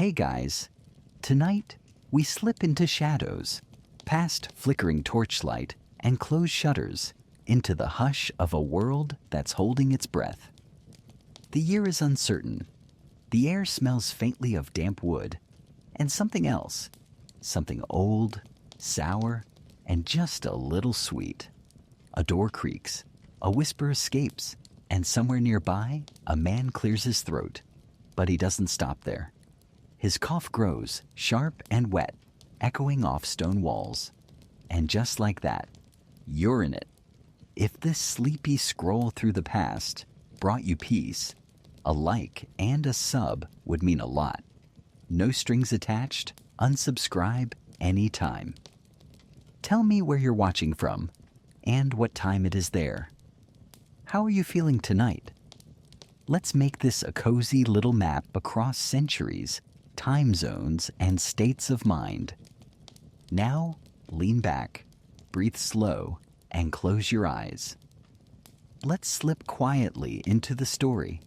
Hey guys, tonight we slip into shadows, past flickering torchlight and closed shutters, into the hush of a world that's holding its breath. The year is uncertain. The air smells faintly of damp wood and something else, something old, sour, and just a little sweet. A door creaks, a whisper escapes, and somewhere nearby, a man clears his throat. But he doesn't stop there. His cough grows, sharp and wet, echoing off stone walls. And just like that, you're in it. If this sleepy scroll through the past brought you peace, a like and a sub would mean a lot. No strings attached, unsubscribe anytime. Tell me where you're watching from and what time it is there. How are you feeling tonight? Let's make this a cozy little map across centuries, time zones, and states of mind. Now, lean back, breathe slow, and close your eyes. Let's slip quietly into the story.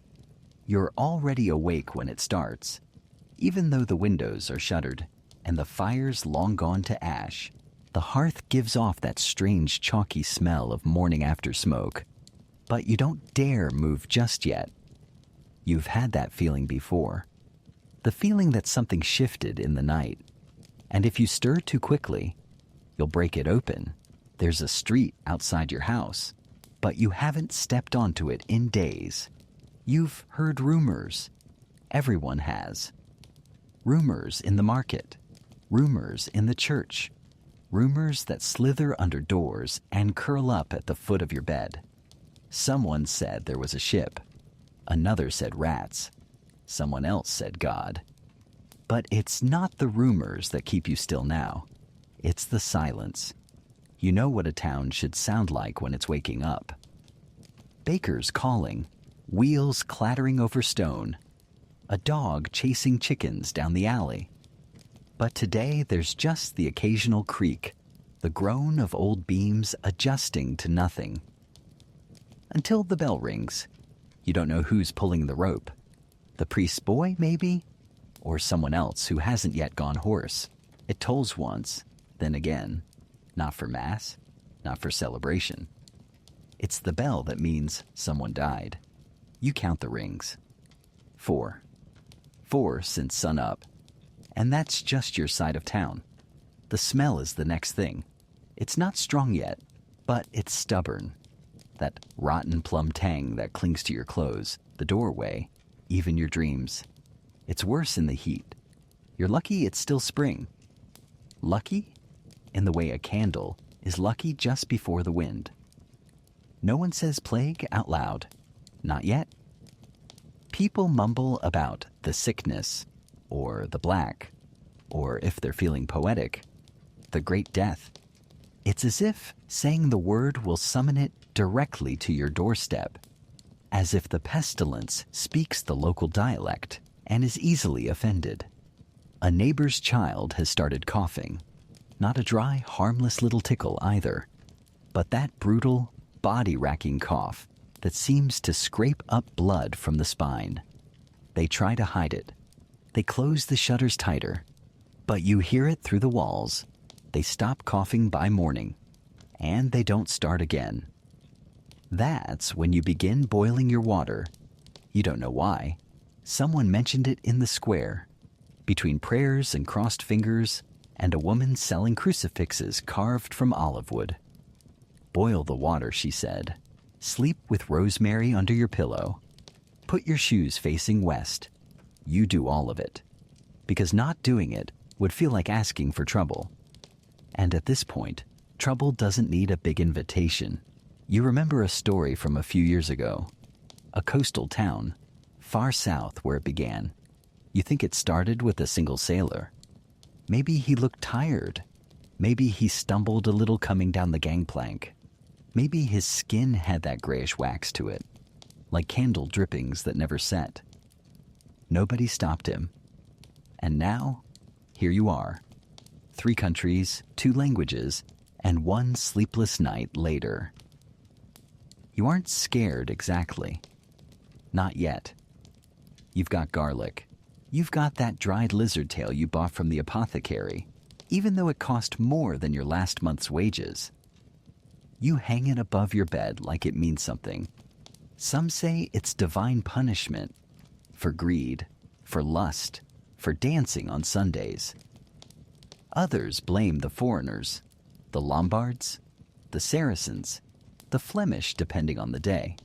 You're already awake when it starts, even though the windows are shuttered and the fire's long gone to ash. The hearth gives off that strange chalky smell of morning after smoke, but you don't dare move just yet. You've had that feeling before. The feeling that something shifted in the night. And if you stir too quickly, you'll break it open. There's a street outside your house, but you haven't stepped onto it in days. You've heard rumors. Everyone has. Rumors in the market. Rumors in the church. Rumors that slither under doors and curl up at the foot of your bed. Someone said there was a ship. Another said rats. Someone else said God. But it's not the rumors that keep you still now. It's the silence. You know what a town should sound like when it's waking up. Bakers calling, wheels clattering over stone, a dog chasing chickens down the alley. But today there's just the occasional creak, the groan of old beams adjusting to nothing. Until the bell rings. You don't know who's pulling the rope. The priest's boy, maybe? Or someone else who hasn't yet gone hoarse. It tolls once, then again. Not for mass, not for celebration. It's the bell that means someone died. You count the rings. 4. 4 since sunup. And that's just your side of town. The smell is the next thing. It's not strong yet, but it's stubborn. That rotten plum tang that clings to your clothes, the doorway, even your dreams. It's worse in the heat. You're lucky it's still spring. Lucky? In the way a candle is lucky just before the wind. No one says plague out loud. Not yet. People mumble about the sickness, or the black, or if they're feeling poetic, the great death. It's as if saying the word will summon it directly to your doorstep, as if the pestilence speaks the local dialect and is easily offended. A neighbor's child has started coughing. Not a dry, harmless little tickle either, but that brutal, body-racking cough that seems to scrape up blood from the spine. They try to hide it. They close the shutters tighter, but you hear it through the walls. They stop coughing by morning, and they don't start again. That's when you begin boiling your water. You don't know why. Someone mentioned it in the square, between prayers and crossed fingers, and a woman selling crucifixes carved from olive wood. Boil the water, she said. Sleep with rosemary under your pillow. Put your shoes facing west. You do all of it. Because not doing it would feel like asking for trouble. And at this point, trouble doesn't need a big invitation. You remember a story from a few years ago. A coastal town, far south where it began. You think it started with a single sailor. Maybe he looked tired. Maybe he stumbled a little coming down the gangplank. Maybe his skin had that grayish wax to it, like candle drippings that never set. Nobody stopped him. And now, here you are. 3 countries, 2 languages, and 1 sleepless night later. You aren't scared exactly. Not yet. You've got garlic. You've got that dried lizard tail you bought from the apothecary, even though it cost more than your last month's wages. You hang it above your bed like it means something. Some say it's divine punishment for greed, for lust, for dancing on Sundays. Others blame the foreigners, the Lombards, the Saracens, the Flemish, depending on the day.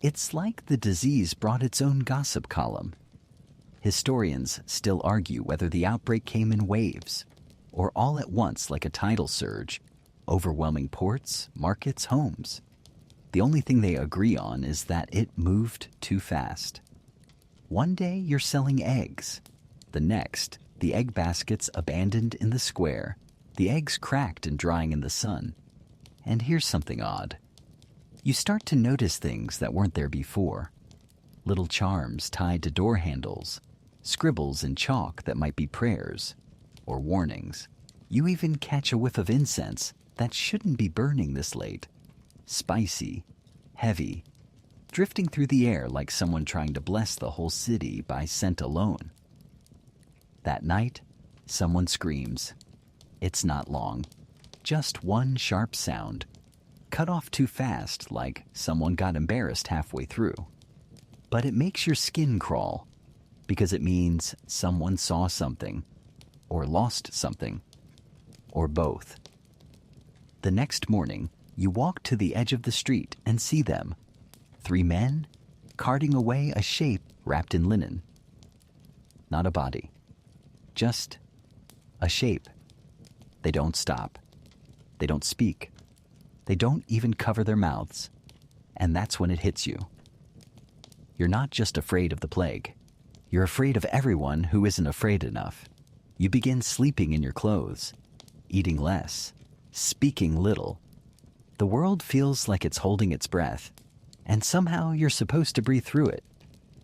It's like the disease brought its own gossip column. Historians still argue whether the outbreak came in waves or all at once like a tidal surge, overwhelming ports, markets, homes. The only thing they agree on is that it moved too fast. One day you're selling eggs. The next, the egg baskets abandoned in the square, the eggs cracked and drying in the sun. And here's something odd. You start to notice things that weren't there before. Little charms tied to door handles, scribbles in chalk that might be prayers or warnings. You even catch a whiff of incense that shouldn't be burning this late. Spicy, heavy, drifting through the air like someone trying to bless the whole city by scent alone. That night, someone screams. It's not long, just one sharp sound, cut off too fast like someone got embarrassed halfway through. But it makes your skin crawl because it means someone saw something or lost something or both. The next morning, you walk to the edge of the street and see them. 3 men carting away a shape wrapped in linen. Not a body, just a shape. They don't stop. They don't speak. They don't even cover their mouths. And that's when it hits you. You're not just afraid of the plague. You're afraid of everyone who isn't afraid enough. You begin sleeping in your clothes, eating less, speaking little. The world feels like it's holding its breath, and somehow you're supposed to breathe through it.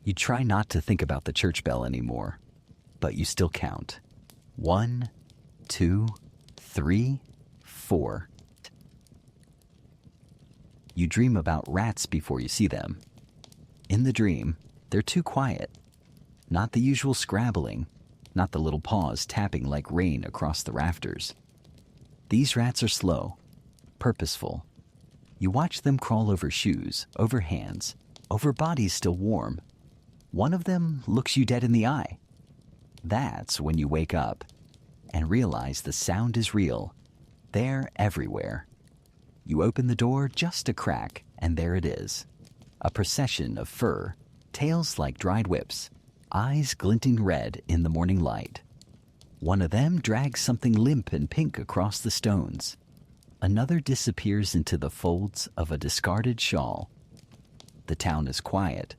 You try not to think about the church bell anymore, but you still count. 1, 2, 3, 4. You dream about rats before you see them. In the dream, they're too quiet. Not the usual scrabbling, not the little paws tapping like rain across the rafters. These rats are slow, purposeful. You watch them crawl over shoes, over hands, over bodies still warm. One of them looks you dead in the eye. That's when you wake up and realize the sound is real. They're everywhere. You open the door just a crack, and there it is. A procession of fur, tails like dried whips, eyes glinting red in the morning light. One of them drags something limp and pink across the stones. Another disappears into the folds of a discarded shawl. The town is quiet,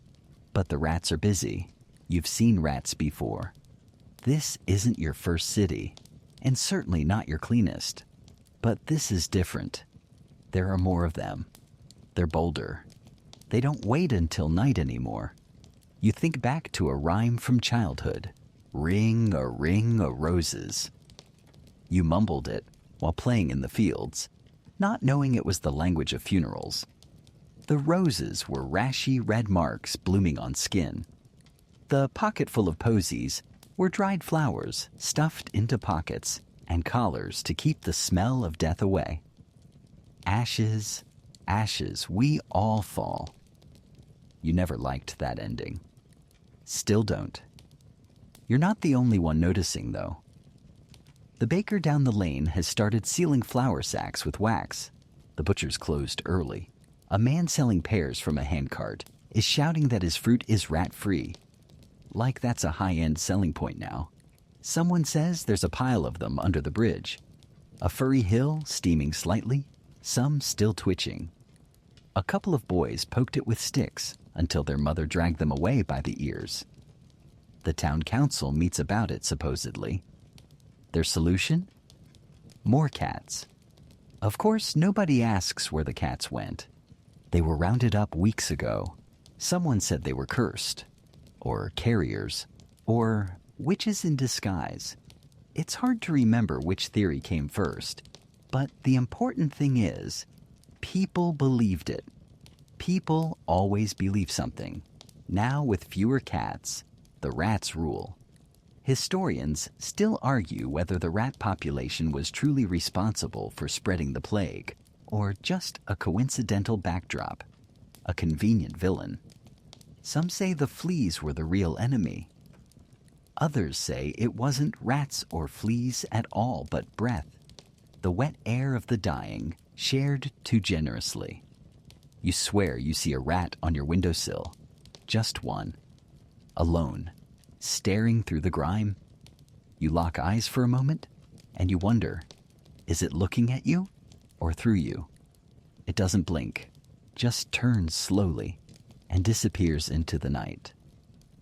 but the rats are busy. You've seen rats before. This isn't your first city, and certainly not your cleanest. But this is different. There are more of them. They're bolder. They don't wait until night anymore. You think back to a rhyme from childhood. Ring a roses. You mumbled it while playing in the fields, not knowing it was the language of funerals. The roses were rashy red marks blooming on skin. The pocketful of posies were dried flowers stuffed into pockets and collars to keep the smell of death away. Ashes, ashes, we all fall. You never liked that ending. Still don't. You're not the only one noticing, though. The baker down the lane has started sealing flour sacks with wax. The butcher's closed early. A man selling pears from a handcart is shouting that his fruit is rat-free. Like that's a high-end selling point now. Someone says there's a pile of them under the bridge. A furry hill steaming slightly, some still twitching. A couple of boys poked it with sticks until their mother dragged them away by the ears. The town council meets about it, supposedly. Their solution? More cats. Of course, nobody asks where the cats went. They were rounded up weeks ago. Someone said they were cursed, or carriers, or witches in disguise. It's hard to remember which theory came first, but the important thing is, people believed it. People always believe something. Now with fewer cats, The rats rule. Historians still argue whether the rat population was truly responsible for spreading the plague, or just a coincidental backdrop, a convenient villain. Some say the fleas were the real enemy. Others say it wasn't rats or fleas at all, but breath, the wet air of the dying, shared too generously. You swear you see a rat on your windowsill, just one, alone, staring through the grime. You lock eyes for a moment, and you wonder, is it looking at you or through you? It doesn't blink, just turns slowly and disappears into the night.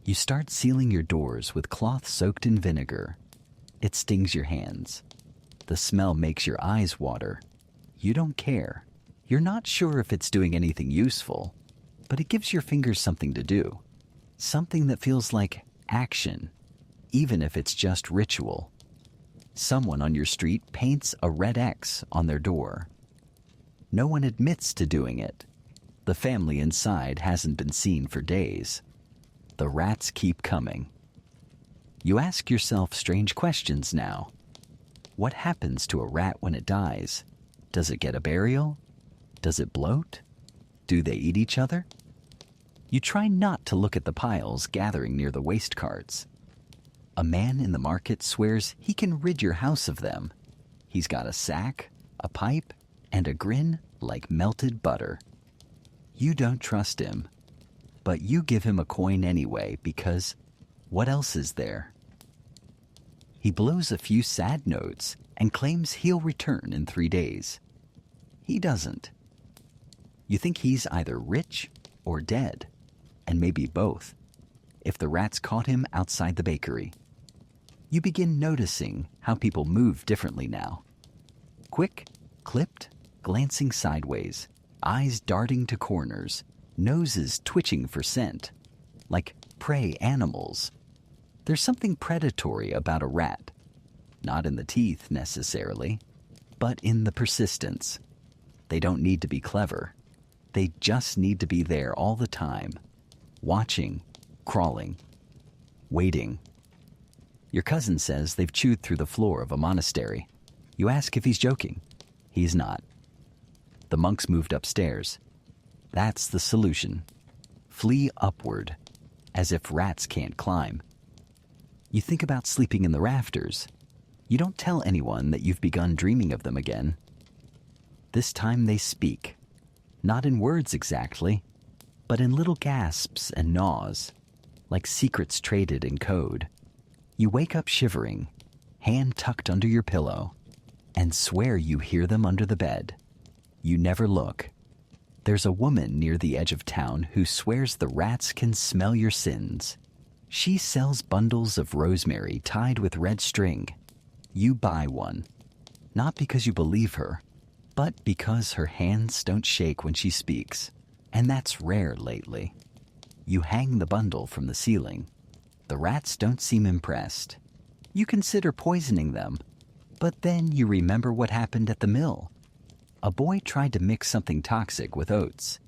You start sealing your doors with cloth soaked in vinegar. It stings your hands. The smell makes your eyes water. You don't care. You're not sure if it's doing anything useful, but it gives your fingers something to do. Something that feels like action, even if it's just ritual. Someone on your street paints a red X on their door. No one admits to doing it. The family inside hasn't been seen for days. The rats keep coming. You ask yourself strange questions now. What happens to a rat when it dies? Does it get a burial? Does it bloat? Do they eat each other? You try not to look at the piles gathering near the waste carts. A man in the market swears he can rid your house of them. He's got a sack, a pipe, and a grin like melted butter. You don't trust him, but you give him a coin anyway because what else is there? He blows a few sad notes and claims he'll return in 3 days. He doesn't. You think he's either rich or dead, and maybe both, if the rats caught him outside the bakery. You begin noticing how people move differently now. Quick, clipped, glancing sideways, eyes darting to corners, noses twitching for scent, like prey animals. There's something predatory about a rat, not in the teeth necessarily, but in the persistence. They don't need to be clever. They just need to be there all the time, watching, crawling, waiting. Your cousin says they've chewed through the floor of a monastery. You ask if he's joking. He's not. The monks moved upstairs. That's the solution. Flee upward, as if rats can't climb. You think about sleeping in the rafters. You don't tell anyone that you've begun dreaming of them again. This time they speak. Not in words exactly, but in little gasps and gnaws, like secrets traded in code. You wake up shivering, hand tucked under your pillow, and swear you hear them under the bed. You never look. There's a woman near the edge of town who swears the rats can smell your sins. She sells bundles of rosemary tied with red string. You buy one, not because you believe her, but because her hands don't shake when she speaks, and that's rare lately. You hang the bundle from the ceiling. The rats don't seem impressed. You consider poisoning them, but then you remember what happened at the mill. A boy tried to mix something toxic with oats,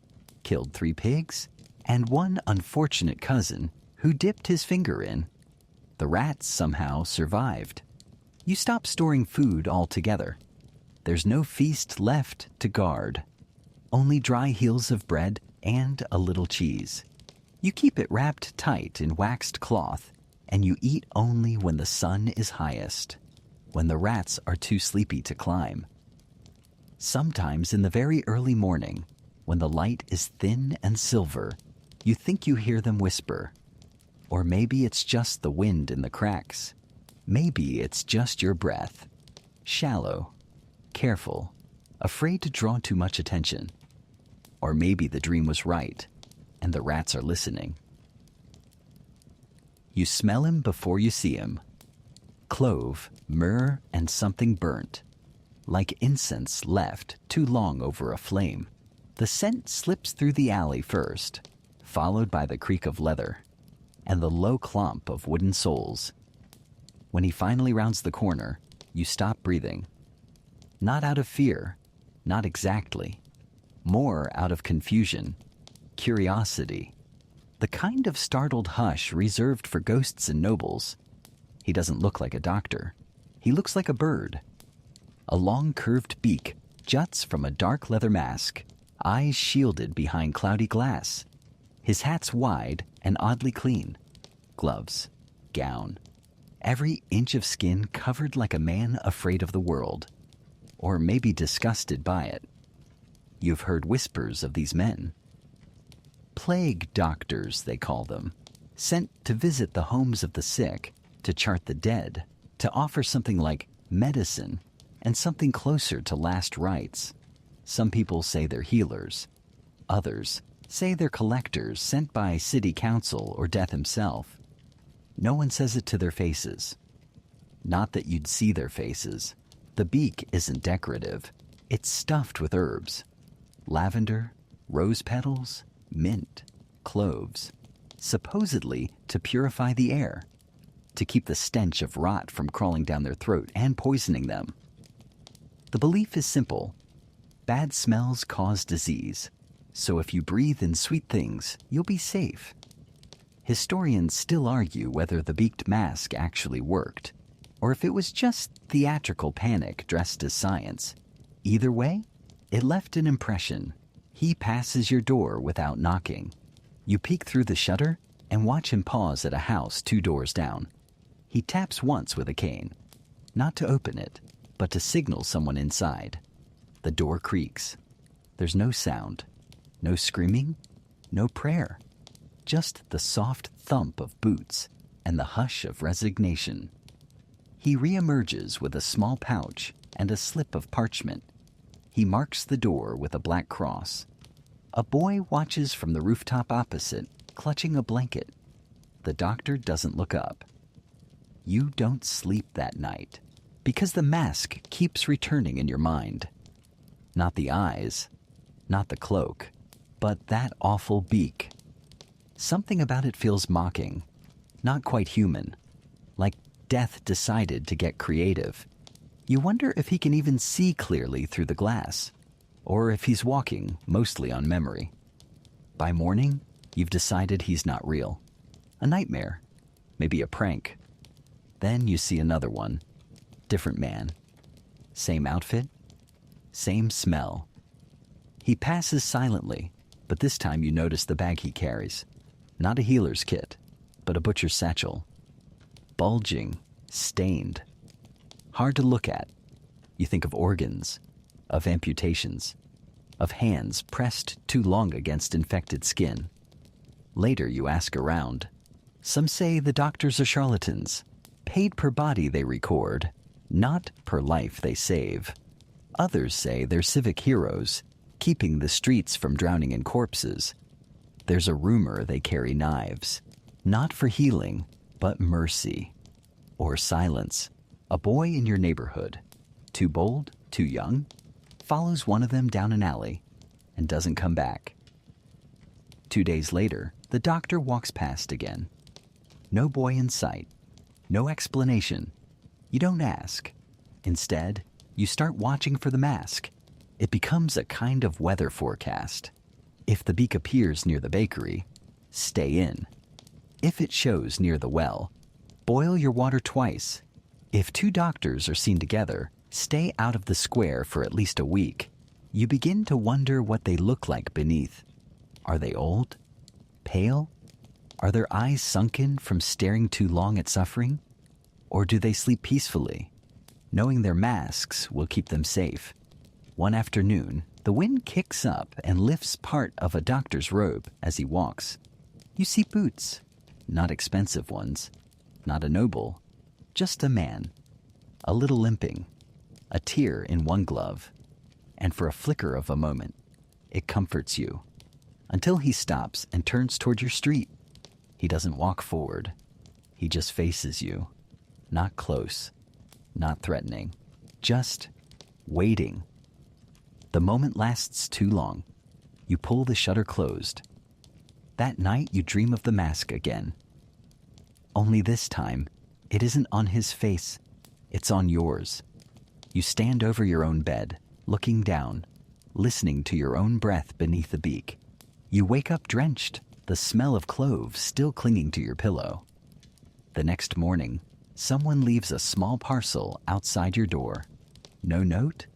killed 3 pigs, and one unfortunate cousin who dipped his finger in. The rats somehow survived. You stop storing food altogether. There's no feast left to guard. Only dry heels of bread and a little cheese. You keep it wrapped tight in waxed cloth, and you eat only when the sun is highest, when the rats are too sleepy to climb. Sometimes in the very early morning, when the light is thin and silver, you think you hear them whisper. Or maybe it's just the wind in the cracks. Maybe it's just your breath. Shallow, careful, afraid to draw too much attention. Or maybe the dream was right, and the rats are listening. You smell him before you see him. Clove, myrrh, and something burnt. Like incense left too long over a flame. The scent slips through the alley first, followed by the creak of leather, and the low clomp of wooden soles. When he finally rounds the corner, you stop breathing. Not out of fear, not exactly. More out of confusion, curiosity. The kind of startled hush reserved for ghosts and nobles. He doesn't look like a doctor. He looks like a bird. A long curved beak juts from a dark leather mask, eyes shielded behind cloudy glass. His hat's wide and oddly clean. Gloves, gown, every inch of skin covered like a man afraid of the world, or maybe disgusted by it. You've heard whispers of these men. Plague doctors, they call them, sent to visit the homes of the sick, to chart the dead, to offer something like medicine and something closer to last rites. Some people say they're healers. Others say they're collectors sent by city council or death himself. No one says it to their faces. Not that you'd see their faces. The beak isn't decorative. It's stuffed with herbs. Lavender, rose petals, mint, cloves. Supposedly to purify the air, to keep the stench of rot from crawling down their throat and poisoning them. The belief is simple. Bad smells cause disease, so if you breathe in sweet things, you'll be safe. Historians still argue whether the beaked mask actually worked, or if it was just theatrical panic dressed as science. Either way, it left an impression. He passes your door without knocking. You peek through the shutter and watch him pause at a house 2 doors down. He taps once with a cane, not to open it, but to signal someone inside. The door creaks. There's no sound, no screaming, no prayer. Just the soft thump of boots and the hush of resignation. He reemerges with a small pouch and a slip of parchment. He marks the door with a black cross. A boy watches from the rooftop opposite, clutching a blanket. The doctor doesn't look up. You don't sleep that night because the mask keeps returning in your mind. Not the eyes, not the cloak, but that awful beak. Something about it feels mocking, not quite human, like death decided to get creative. You wonder if he can even see clearly through the glass, or if he's walking mostly on memory. By morning, you've decided he's not real. A nightmare, maybe a prank. Then you see another one. Different man. Same outfit, same smell. He passes silently, but this time you notice the bag he carries. Not a healer's kit, but a butcher's satchel. Bulging, stained. Hard to look at. You think of organs, of amputations, of hands pressed too long against infected skin. Later you ask around. Some say the doctors are charlatans, paid per body they record, not per life they save. Others say they're civic heroes, keeping the streets from drowning in corpses. There's a rumor they carry knives, not for healing, but mercy. Or silence. A boy in your neighborhood, too bold, too young, follows one of them down an alley and doesn't come back. 2 days later, the doctor walks past again. No boy in sight. No explanation. You don't ask. Instead, you start watching for the mask. It becomes a kind of weather forecast. If the beak appears near the bakery, stay in. If it shows near the well, boil your water twice. If 2 doctors are seen together, stay out of the square for at least a week. You begin to wonder what they look like beneath. Are they old? Pale? Are their eyes sunken from staring too long at suffering? Or do they sleep peacefully, knowing their masks will keep them safe? One afternoon, the wind kicks up and lifts part of a doctor's robe as he walks. You see boots, not expensive ones, not a noble, just a man, a little limping, a tear in one glove, and for a flicker of a moment, it comforts you, until he stops and turns toward your street. He doesn't walk forward, he just faces you, not close, not threatening, just waiting. The moment lasts too long. You pull the shutter closed. That night you dream of the mask again. Only this time, it isn't on his face, it's on yours. You stand over your own bed, looking down, listening to your own breath beneath the beak. You wake up drenched, the smell of cloves still clinging to your pillow. The next morning, someone leaves a small parcel outside your door. No note,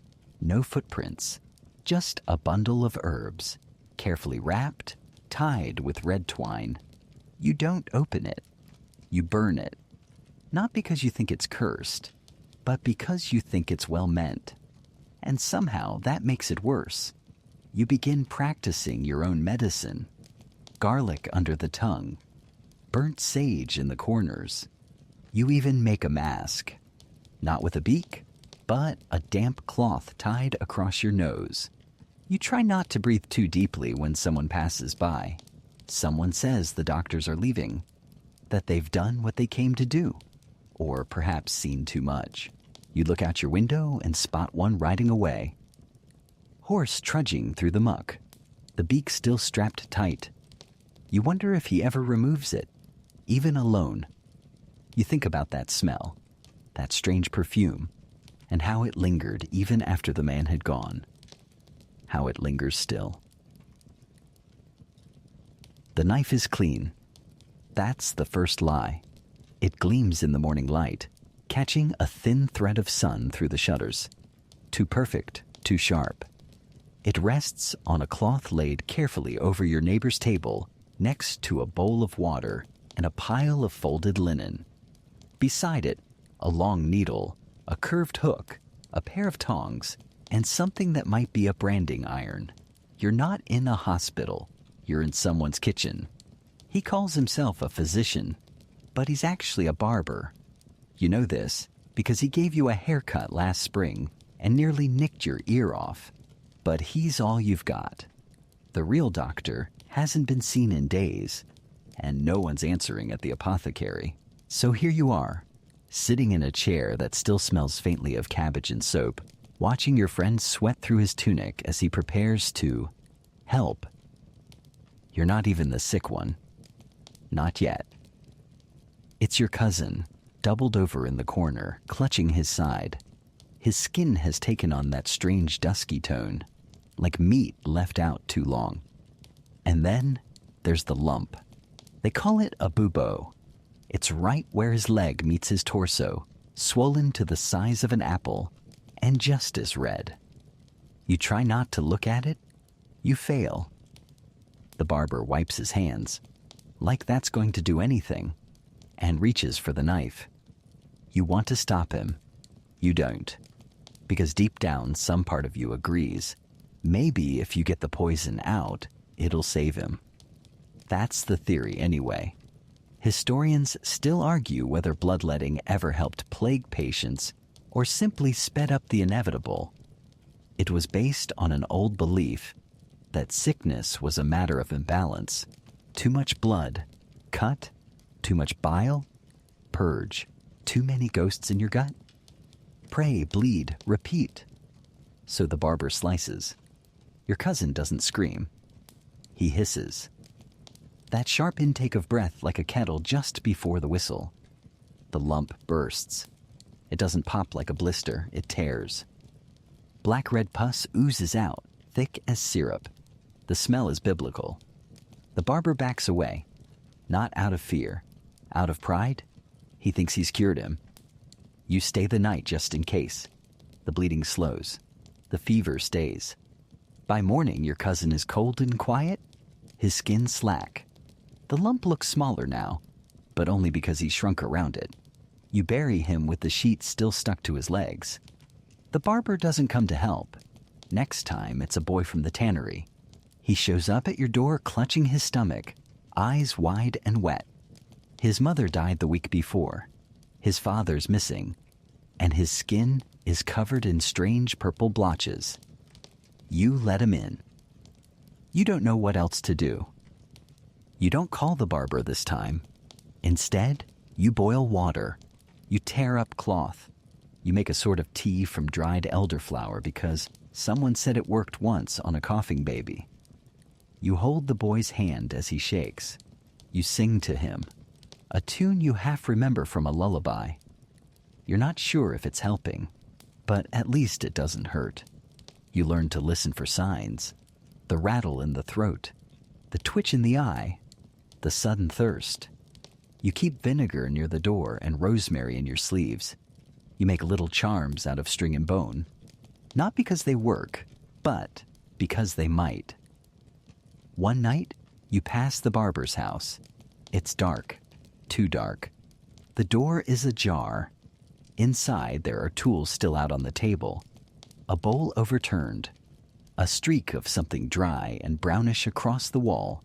no footprints, just a bundle of herbs, carefully wrapped, tied with red twine. You don't open it. You burn it. Not because you think it's cursed, but because you think it's well meant. And somehow that makes it worse. You begin practicing your own medicine. Garlic under the tongue, burnt sage in the corners. You even make a mask. Not with a beak, but a damp cloth tied across your nose. You try not to breathe too deeply when someone passes by. Someone says the doctors are leaving, that they've done what they came to do, or perhaps seen too much. You look out your window and spot one riding away. Horse trudging through the muck, the beak still strapped tight. You wonder if he ever removes it, even alone. You think about that smell, that strange perfume, and how it lingered even after the man had gone. How it lingers still. The knife is clean. That's the first lie. It gleams in the morning light, catching a thin thread of sun through the shutters. Too perfect, too sharp. It rests on a cloth laid carefully over your neighbor's table, next to a bowl of water and a pile of folded linen. Beside it, a long needle, a curved hook, a pair of tongs, and something that might be a branding iron. You're not in a hospital. You're in someone's kitchen. He calls himself a physician, but he's actually a barber. You know this because he gave you a haircut last spring and nearly nicked your ear off. But he's all you've got. The real doctor hasn't been seen in days, and no one's answering at the apothecary. So here you are, sitting in a chair that still smells faintly of cabbage and soap, watching your friend sweat through his tunic as he prepares to help. You're not even the sick one. Not yet. It's your cousin, doubled over in the corner, clutching his side. His skin has taken on that strange dusky tone, like meat left out too long. And then there's the lump. They call it a bubo. It's right where his leg meets his torso, swollen to the size of an apple, and just as red. You try not to look at it. You fail. The barber wipes his hands, like that's going to do anything, and reaches for the knife. You want to stop him. You don't. Because deep down, some part of you agrees. Maybe if you get the poison out, it'll save him. That's the theory anyway. Historians still argue whether bloodletting ever helped plague patients or simply sped up the inevitable. It was based on an old belief that sickness was a matter of imbalance. Too much blood, cut, too much bile, purge, too many ghosts in your gut. Pray, bleed, repeat. So the barber slices. Your cousin doesn't scream. He hisses. That sharp intake of breath like a kettle just before the whistle. The lump bursts. It doesn't pop like a blister, it tears. Black-red pus oozes out, thick as syrup. The smell is biblical. The barber backs away, not out of fear. Out of pride, he thinks he's cured him. You stay the night just in case. The bleeding slows. The fever stays. By morning, your cousin is cold and quiet, his skin slack. The lump looks smaller now, but only because he shrunk around it. You bury him with the sheet still stuck to his legs. The barber doesn't come to help. Next time, it's a boy from the tannery. He shows up at your door clutching his stomach, eyes wide and wet. His mother died the week before. His father's missing, and his skin is covered in strange purple blotches. You let him in. You don't know what else to do. You don't call the barber this time. Instead, you boil water. You tear up cloth. You make a sort of tea from dried elderflower because someone said it worked once on a coughing baby. You hold the boy's hand as he shakes. You sing to him, a tune you half remember from a lullaby. You're not sure if it's helping, but at least it doesn't hurt. You learn to listen for signs, the rattle in the throat, the twitch in the eye, the sudden thirst. You keep vinegar near the door and rosemary in your sleeves. You make little charms out of string and bone, not because they work, but because they might. One night, you pass the barber's house. It's dark, too dark. The door is ajar. Inside, there are tools still out on the table. A bowl overturned. A streak of something dry and brownish across the wall.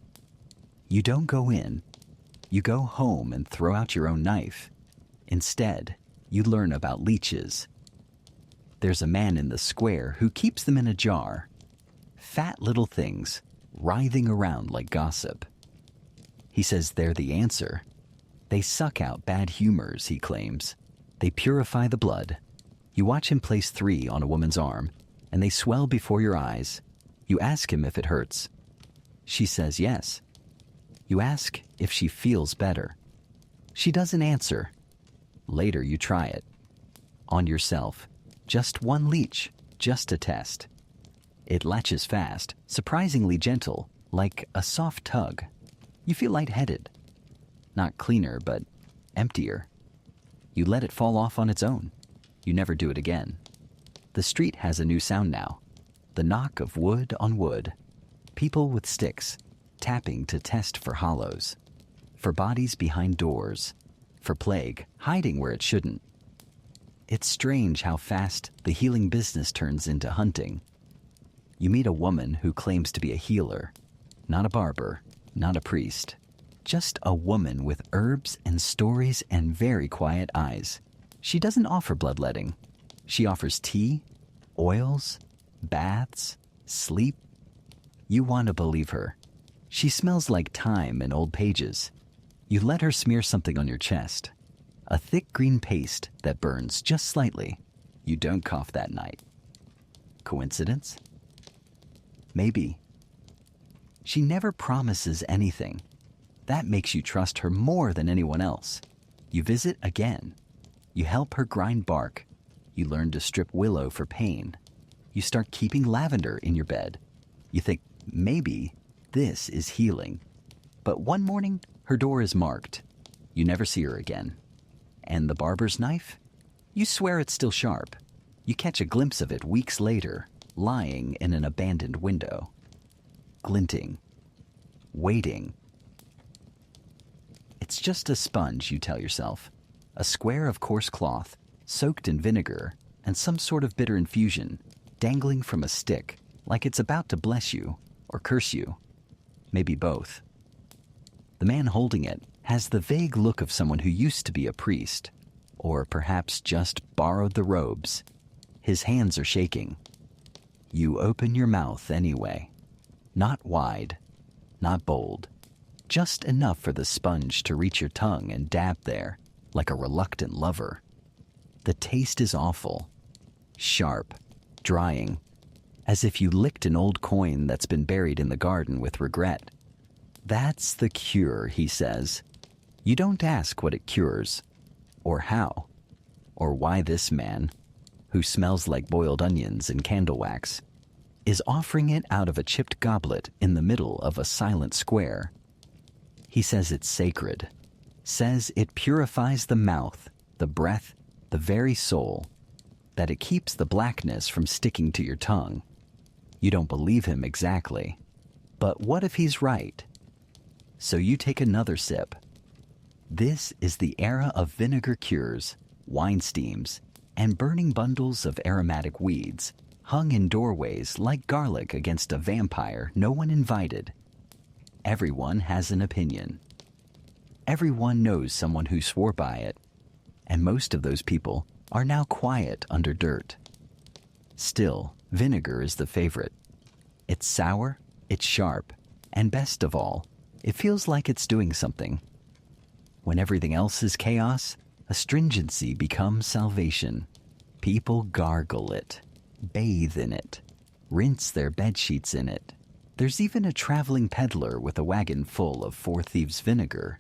You don't go in. You go home and throw out your own knife. Instead, you learn about leeches. There's a man in the square who keeps them in a jar. Fat little things, writhing around like gossip. He says they're the answer. They suck out bad humors, he claims. They purify the blood. You watch him place 3 on a woman's arm, and they swell before your eyes. You ask him if it hurts. She says yes. You ask if she feels better. She doesn't answer. Later you try it. On yourself. Just 1 leech, just a test. It latches fast, surprisingly gentle, like a soft tug. You feel lightheaded. Not cleaner, but emptier. You let it fall off on its own. You never do it again. The street has a new sound now. The knock of wood on wood. People with sticks, tapping to test for hollows. For bodies behind doors. For plague, hiding where it shouldn't. It's strange how fast the healing business turns into hunting. You meet a woman who claims to be a healer. Not a barber, not a priest. Just a woman with herbs and stories and very quiet eyes. She doesn't offer bloodletting. She offers tea, oils, baths, sleep. You want to believe her. She smells like thyme and old pages. You let her smear something on your chest. A thick green paste that burns just slightly. You don't cough that night. Coincidence? Maybe. She never promises anything. That makes you trust her more than anyone else. You visit again. You help her grind bark. You learn to strip willow for pain. You start keeping lavender in your bed. You think, maybe this is healing. But one morning, her door is marked. You never see her again. And the barber's knife? You swear it's still sharp. You catch a glimpse of it weeks later, lying in an abandoned window. Glinting. Waiting. It's just a sponge, you tell yourself. A square of coarse cloth, soaked in vinegar, and some sort of bitter infusion, dangling from a stick, like it's about to bless you or curse you. Maybe both. The man holding it has the vague look of someone who used to be a priest, or perhaps just borrowed the robes. His hands are shaking. You open your mouth anyway. Not wide, not bold. Just enough for the sponge to reach your tongue and dab there, like a reluctant lover. The taste is awful. Sharp, drying, as if you licked an old coin that's been buried in the garden with regret. That's the cure, he says. You don't ask what it cures, or how, or why this man, who smells like boiled onions and candle wax, is offering it out of a chipped goblet in the middle of a silent square. He says it's sacred, says it purifies the mouth, the breath, the very soul, that it keeps the blackness from sticking to your tongue. You don't believe him exactly, but what if he's right? So you take another sip. This is the era of vinegar cures, wine steams, and burning bundles of aromatic weeds, hung in doorways like garlic against a vampire no one invited. Everyone has an opinion. Everyone knows someone who swore by it, and most of those people are now quiet under dirt. Still, vinegar is the favorite. It's sour, it's sharp, and best of all, it feels like it's doing something. When everything else is chaos, astringency becomes salvation. People gargle it, bathe in it, rinse their bedsheets in it. There's even a traveling peddler with a wagon full of Four Thieves vinegar,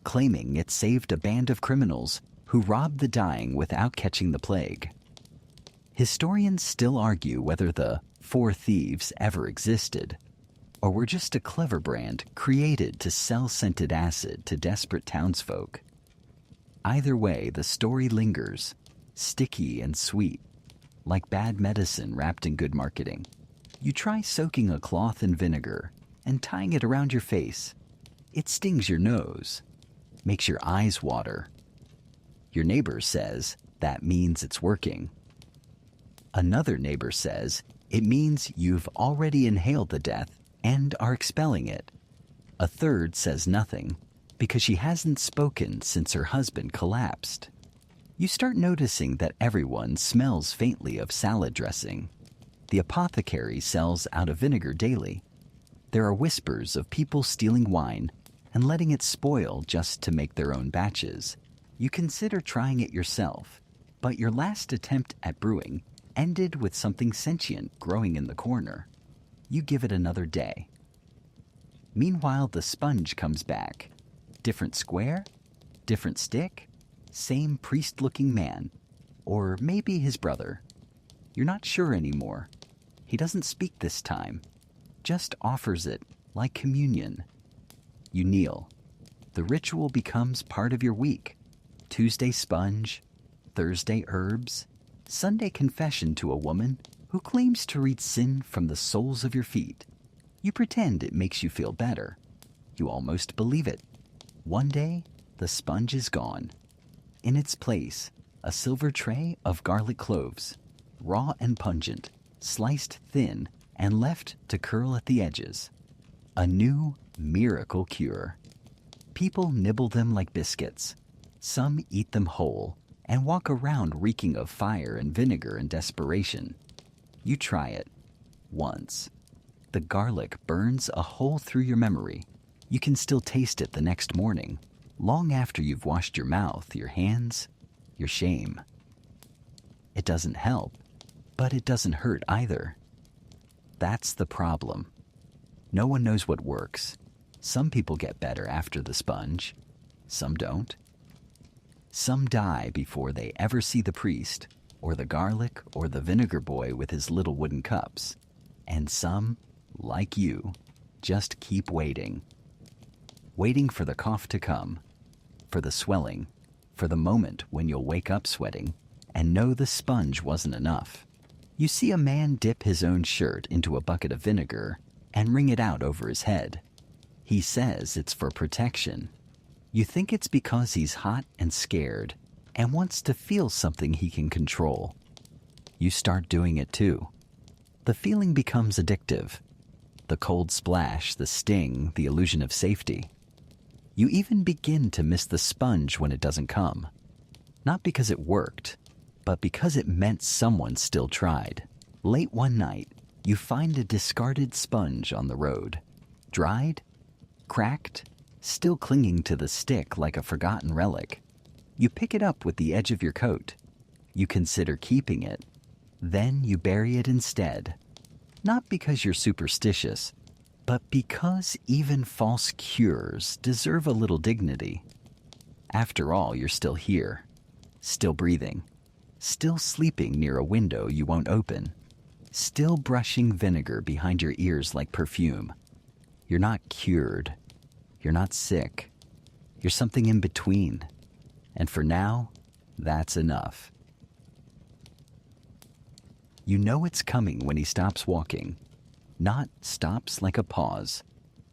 claiming it saved a band of criminals who robbed the dying without catching the plague. Historians still argue whether the Four Thieves ever existed. or we're just a clever brand created to sell scented acid to desperate townsfolk. Either way, the story lingers, sticky and sweet, like bad medicine wrapped in good marketing. You try soaking a cloth in vinegar and tying it around your face. It stings your nose, makes your eyes water. Your neighbor says that means it's working. Another neighbor says it means you've already inhaled the death and are expelling it. A third says nothing because she hasn't spoken since her husband collapsed. You start noticing that everyone smells faintly of salad dressing. The apothecary sells out of vinegar daily. There are whispers of people stealing wine and letting it spoil just to make their own batches. You consider trying it yourself, but your last attempt at brewing ended with something sentient growing in the corner. You give it another day. Meanwhile, the sponge comes back. Different square, different stick, same priest-looking man, or maybe his brother. You're not sure anymore. He doesn't speak this time, just offers it like communion. You kneel. The ritual becomes part of your week. Tuesday sponge, Thursday herbs, Sunday confession to a woman who claims to read sin from the soles of your feet. You pretend it makes you feel better. You almost believe it. One day, the sponge is gone. In its place, a silver tray of garlic cloves, raw and pungent, sliced thin and left to curl at the edges. A new miracle cure. People nibble them like biscuits. Some eat them whole and walk around reeking of fire and vinegar and desperation. You try it. Once. The garlic burns a hole through your memory. You can still taste it the next morning, long after you've washed your mouth, your hands, your shame. It doesn't help, but it doesn't hurt either. That's the problem. No one knows what works. Some people get better after the sponge. Some don't. Some die before they ever see the priest, or the garlic, or the vinegar boy with his little wooden cups. And some, like you, just keep waiting. Waiting for the cough to come, for the swelling, for the moment when you'll wake up sweating and know the sponge wasn't enough. You see a man dip his own shirt into a bucket of vinegar and wring it out over his head. He says it's for protection. You think it's because he's hot and scared and wants to feel something he can control. You start doing it too. The feeling becomes addictive. The cold splash, the sting, the illusion of safety. You even begin to miss the sponge when it doesn't come. Not because it worked, but because it meant someone still tried. Late one night, you find a discarded sponge on the road. Dried, cracked, still clinging to the stick like a forgotten relic. You pick it up with the edge of your coat. You consider keeping it. Then you bury it instead. Not because you're superstitious, but because even false cures deserve a little dignity. After all, you're still here, still breathing, still sleeping near a window you won't open, still brushing vinegar behind your ears like perfume. You're not cured. You're not sick. You're something in between. And for now, that's enough. You know it's coming when he stops walking. Not stops like a pause.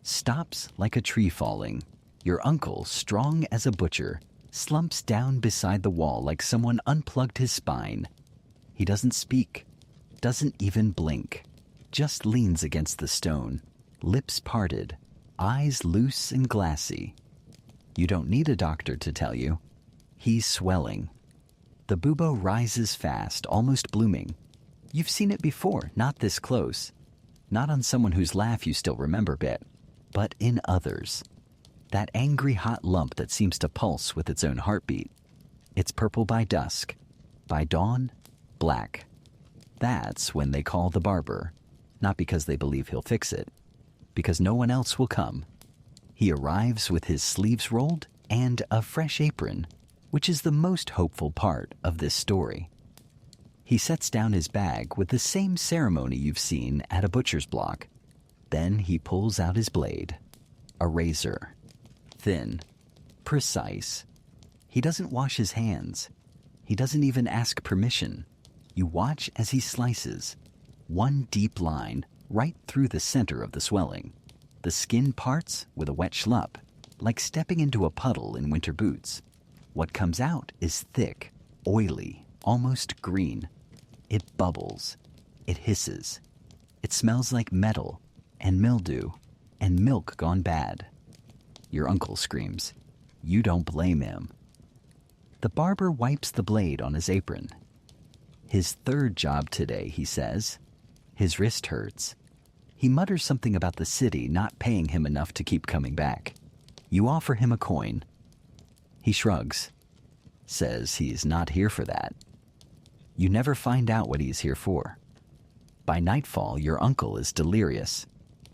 Stops like a tree falling. Your uncle, strong as a butcher, slumps down beside the wall like someone unplugged his spine. He doesn't speak, doesn't even blink, just leans against the stone, lips parted, eyes loose and glassy. You don't need a doctor to tell you. He's swelling. The bubo rises fast, almost blooming. You've seen it before, not this close. Not on someone whose laugh you still remember bit, but in others. That angry hot lump that seems to pulse with its own heartbeat. It's purple by dusk. By dawn, black. That's when they call the barber. Not because they believe he'll fix it. Because no one else will come. He arrives with his sleeves rolled and a fresh apron, which is the most hopeful part of this story. He sets down his bag with the same ceremony you've seen at a butcher's block. Then he pulls out his blade, a razor, thin, precise. He doesn't wash his hands. He doesn't even ask permission. You watch as he slices, one deep line right through the center of the swelling. The skin parts with a wet schlup, like stepping into a puddle in winter boots. What comes out is thick, oily, almost green. It bubbles. It hisses. It smells like metal and mildew and milk gone bad. Your uncle screams. You don't blame him. The barber wipes the blade on his apron. His third job today, he says. His wrist hurts. He mutters something about the city not paying him enough to keep coming back. You offer him a coin. He shrugs, says he's not here for that. You never find out what he's here for. By nightfall, your uncle is delirious.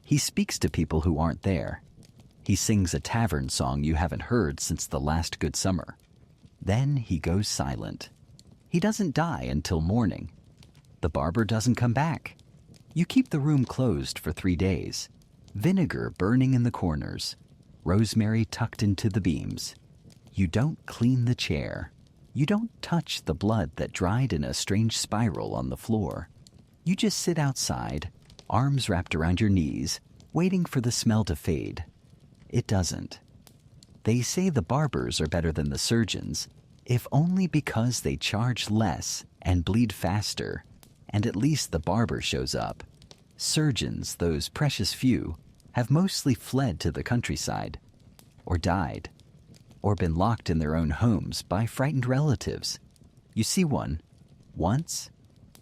He speaks to people who aren't there. He sings a tavern song you haven't heard since the last good summer. Then he goes silent. He doesn't die until morning. The barber doesn't come back. You keep the room closed for 3 days. Vinegar burning in the corners. Rosemary tucked into the beams. You don't clean the chair. You don't touch the blood that dried in a strange spiral on the floor. You just sit outside, arms wrapped around your knees, waiting for the smell to fade. It doesn't. They say the barbers are better than the surgeons, if only because they charge less and bleed faster, and at least the barber shows up. Surgeons, those precious few, have mostly fled to the countryside, or died, or been locked in their own homes by frightened relatives. You see one, once,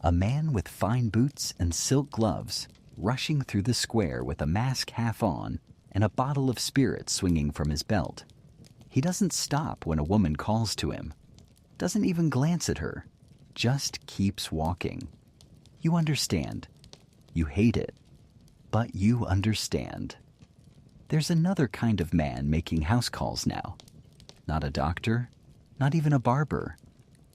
a man with fine boots and silk gloves, rushing through the square with a mask half on and a bottle of spirits swinging from his belt. He doesn't stop when a woman calls to him, doesn't even glance at her, just keeps walking. You understand. You hate it, but you understand. There's another kind of man making house calls now. Not a doctor, not even a barber,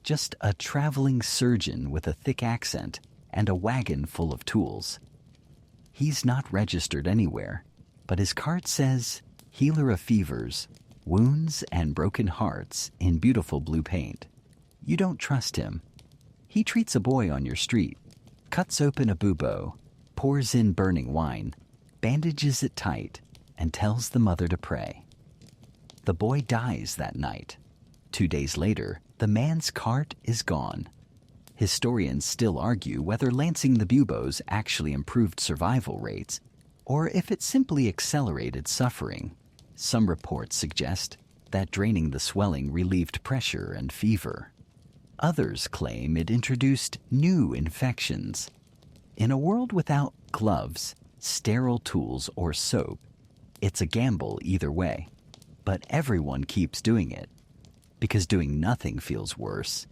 just a traveling surgeon with a thick accent and a wagon full of tools. He's not registered anywhere, but his card says healer of fevers, wounds and broken hearts in beautiful blue paint. You don't trust him. He treats a boy on your street, cuts open a bubo, pours in burning wine, bandages it tight, and tells the mother to pray. The boy dies that night. 2 days later, the man's cart is gone. Historians still argue whether lancing the buboes actually improved survival rates, or if it simply accelerated suffering. Some reports suggest that draining the swelling relieved pressure and fever. Others claim it introduced new infections. In a world without gloves, sterile tools, or soap, it's a gamble either way. But everyone keeps doing it, because doing nothing feels worse.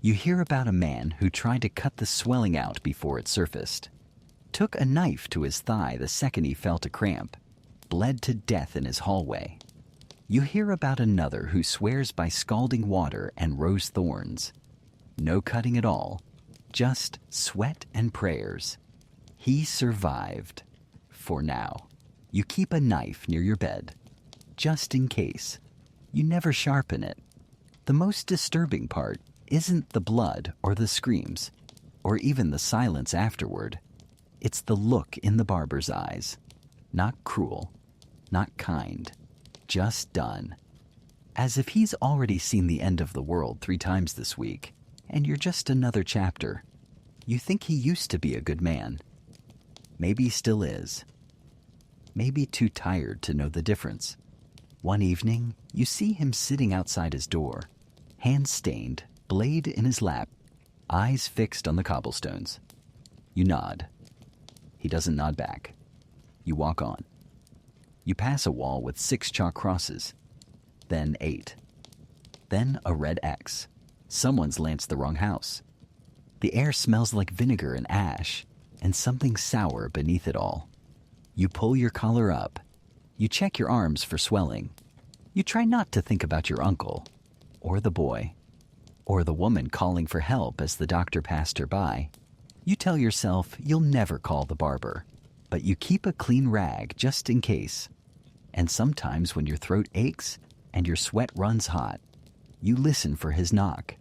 You hear about a man who tried to cut the swelling out before it surfaced. Took a knife to his thigh the second he felt a cramp. Bled to death in his hallway. You hear about another who swears by scalding water and rose thorns. No cutting at all, just sweat and prayers. He survived. For now. You keep a knife near your bed, just in case. You never sharpen it. The most disturbing part isn't the blood or the screams, or even the silence afterward. It's the look in the barber's eyes. Not cruel, not kind, just done. As if he's already seen the end of the world 3 times this week, and you're just another chapter. You think he used to be a good man. Maybe he still is. Maybe too tired to know the difference. One evening, you see him sitting outside his door, hands stained, blade in his lap, eyes fixed on the cobblestones. You nod. He doesn't nod back. You walk on. You pass a wall with 6 chalk crosses, then 8. Then a red X. Someone's lanced the wrong house. The air smells like vinegar and ash, and something sour beneath it all. You pull your collar up. You check your arms for swelling. You try not to think about your uncle, or the boy, or the woman calling for help as the doctor passed her by. You tell yourself you'll never call the barber. but you keep a clean rag just in case. And sometimes when your throat aches and your sweat runs hot, you listen for his knock,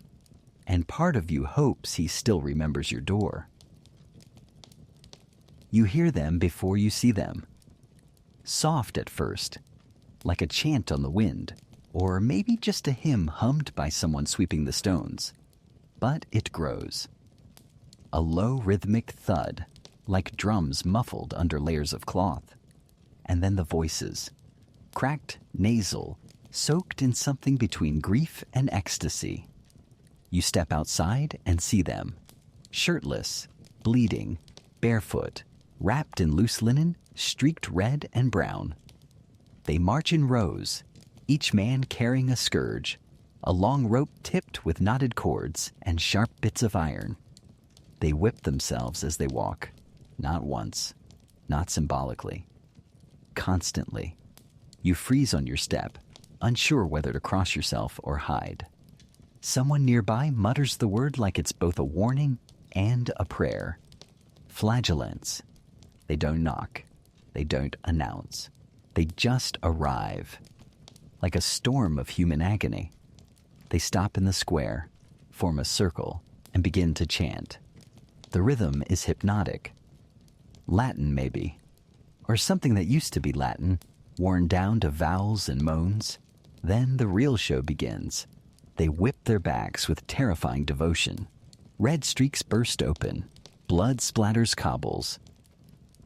and part of you hopes he still remembers your door. You hear them before you see them. Soft at first, like a chant on the wind, or maybe just a hymn hummed by someone sweeping the stones. But it grows. A low rhythmic thud, like drums muffled under layers of cloth. And then the voices, cracked, nasal, soaked in something between grief and ecstasy. You step outside and see them, shirtless, bleeding, barefoot, wrapped in loose linen, streaked red and brown. They march in rows, each man carrying a scourge, a long rope tipped with knotted cords and sharp bits of iron. They whip themselves as they walk, not once, not symbolically, constantly. You freeze on your step, unsure whether to cross yourself or hide. Someone nearby mutters the word like it's both a warning and a prayer. Flagellants. They don't knock. They don't announce. They just arrive. Like a storm of human agony. They stop in the square, form a circle, and begin to chant. The rhythm is hypnotic. Latin, maybe. Or something that used to be Latin, worn down to vowels and moans. Then the real show begins. They whip their backs with terrifying devotion. Red streaks burst open. Blood splatters cobbles.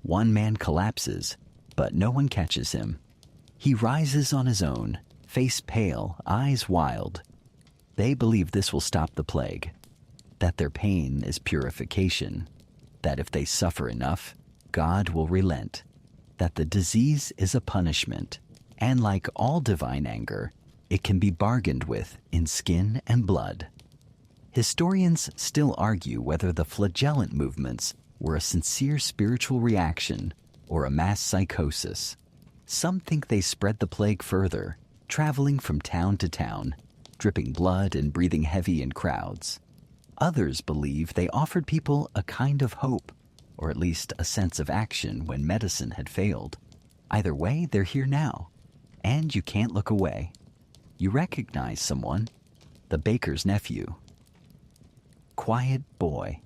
One man collapses, but no one catches him. He rises on his own, face pale, eyes wild. They believe this will stop the plague, that their pain is purification, that if they suffer enough, God will relent, that the disease is a punishment, and like all divine anger, it can be bargained with in skin and blood. Historians still argue whether the flagellant movements were a sincere spiritual reaction or a mass psychosis. Some think they spread the plague further, traveling from town to town, dripping blood and breathing heavy in crowds. Others believe they offered people a kind of hope, or at least a sense of action when medicine had failed. Either way, they're here now, and you can't look away. You recognize someone, the baker's nephew. Quiet boy,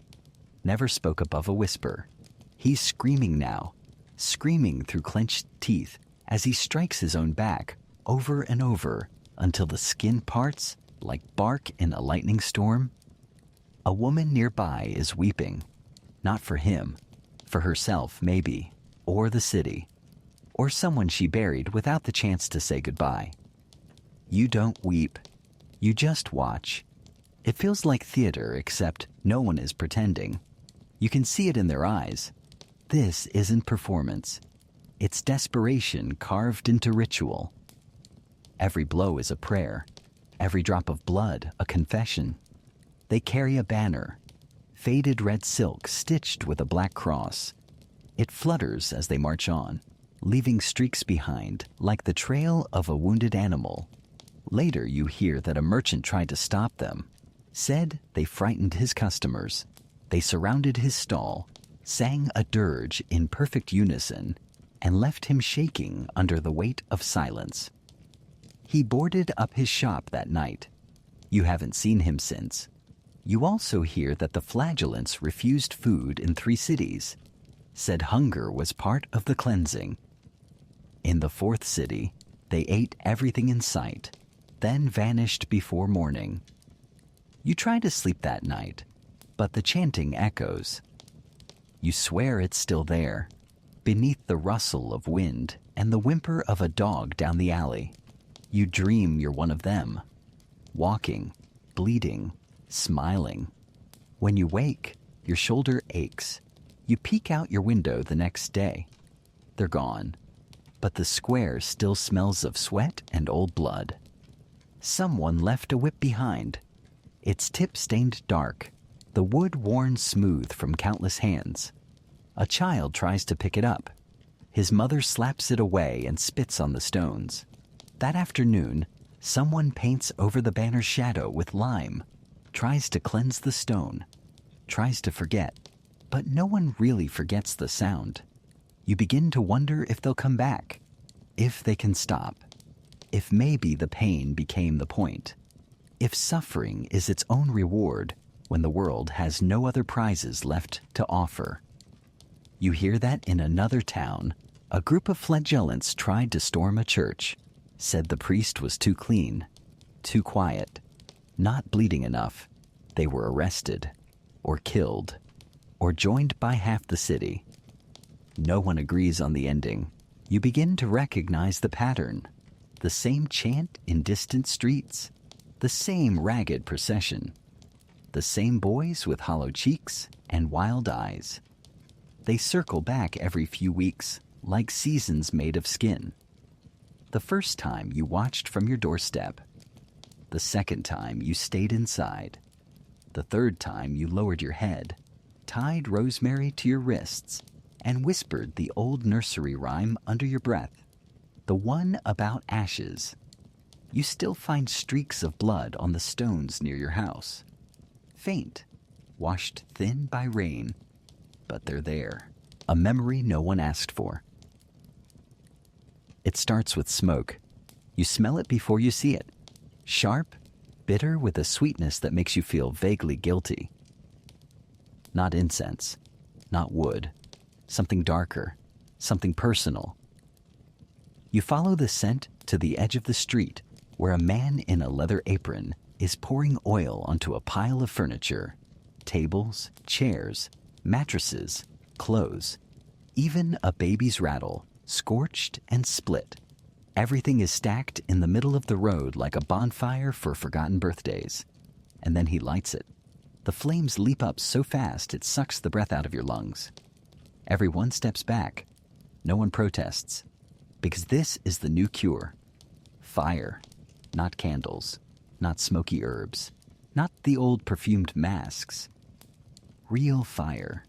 never spoke above a whisper. He's screaming now, screaming through clenched teeth as he strikes his own back over and over until the skin parts like bark in a lightning storm. A woman nearby is weeping, not for him, for herself maybe, or the city, or someone she buried without the chance to say goodbye. You don't weep, you just watch. It feels like theater, except no one is pretending. You can see it in their eyes. This isn't performance. It's desperation carved into ritual. Every blow is a prayer. Every drop of blood, a confession. They carry a banner, faded red silk stitched with a black cross. It flutters as they march on, leaving streaks behind like the trail of a wounded animal. Later you hear that a merchant tried to stop them, said they frightened his customers. They surrounded his stall, sang a dirge in perfect unison, and left him shaking under the weight of silence. He boarded up his shop that night. You haven't seen him since. You also hear that the flagellants refused food in 3 cities, said hunger was part of the cleansing. In the 4th city, they ate everything in sight, then vanished before morning. You try to sleep that night, but the chanting echoes. You swear it's still there, beneath the rustle of wind and the whimper of a dog down the alley. You dream you're one of them, walking, bleeding, smiling. When you wake, your shoulder aches. You peek out your window the next day. They're gone, but the square still smells of sweat and old blood. Someone left a whip behind, its tip stained dark, the wood worn smooth from countless hands. A child tries to pick it up. His mother slaps it away and spits on the stones. That afternoon, someone paints over the banner's shadow with lime, tries to cleanse the stone, tries to forget, but no one really forgets the sound. You begin to wonder if they'll come back, if they can stop, if maybe the pain became the point, if suffering is its own reward when the world has no other prizes left to offer. You hear that in another town, a group of flagellants tried to storm a church, said the priest was too clean, too quiet, not bleeding enough. They were arrested, or killed, or joined by half the city. No one agrees on the ending. You begin to recognize the pattern. The same chant in distant streets, the same ragged procession, the same boys with hollow cheeks and wild eyes. They circle back every few weeks like seasons made of skin. The first time you watched from your doorstep. The second time you stayed inside. The third time you lowered your head, tied rosemary to your wrists, and whispered the old nursery rhyme under your breath, the one about ashes. You still find streaks of blood on the stones near your house. Faint, washed thin by rain, but they're there. A memory no one asked for. It starts with smoke. You smell it before you see it. Sharp, bitter with a sweetness that makes you feel vaguely guilty. Not incense, not wood, something darker, something personal. You follow the scent to the edge of the street where a man in a leather apron is pouring oil onto a pile of furniture, tables, chairs, mattresses, clothes, even a baby's rattle, scorched and split. Everything is stacked in the middle of the road like a bonfire for forgotten birthdays. And then he lights it. The flames leap up so fast it sucks the breath out of your lungs. Everyone steps back. No one protests. Because this is the new cure. Fire, not candles, not smoky herbs, not the old perfumed masks. Real fire.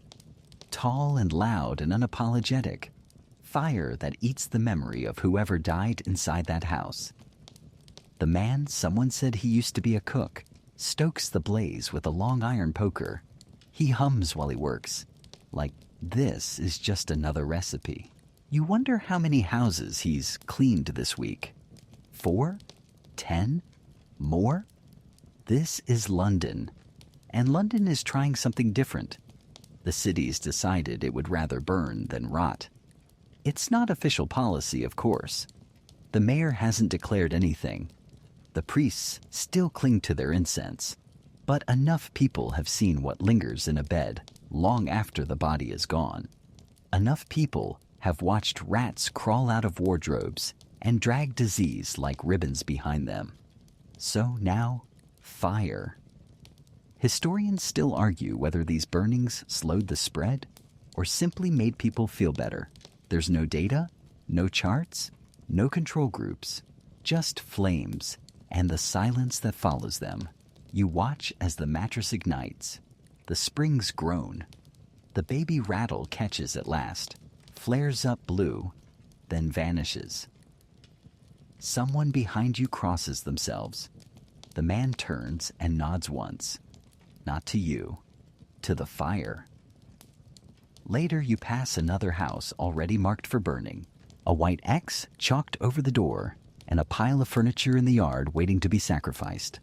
Tall and loud and unapologetic. Fire that eats the memory of whoever died inside that house. The man someone said he used to be a cook stokes the blaze with a long iron poker. He hums while he works, like this is just another recipe. You wonder how many houses he's cleaned this week. 4? 10? More? This is London, and London is trying something different. The city's decided it would rather burn than rot. It's not official policy, of course. The mayor hasn't declared anything. The priests still cling to their incense. But enough people have seen what lingers in a bed long after the body is gone. Enough people have watched rats crawl out of wardrobes and drag disease like ribbons behind them. So now, fire. Historians still argue whether these burnings slowed the spread or simply made people feel better. There's no data, no charts, no control groups, just flames and the silence that follows them. You watch as the mattress ignites. The springs groan. The baby rattle catches at last, flares up blue, then vanishes. Someone behind you crosses themselves. The man turns and nods once. Not to you, to the fire. Later, you pass another house already marked for burning, a white X chalked over the door, and a pile of furniture in the yard waiting to be sacrificed.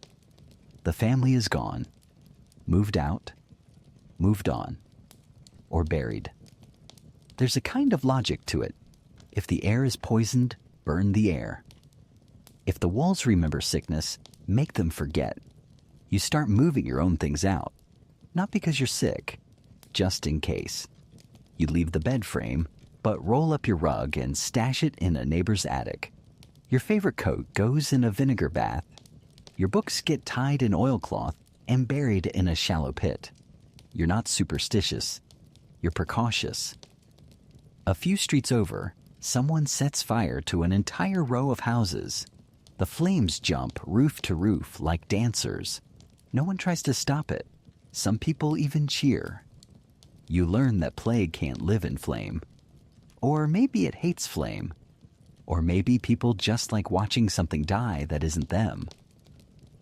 The family is gone, moved out, moved on, or buried. There's a kind of logic to it. If the air is poisoned, burn the air. If the walls remember sickness, make them forget. You start moving your own things out, not because you're sick, just in case. You leave the bed frame, but roll up your rug and stash it in a neighbor's attic. Your favorite coat goes in a vinegar bath. Your books get tied in oilcloth and buried in a shallow pit. You're not superstitious. You're precautious. A few streets over, someone sets fire to an entire row of houses. The flames jump roof to roof like dancers. No one tries to stop it. Some people even cheer. You learn that plague can't live in flame. Or maybe it hates flame. Or maybe people just like watching something die that isn't them.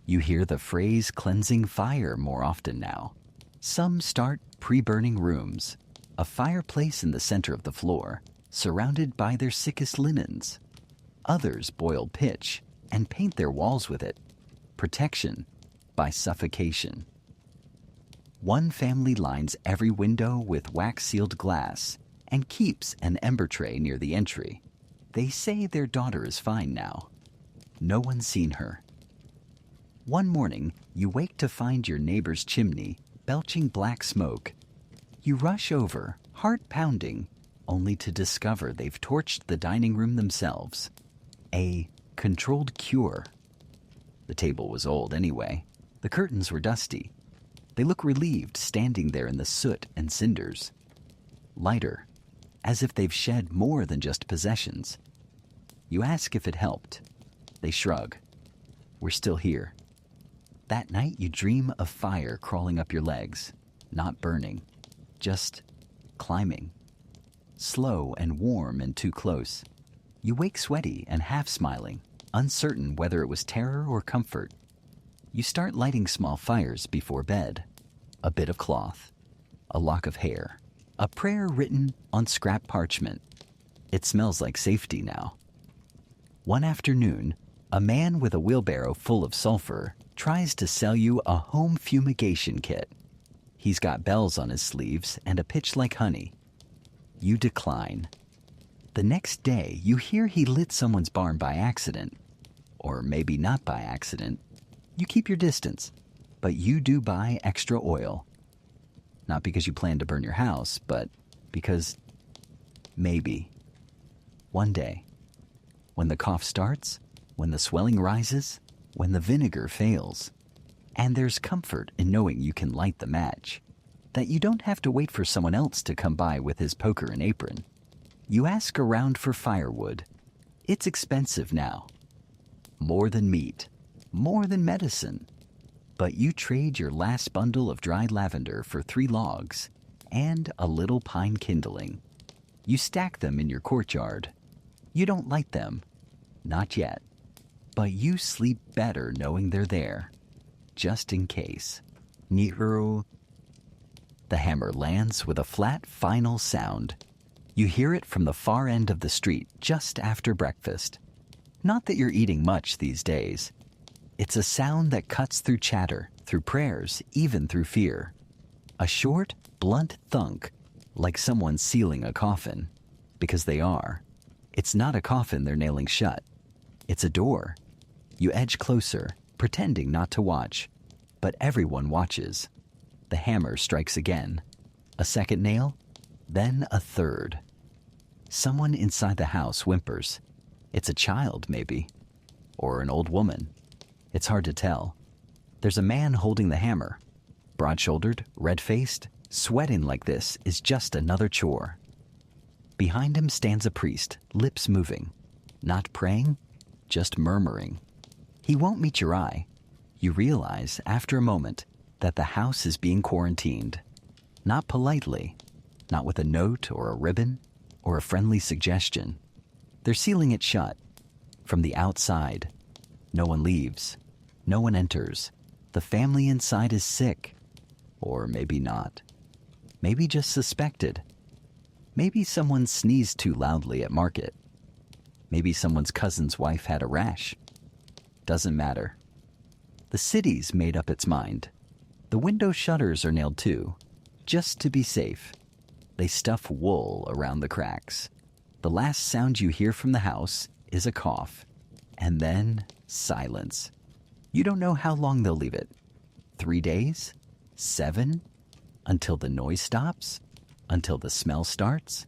You hear the phrase cleansing fire more often now. Some start pre-burning rooms, a fireplace in the center of the floor, surrounded by their sickest linens. Others boil pitch and paint their walls with it. Protection by suffocation. One family lines every window with wax-sealed glass and keeps an ember tray near the entry. They say their daughter is fine now. No one's seen her. One morning, you wake to find your neighbor's chimney belching black smoke. You rush over, heart pounding, only to discover they've torched the dining room themselves. A controlled cure. The table was old anyway. The curtains were dusty. They look relieved standing there in the soot and cinders. Lighter, as if they've shed more than just possessions. You ask if it helped. They shrug. We're still here. That night you dream of fire crawling up your legs, not burning, just climbing. Slow and warm and too close. You wake sweaty and half smiling, uncertain whether it was terror or comfort. You start lighting small fires before bed. A bit of cloth, a lock of hair, a prayer written on scrap parchment. It smells like safety now. One afternoon, a man with a wheelbarrow full of sulfur tries to sell you a home fumigation kit. He's got bells on his sleeves and a pitch like honey. You decline. The next day, you hear he lit someone's barn by accident. Or maybe not by accident. You keep your distance, but you do buy extra oil. Not because you plan to burn your house, but because maybe one day, when the cough starts, when the swelling rises, when the vinegar fails, and there's comfort in knowing you can light the match, that you don't have to wait for someone else to come by with his poker and apron. You ask around for firewood. It's expensive now. More than meat, more than medicine. But you trade your last bundle of dried lavender for 3 logs and a little pine kindling. You stack them in your courtyard. You don't light them. Not yet. But you sleep better knowing they're there. Just in case. Niru. The hammer lands with a flat, final sound. You hear it from the far end of the street just after breakfast. Not that you're eating much these days. It's a sound that cuts through chatter, through prayers, even through fear. A short, blunt thunk, like someone sealing a coffin. Because they are. It's not a coffin they're nailing shut. It's a door. You edge closer, pretending not to watch. But everyone watches. The hammer strikes again. A second nail, then a third. Someone inside the house whimpers. It's a child, maybe. Or an old woman. It's hard to tell. There's a man holding the hammer. Broad-shouldered, red-faced, sweating like this is just another chore. Behind him stands a priest, lips moving. Not praying, just murmuring. He won't meet your eye. You realize, after a moment, that the house is being quarantined. Not politely, not with a note or a ribbon or a friendly suggestion. They're sealing it shut. From the outside, no one leaves. No one enters. The family inside is sick. Or maybe not. Maybe just suspected. Maybe someone sneezed too loudly at market. Maybe someone's cousin's wife had a rash. Doesn't matter. The city's made up its mind. The window shutters are nailed too, just to be safe. They stuff wool around the cracks. The last sound you hear from the house is a cough, and then silence. You don't know how long they'll leave it. 3 days? 7? Until the noise stops? Until the smell starts?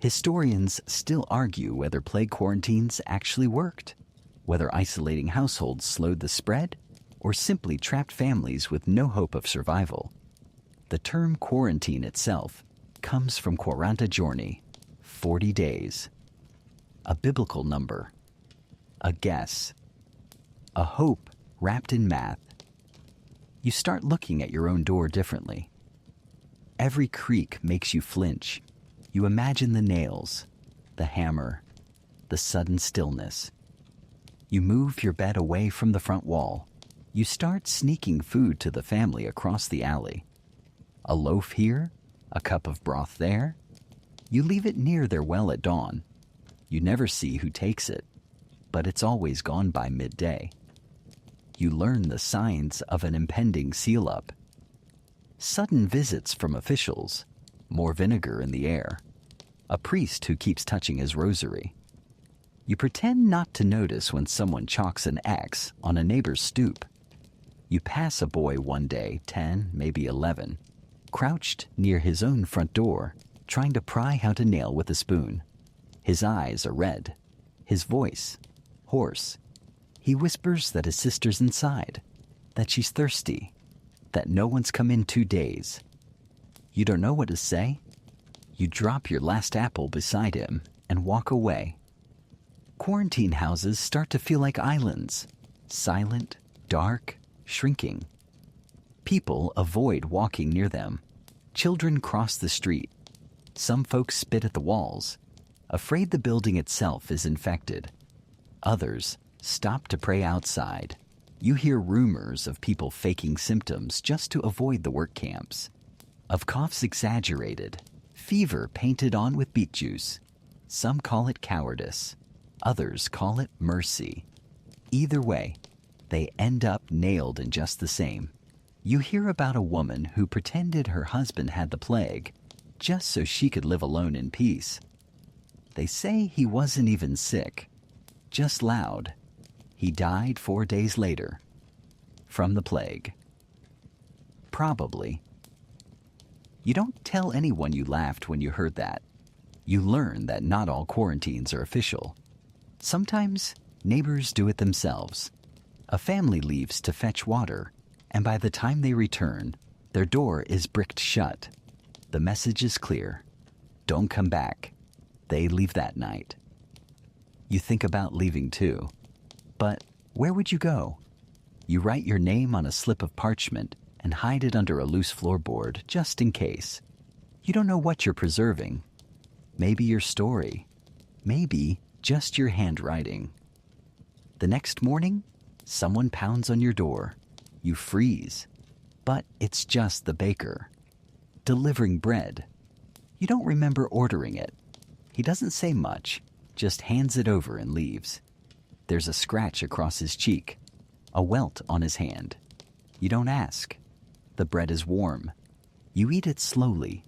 Historians still argue whether plague quarantines actually worked, whether isolating households slowed the spread, or simply trapped families with no hope of survival. The term quarantine itself comes from 40 giorni, 40 days. A biblical number. A guess. A hope wrapped in math. You start looking at your own door differently. Every creak makes you flinch. You imagine the nails, the hammer, the sudden stillness. You move your bed away from the front wall. You start sneaking food to the family across the alley. A loaf here, a cup of broth there. You leave it near their well at dawn. You never see who takes it, but it's always gone by midday. You learn the signs of an impending seal-up. Sudden visits from officials, more vinegar in the air, a priest who keeps touching his rosary. You pretend not to notice when someone chalks an X on a neighbor's stoop. You pass a boy one day, 10, maybe 11, crouched near his own front door, trying to pry out a nail with a spoon. His eyes are red, his voice hoarse. He whispers that his sister's inside, that she's thirsty, that no one's come in 2 days. You don't know what to say. You drop your last apple beside him and walk away. Quarantine houses start to feel like islands, silent, dark, shrinking. People avoid walking near them. Children cross the street. Some folks spit at the walls, afraid the building itself is infected. Others stop to pray outside. You hear rumors of people faking symptoms just to avoid the work camps, of coughs exaggerated, fever painted on with beet juice. Some call it cowardice. Others call it mercy. Either way, they end up nailed in just the same. You hear about a woman who pretended her husband had the plague just so she could live alone in peace. They say he wasn't even sick, just loud. He died 4 days later from the plague. Probably. You don't tell anyone you laughed when you heard that. You learn that not all quarantines are official. Sometimes neighbors do it themselves. A family leaves to fetch water, and by the time they return, their door is bricked shut. The message is clear. Don't come back. They leave that night. You think about leaving too. But where would you go? You write your name on a slip of parchment and hide it under a loose floorboard just in case. You don't know what you're preserving. Maybe your story. Maybe just your handwriting. The next morning, someone pounds on your door. You freeze. But it's just the baker, delivering bread. You don't remember ordering it. He doesn't say much, just hands it over and leaves. There's a scratch across his cheek, a welt on his hand. You don't ask. The bread is warm. You eat it slowly.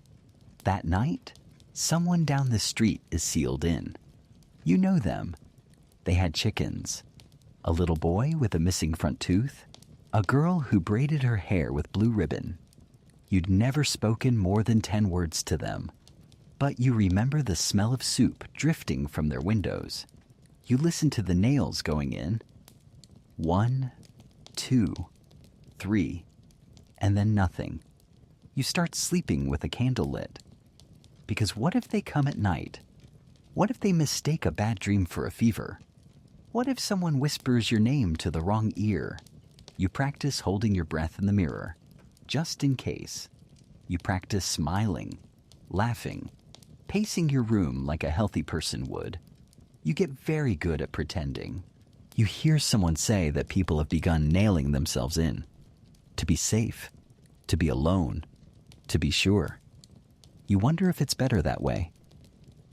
That night, someone down the street is sealed in. You know them. They had chickens. A little boy with a missing front tooth. A girl who braided her hair with blue ribbon. You'd never spoken more than 10 words to them. But you remember the smell of soup drifting from their windows. You listen to the nails going in. 1, 2, 3, and then nothing. You start sleeping with a candle lit. Because what if they come at night? What if they mistake a bad dream for a fever? What if someone whispers your name to the wrong ear? You practice holding your breath in the mirror, just in case. You practice smiling, laughing, pacing your room like a healthy person would. You get very good at pretending. You hear someone say that people have begun nailing themselves in. To be safe, to be alone, to be sure. You wonder if it's better that way.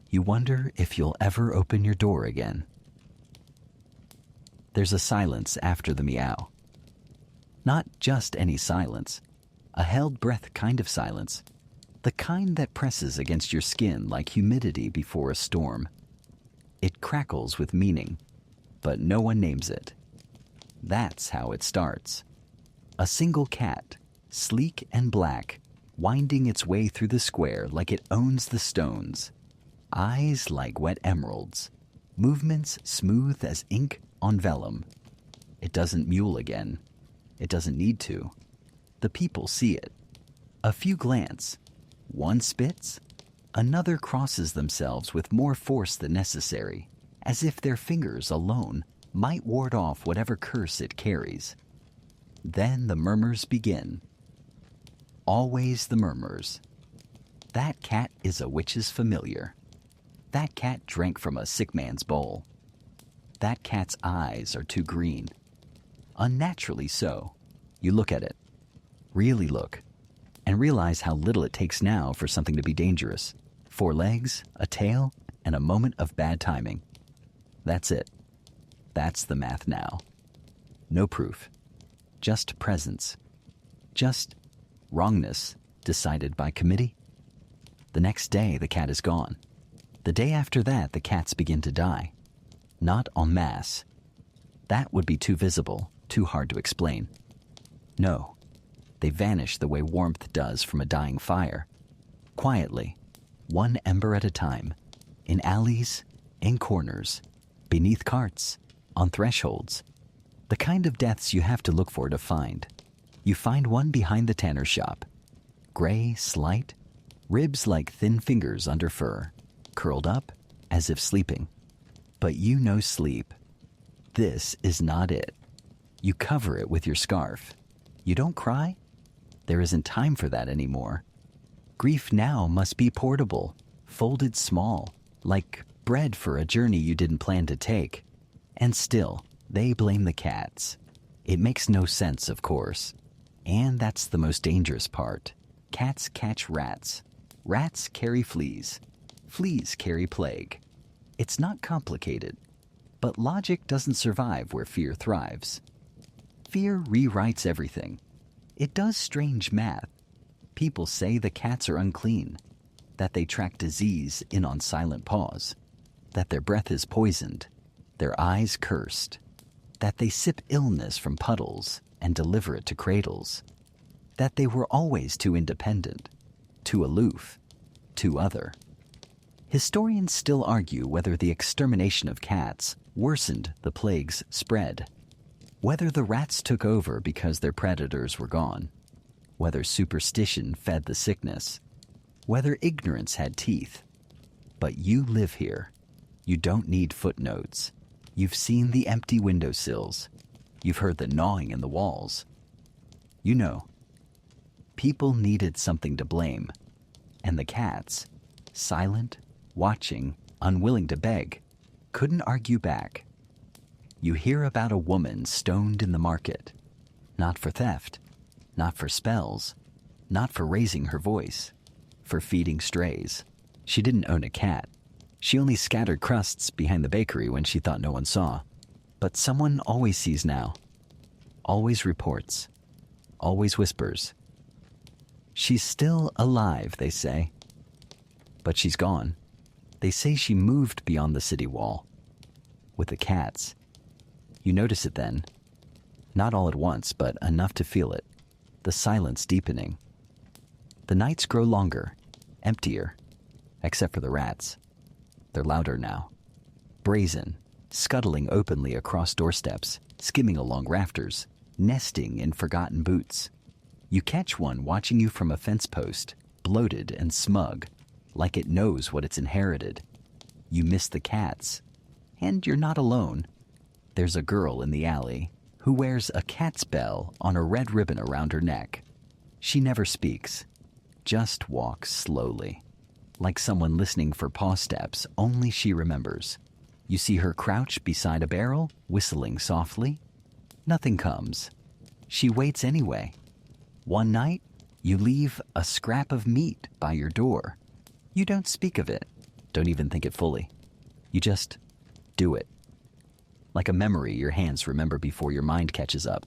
You wonder if you'll ever open your door again. There's a silence after the meow. Not just any silence, a held breath kind of silence. The kind that presses against your skin like humidity before a storm. It crackles with meaning, but no one names it. That's how it starts. A single cat, sleek and black, winding its way through the square like it owns the stones. Eyes like wet emeralds. Movements smooth as ink on vellum. It doesn't mewl again. It doesn't need to. The people see it. A few glance. One spits. Another crosses themselves with more force than necessary, as if their fingers alone might ward off whatever curse it carries. Then the murmurs begin. Always the murmurs. That cat is a witch's familiar. That cat drank from a sick man's bowl. That cat's eyes are too green. Unnaturally so. You look at it. Really look. And realize how little it takes now for something to be dangerous. 4 legs, a tail, and a moment of bad timing. That's it. That's the math now. No proof. Just presence. Just wrongness decided by committee. The next day, the cat is gone. The day after that, the cats begin to die. Not en masse. That would be too visible, too hard to explain. No, they vanish the way warmth does from a dying fire. Quietly, one ember at a time, in alleys, in corners, beneath carts, on thresholds. The kind of deaths you have to look for to find. You find one behind the tanner's shop. Gray, slight, ribs like thin fingers under fur, curled up as if sleeping. But you know sleep. This is not it. You cover it with your scarf. You don't cry? There isn't time for that anymore. Grief now must be portable, folded small, like bread for a journey you didn't plan to take. And still, they blame the cats. It makes no sense, of course. And that's the most dangerous part. Cats catch rats. Rats carry fleas. Fleas carry plague. It's not complicated. But logic doesn't survive where fear thrives. Fear rewrites everything. It does strange math. People say the cats are unclean, that they track disease in on silent paws, that their breath is poisoned, their eyes cursed, that they sip illness from puddles and deliver it to cradles, that they were always too independent, too aloof, too other. Historians still argue whether the extermination of cats worsened the plague's spread, whether the rats took over because their predators were gone, whether superstition fed the sickness, whether ignorance had teeth. But you live here. You don't need footnotes. You've seen the empty windowsills. You've heard the gnawing in the walls. You know, people needed something to blame, and the cats, silent, watching, unwilling to beg, couldn't argue back. You hear about a woman stoned in the market, not for theft, not for spells, not for raising her voice, for feeding strays. She didn't own a cat. She only scattered crusts behind the bakery when she thought no one saw. But someone always sees now, always reports, always whispers. She's still alive, they say. But she's gone. They say she moved beyond the city wall. With the cats. You notice it then. Not all at once, but enough to feel it. The silence deepening. The nights grow longer, emptier, except for the rats. They're louder now. Brazen, scuttling openly across doorsteps, skimming along rafters, nesting in forgotten boots. You catch one watching you from a fence post, bloated and smug, like it knows what it's inherited. You miss the cats. And you're not alone. There's a girl in the alley who wears a cat's bell on a red ribbon around her neck. She never speaks, just walks slowly, like someone listening for paw steps only she remembers. You see her crouch beside a barrel, whistling softly. Nothing comes. She waits anyway. One night, you leave a scrap of meat by your door. You don't speak of it, don't even think it fully. You just do it. Like a memory your hands remember before your mind catches up.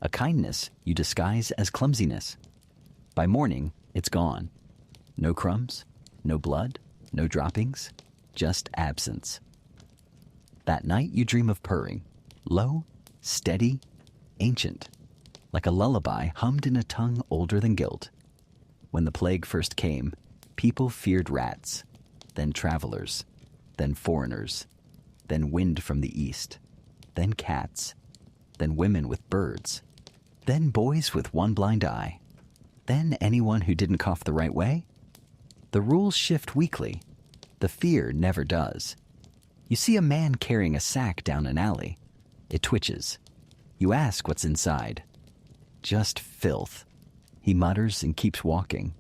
A kindness you disguise as clumsiness. By morning, it's gone. No crumbs, no blood, no droppings, just absence. That night you dream of purring, low, steady, ancient, like a lullaby hummed in a tongue older than guilt. When the plague first came, people feared rats, then travelers, then foreigners, then wind from the east, then cats, then women with birds, then boys with one blind eye, then anyone who didn't cough the right way. The rules shift weekly. The fear never does. You see a man carrying a sack down an alley. It twitches. You ask what's inside. Just filth. He mutters and keeps walking.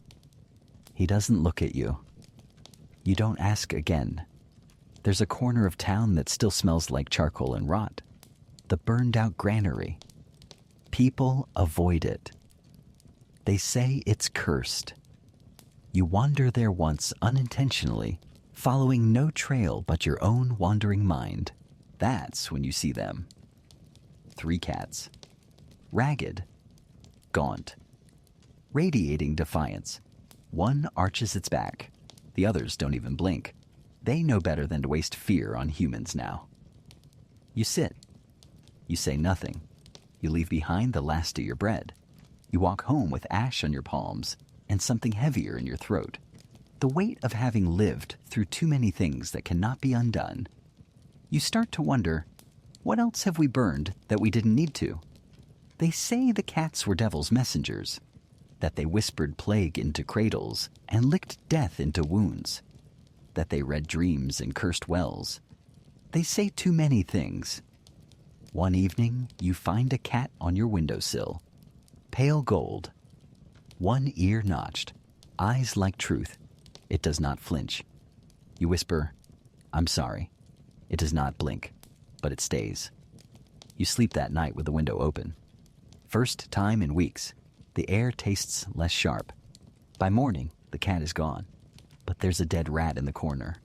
He doesn't look at you. You don't ask again. There's a corner of town that still smells like charcoal and rot. The burned-out granary. People avoid it. They say it's cursed. You wander there once unintentionally, following no trail but your own wandering mind. That's when you see them. 3 cats. Ragged, gaunt, radiating defiance. One arches its back. The others don't even blink. They know better than to waste fear on humans now. You sit. You say nothing. You leave behind the last of your bread. You walk home with ash on your palms and something heavier in your throat. The weight of having lived through too many things that cannot be undone. You start to wonder, what else have we burned that we didn't need to? They say the cats were devil's messengers, that they whispered plague into cradles and licked death into wounds, that they read dreams and cursed wells. They say too many things. One evening, you find a cat on your windowsill, pale gold, one ear notched, eyes like truth. It does not flinch. You whisper, "I'm sorry." It does not blink, but it stays. You sleep that night with the window open. First time in weeks, the air tastes less sharp. By morning, the cat is gone, but there's a dead rat in the corner.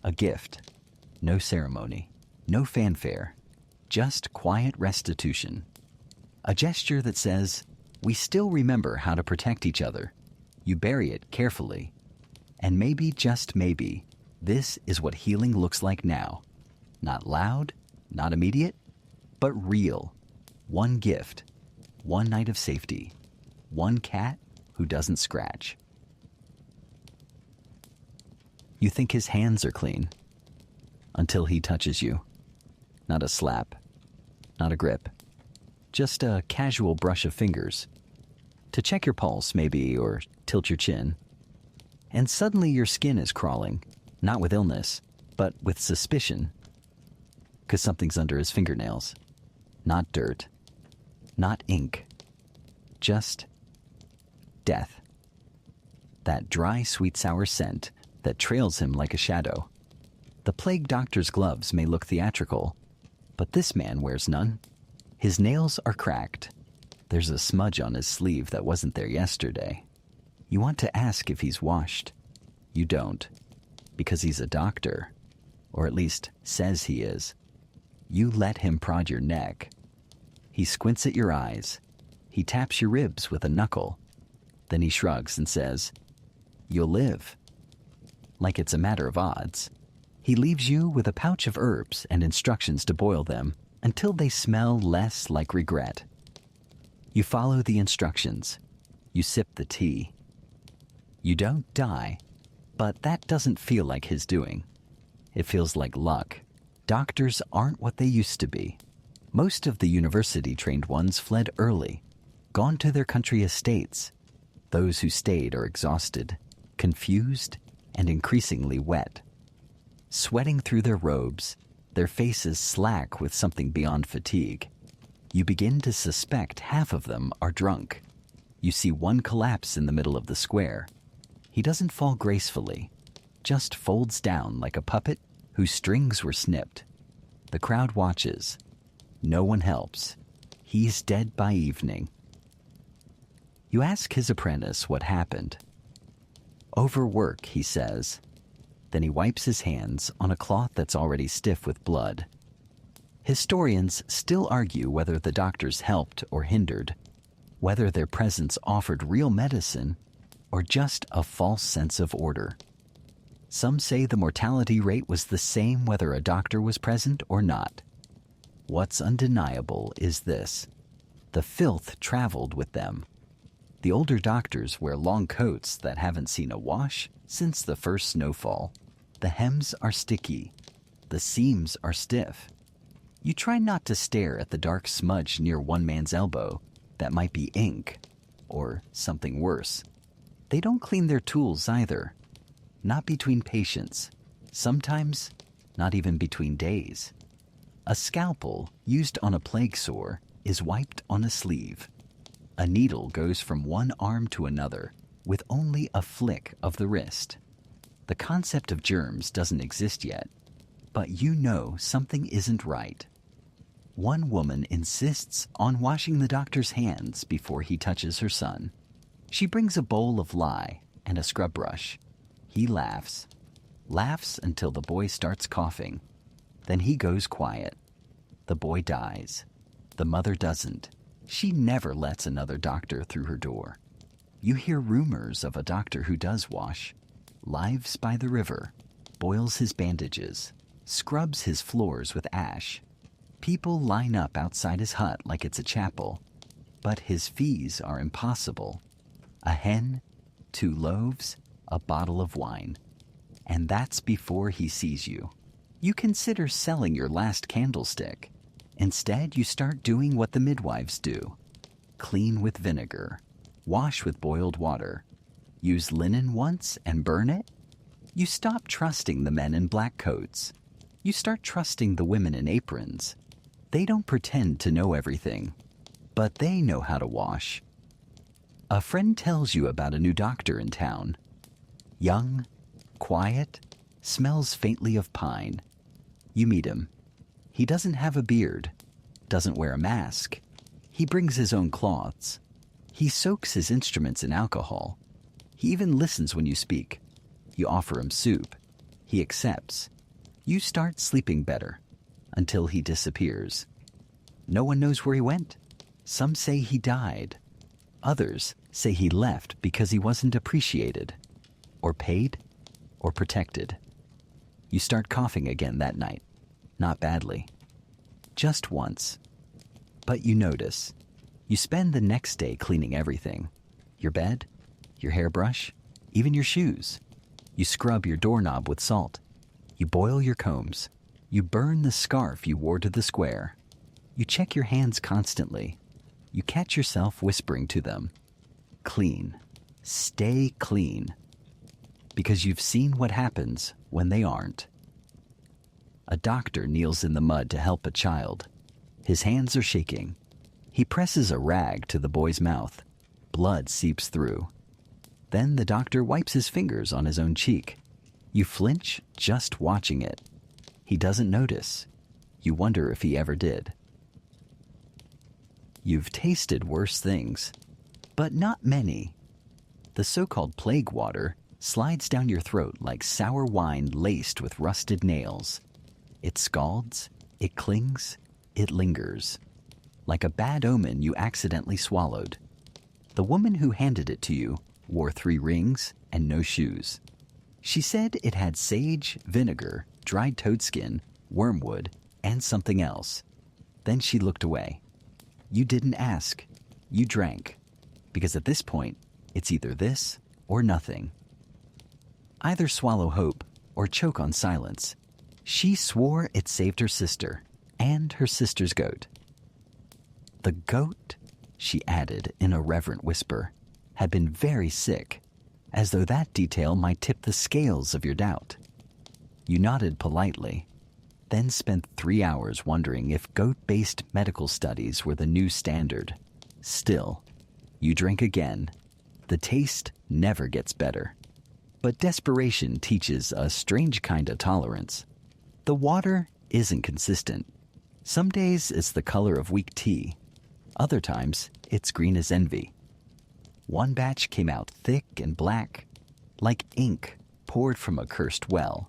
A gift. No ceremony, no fanfare, just quiet restitution. A gesture that says, we still remember how to protect each other. You bury it carefully. And maybe, just maybe, this is what healing looks like now. Not loud, not immediate, but real. One gift, one night of safety, one cat who doesn't scratch. You think his hands are clean until he touches you. Not a slap, not a grip, just a casual brush of fingers. To check your pulse, maybe, or tilt your chin. And suddenly your skin is crawling, not with illness, but with suspicion. 'Cause something's under his fingernails. Not dirt, not ink, just death. That dry, sweet, sour scent that trails him like a shadow. The plague doctor's gloves may look theatrical, but this man wears none. His nails are cracked. There's a smudge on his sleeve that wasn't there yesterday. You want to ask if he's washed. You don't, because he's a doctor, or at least says he is. You let him prod your neck. He squints at your eyes. He taps your ribs with a knuckle. Then he shrugs and says, "You'll live." Like it's a matter of odds. He leaves you with a pouch of herbs and instructions to boil them until they smell less like regret. You follow the instructions. You sip the tea. You don't die, but that doesn't feel like his doing. It feels like luck. Doctors aren't what they used to be. Most of the university-trained ones fled early, gone to their country estates. Those who stayed are exhausted, confused, and increasingly wet. Sweating through their robes, their faces slack with something beyond fatigue. You begin to suspect half of them are drunk. You see one collapse in the middle of the square. He doesn't fall gracefully, just folds down like a puppet whose strings were snipped. The crowd watches. No one helps. He's dead by evening. You ask his apprentice what happened. Overwork, he says. Then he wipes his hands on a cloth that's already stiff with blood. Historians still argue whether the doctors helped or hindered, whether their presence offered real medicine or just a false sense of order. Some say the mortality rate was the same whether a doctor was present or not. What's undeniable is this: the filth traveled with them. The older doctors wear long coats that haven't seen a wash since the first snowfall. The hems are sticky. The seams are stiff. You try not to stare at the dark smudge near one man's elbow. That might be ink, or something worse. They don't clean their tools either. Not between patients. Sometimes, not even between days. A scalpel used on a plague sore is wiped on a sleeve. A needle goes from one arm to another with only a flick of the wrist. The concept of germs doesn't exist yet, but you know something isn't right. One woman insists on washing the doctor's hands before he touches her son. She brings a bowl of lye and a scrub brush. He laughs until the boy starts coughing. Then he goes quiet. The boy dies. The mother doesn't. She never lets another doctor through her door. You hear rumors of a doctor who does wash, lives by the river, boils his bandages, scrubs his floors with ash. People line up outside his hut like it's a chapel, but his fees are impossible. A hen, 2 loaves, a bottle of wine. And that's before he sees you. You consider selling your last candlestick. Instead, you start doing what the midwives do. Clean with vinegar. Wash with boiled water. Use linen once and burn it? You stop trusting the men in black coats. You start trusting the women in aprons. They don't pretend to know everything, but they know how to wash. A friend tells you about a new doctor in town. Young, quiet, smells faintly of pine. You meet him. He doesn't have a beard, doesn't wear a mask. He brings his own cloths. He soaks his instruments in alcohol. He even listens when you speak. You offer him soup. He accepts. You start sleeping better until he disappears. No one knows where he went. Some say he died. Others say he left because he wasn't appreciated, or paid, or protected. You start coughing again that night. Not badly. Just once. But you notice. You spend the next day cleaning everything. Your bed, your hairbrush, even your shoes. You scrub your doorknob with salt. You boil your combs. You burn the scarf you wore to the square. You check your hands constantly. You catch yourself whispering to them. Clean. Stay clean. Because you've seen what happens when they aren't. A doctor kneels in the mud to help a child. His hands are shaking. He presses a rag to the boy's mouth. Blood seeps through. Then the doctor wipes his fingers on his own cheek. You flinch just watching it. He doesn't notice. You wonder if he ever did. You've tasted worse things, but not many. The so-called plague water slides down your throat like sour wine laced with rusted nails. It scalds, it clings, it lingers. Like a bad omen you accidentally swallowed. The woman who handed it to you wore 3 rings and no shoes. She said it had sage, vinegar, dried toadskin, wormwood, and something else. Then she looked away. You didn't ask. You drank. Because at this point, it's either this or nothing. Either swallow hope or choke on silence. She swore it saved her sister and her sister's goat. The goat, she added in a reverent whisper, had been very sick, as though that detail might tip the scales of your doubt. You nodded politely, then spent 3 hours wondering if goat-based medical studies were the new standard. Still, you drink again. The taste never gets better. But desperation teaches a strange kind of tolerance. The water isn't consistent. Some days it's the color of weak tea. Other times it's green as envy. One batch came out thick and black, like ink poured from a cursed well,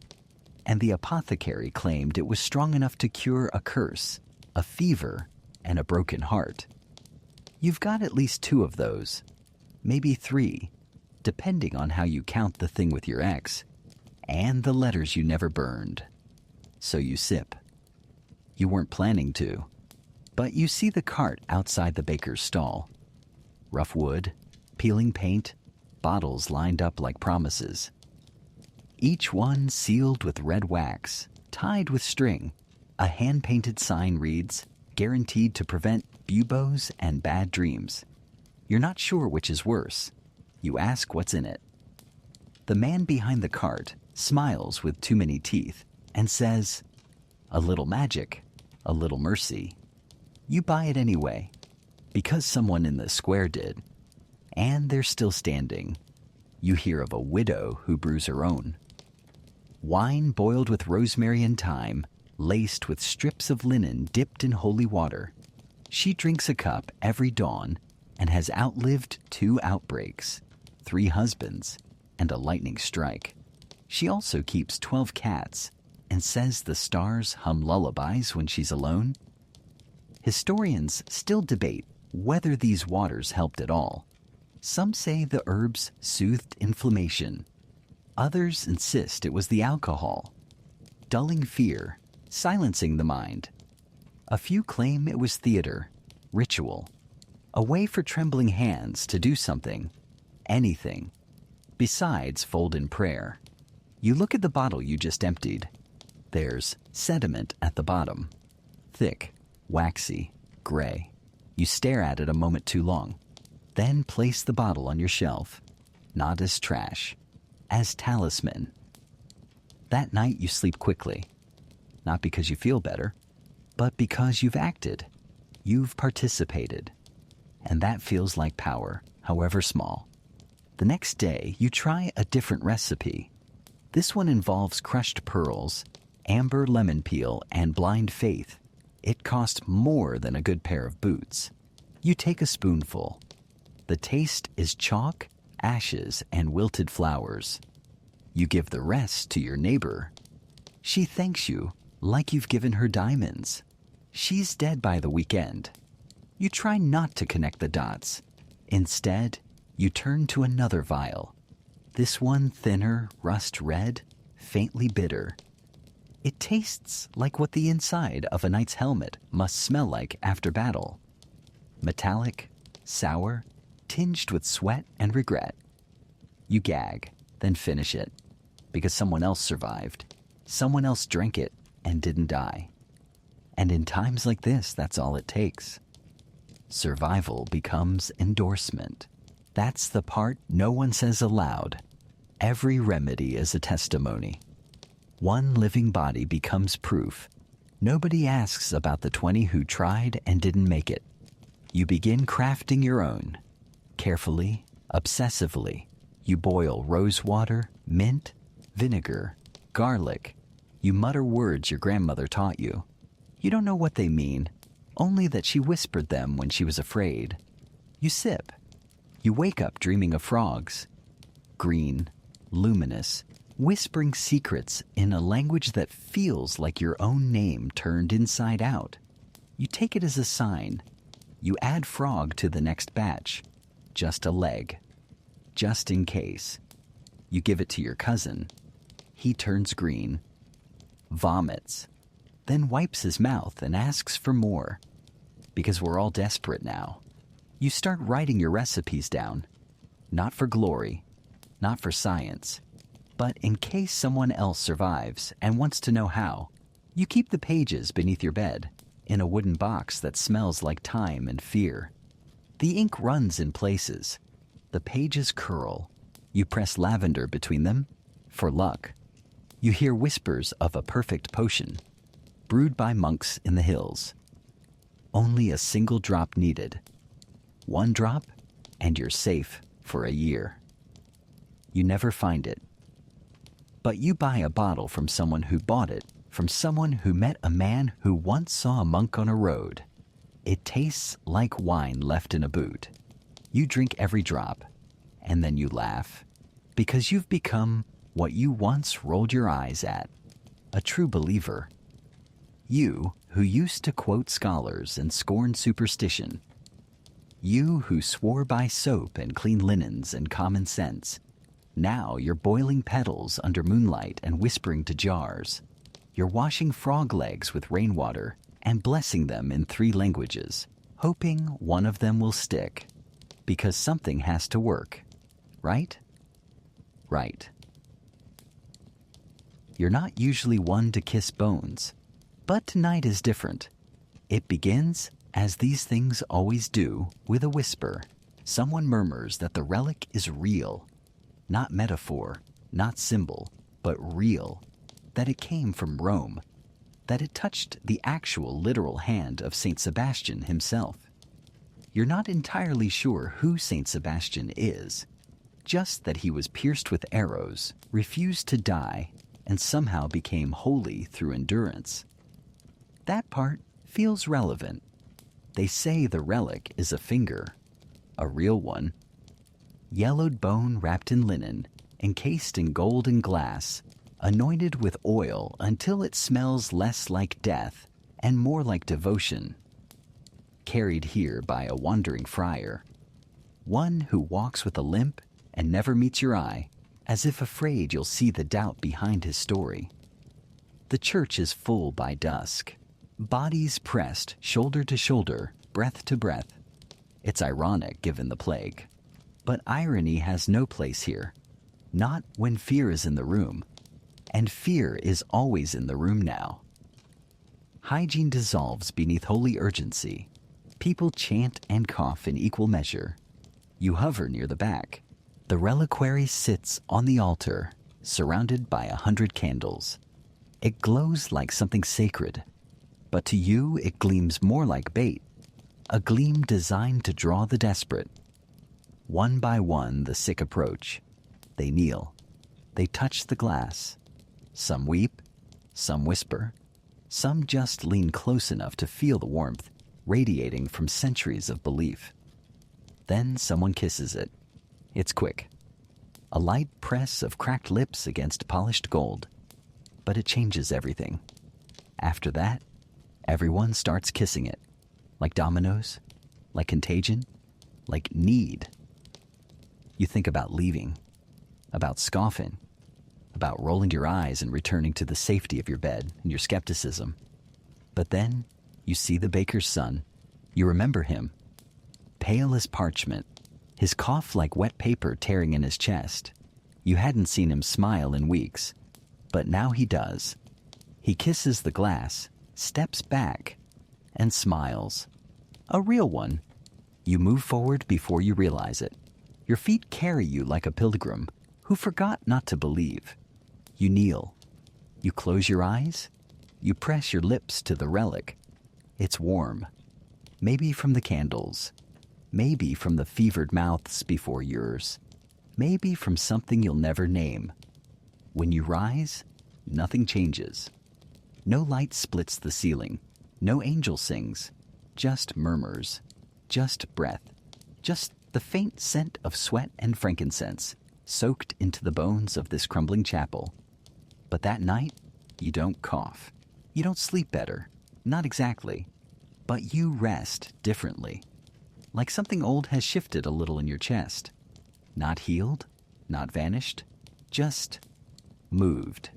and the apothecary claimed it was strong enough to cure a curse, a fever, and a broken heart. You've got at least 2 of those, maybe 3, depending on how you count the thing with your ex, and the letters you never burned. So you sip. You weren't planning to, but you see the cart outside the baker's stall. Rough wood, peeling paint, bottles lined up like promises. Each one sealed with red wax, tied with string. A hand-painted sign reads, "Guaranteed to prevent buboes and bad dreams." You're not sure which is worse. You ask what's in it. The man behind the cart smiles with too many teeth and says, "A little magic, a little mercy." You buy it anyway, because someone in the square did. And they're still standing. You hear of a widow who brews her own. Wine boiled with rosemary and thyme, laced with strips of linen dipped in holy water. She drinks a cup every dawn and has outlived 2 outbreaks, 3 husbands, and a lightning strike. She also keeps 12 cats and says the stars hum lullabies when she's alone. Historians still debate whether these waters helped at all. Some say the herbs soothed inflammation. Others insist it was the alcohol, dulling fear, silencing the mind. A few claim it was theater, ritual, a way for trembling hands to do something, anything, besides fold in prayer. You look at the bottle you just emptied. There's sediment at the bottom, thick, waxy, gray. You stare at it a moment too long, then place the bottle on your shelf, not as trash, as talisman. That night you sleep quickly, not because you feel better, but because you've acted, you've participated, and that feels like power, however small. The next day, you try a different recipe. This one involves crushed pearls, amber lemon peel, and blind faith. It costs more than a good pair of boots. You take a spoonful. The taste is chalk, ashes, and wilted flowers. You give the rest to your neighbor. She thanks you like you've given her diamonds. She's dead by the weekend. You try not to connect the dots. Instead, you turn to another vial. This one thinner, rust red, faintly bitter. It tastes like what the inside of a knight's helmet must smell like after battle. Metallic, sour, tinged with sweat and regret. You gag, then finish it, because someone else survived. Someone else drank it and didn't die. And in times like this, that's all it takes. Survival becomes endorsement. That's the part no one says aloud. Every remedy is a testimony. One living body becomes proof. Nobody asks about the 20 who tried and didn't make it. You begin crafting your own. Carefully, obsessively, you boil rose water, mint, vinegar, garlic. You mutter words your grandmother taught you. You don't know what they mean, only that she whispered them when she was afraid. You sip. You wake up dreaming of frogs. Green, luminous, whispering secrets in a language that feels like your own name turned inside out. You take it as a sign. You add frog to the next batch. Just a leg. Just in case. You give it to your cousin. He turns green. Vomits. Then wipes his mouth and asks for more. Because we're all desperate now. You start writing your recipes down. Not for glory. Not for science. But in case someone else survives and wants to know how, you keep the pages beneath your bed, in a wooden box that smells like time and fear. The ink runs in places. The pages curl. You press lavender between them, for luck. You hear whispers of a perfect potion, brewed by monks in the hills. Only a single drop needed. One drop, and you're safe for a year. You never find it. But you buy a bottle from someone who bought it, from someone who met a man who once saw a monk on a road. It tastes like wine left in a boot. You drink every drop, and then you laugh, because you've become what you once rolled your eyes at, a true believer. You who used to quote scholars and scorn superstition. You who swore by soap and clean linens and common sense. Now you're boiling petals under moonlight and whispering to jars. You're washing frog legs with rainwater and blessing them in 3 languages, hoping one of them will stick. Because something has to work, right? Right. You're not usually one to kiss bones, but tonight is different. It begins, as these things always do, with a whisper. Someone murmurs that the relic is real. Not metaphor, not symbol, but real. That it came from Rome. That it touched the actual literal hand of Saint Sebastian himself. You're not entirely sure who Saint Sebastian is, just that he was pierced with arrows, refused to die, and somehow became holy through endurance. That part feels relevant. They say the relic is a finger, a real one. Yellowed bone wrapped in linen, encased in gold and glass, anointed with oil until it smells less like death and more like devotion. Carried here by a wandering friar, one who walks with a limp and never meets your eye, as if afraid you'll see the doubt behind his story. The church is full by dusk, bodies pressed shoulder to shoulder, breath to breath. It's ironic given the plague. But irony has no place here, not when fear is in the room. And fear is always in the room now. Hygiene dissolves beneath holy urgency. People chant and cough in equal measure. You hover near the back. The reliquary sits on the altar, surrounded by 100 candles. It glows like something sacred, but to you it gleams more like bait, a gleam designed to draw the desperate. One by one the sick approach. They kneel. They touch the glass. Some weep, some whisper, some just lean close enough to feel the warmth radiating from centuries of belief. Then someone kisses it. It's quick. A light press of cracked lips against polished gold. But it changes everything. After that, everyone starts kissing it. Like dominoes, like contagion, like need. You think about leaving, about scoffing, about rolling your eyes and returning to the safety of your bed and your skepticism. But then you see the baker's son. You remember him, pale as parchment, his cough like wet paper tearing in his chest. You hadn't seen him smile in weeks, but now he does. He kisses the glass, steps back, and smiles. A real one. You move forward before you realize it. Your feet carry you like a pilgrim who forgot not to believe. You kneel. You close your eyes. You press your lips to the relic. It's warm. Maybe from the candles. Maybe from the fevered mouths before yours. Maybe from something you'll never name. When you rise, nothing changes. No light splits the ceiling. No angel sings. Just murmurs. Just breath. Just the faint scent of sweat and frankincense soaked into the bones of this crumbling chapel. But that night, you don't cough. You don't sleep better. Not exactly. But you rest differently. Like something old has shifted a little in your chest. Not healed, not vanished, just moved.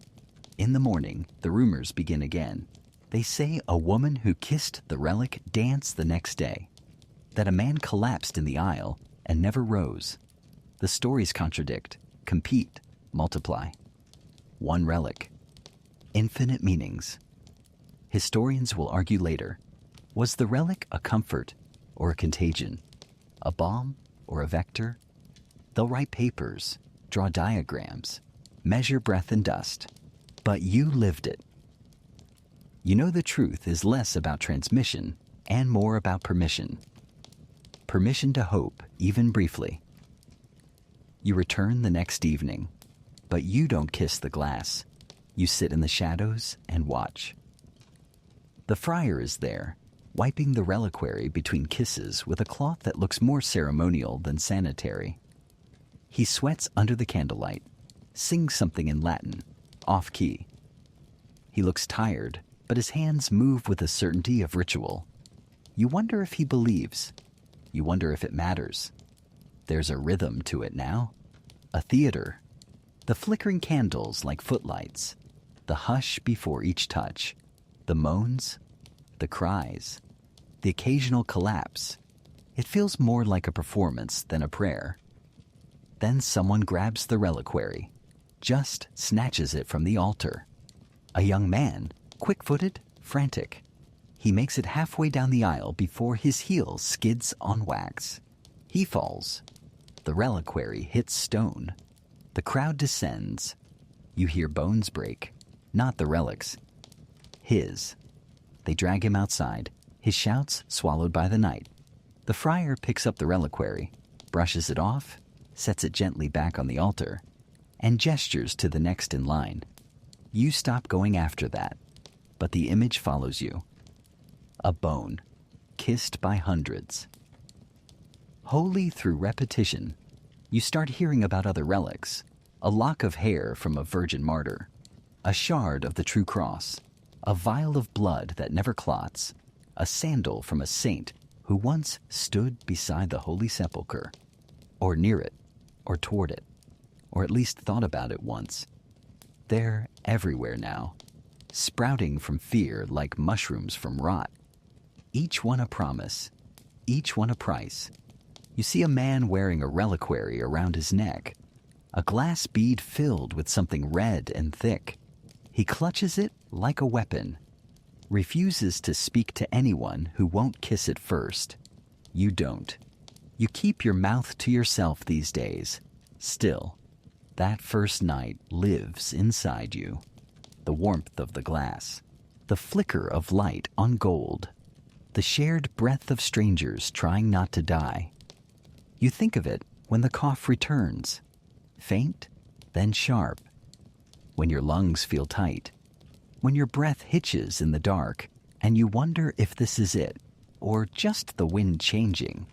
In the morning, the rumors begin again. They say a woman who kissed the relic danced the next day. That a man collapsed in the aisle and never rose. The stories contradict, compete, multiply. One relic. Infinite meanings. Historians will argue later. Was the relic a comfort or a contagion? A balm or a vector? They'll write papers, draw diagrams, measure breath and dust. But you lived it. You know the truth is less about transmission and more about permission. Permission to hope, even briefly. You return the next evening, but you don't kiss the glass. You sit in the shadows and watch. The friar is there, wiping the reliquary between kisses with a cloth that looks more ceremonial than sanitary. He sweats under the candlelight, sings something in Latin, off-key. He looks tired, but his hands move with the certainty of ritual. You wonder if he believes. You wonder if it matters. There's a rhythm to it now, a theater. The flickering candles like footlights, the hush before each touch, the moans, the cries, the occasional collapse. It feels more like a performance than a prayer. Then someone grabs the reliquary, just snatches it from the altar. A young man, quick-footed, frantic. He makes it halfway down the aisle before his heel skids on wax. He falls. The reliquary hits stone. The crowd descends. You hear bones break, not the relic's. His. They drag him outside, his shouts swallowed by the night. The friar picks up the reliquary, brushes it off, sets it gently back on the altar, and gestures to the next in line. You stop going after that, but the image follows you. A bone, kissed by hundreds. Wholly through repetition, you start hearing about other relics, a lock of hair from a virgin martyr, a shard of the true cross, a vial of blood that never clots, a sandal from a saint who once stood beside the Holy Sepulchre, or near it, or toward it, or at least thought about it once. They're everywhere now, sprouting from fear like mushrooms from rot. Each one a promise, each one a price. You see a man wearing a reliquary around his neck, a glass bead filled with something red and thick. He clutches it like a weapon, refuses to speak to anyone who won't kiss it first. You don't. You keep your mouth to yourself these days. Still, that first night lives inside you. The warmth of the glass, the flicker of light on gold, the shared breath of strangers trying not to die. You think of it when the cough returns, faint, then sharp, when your lungs feel tight, when your breath hitches in the dark, and you wonder if this is it, or just the wind changing.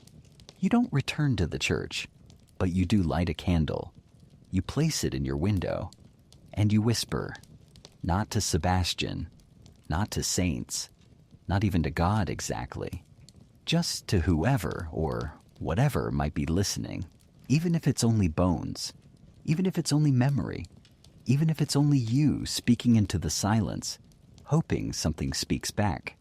You don't return to the church, but you do light a candle. You place it in your window, and you whisper, not to Sebastian, not to saints, not even to God exactly, just to whoever or whatever might be listening, even if it's only bones, even if it's only memory, even if it's only you speaking into the silence, hoping something speaks back.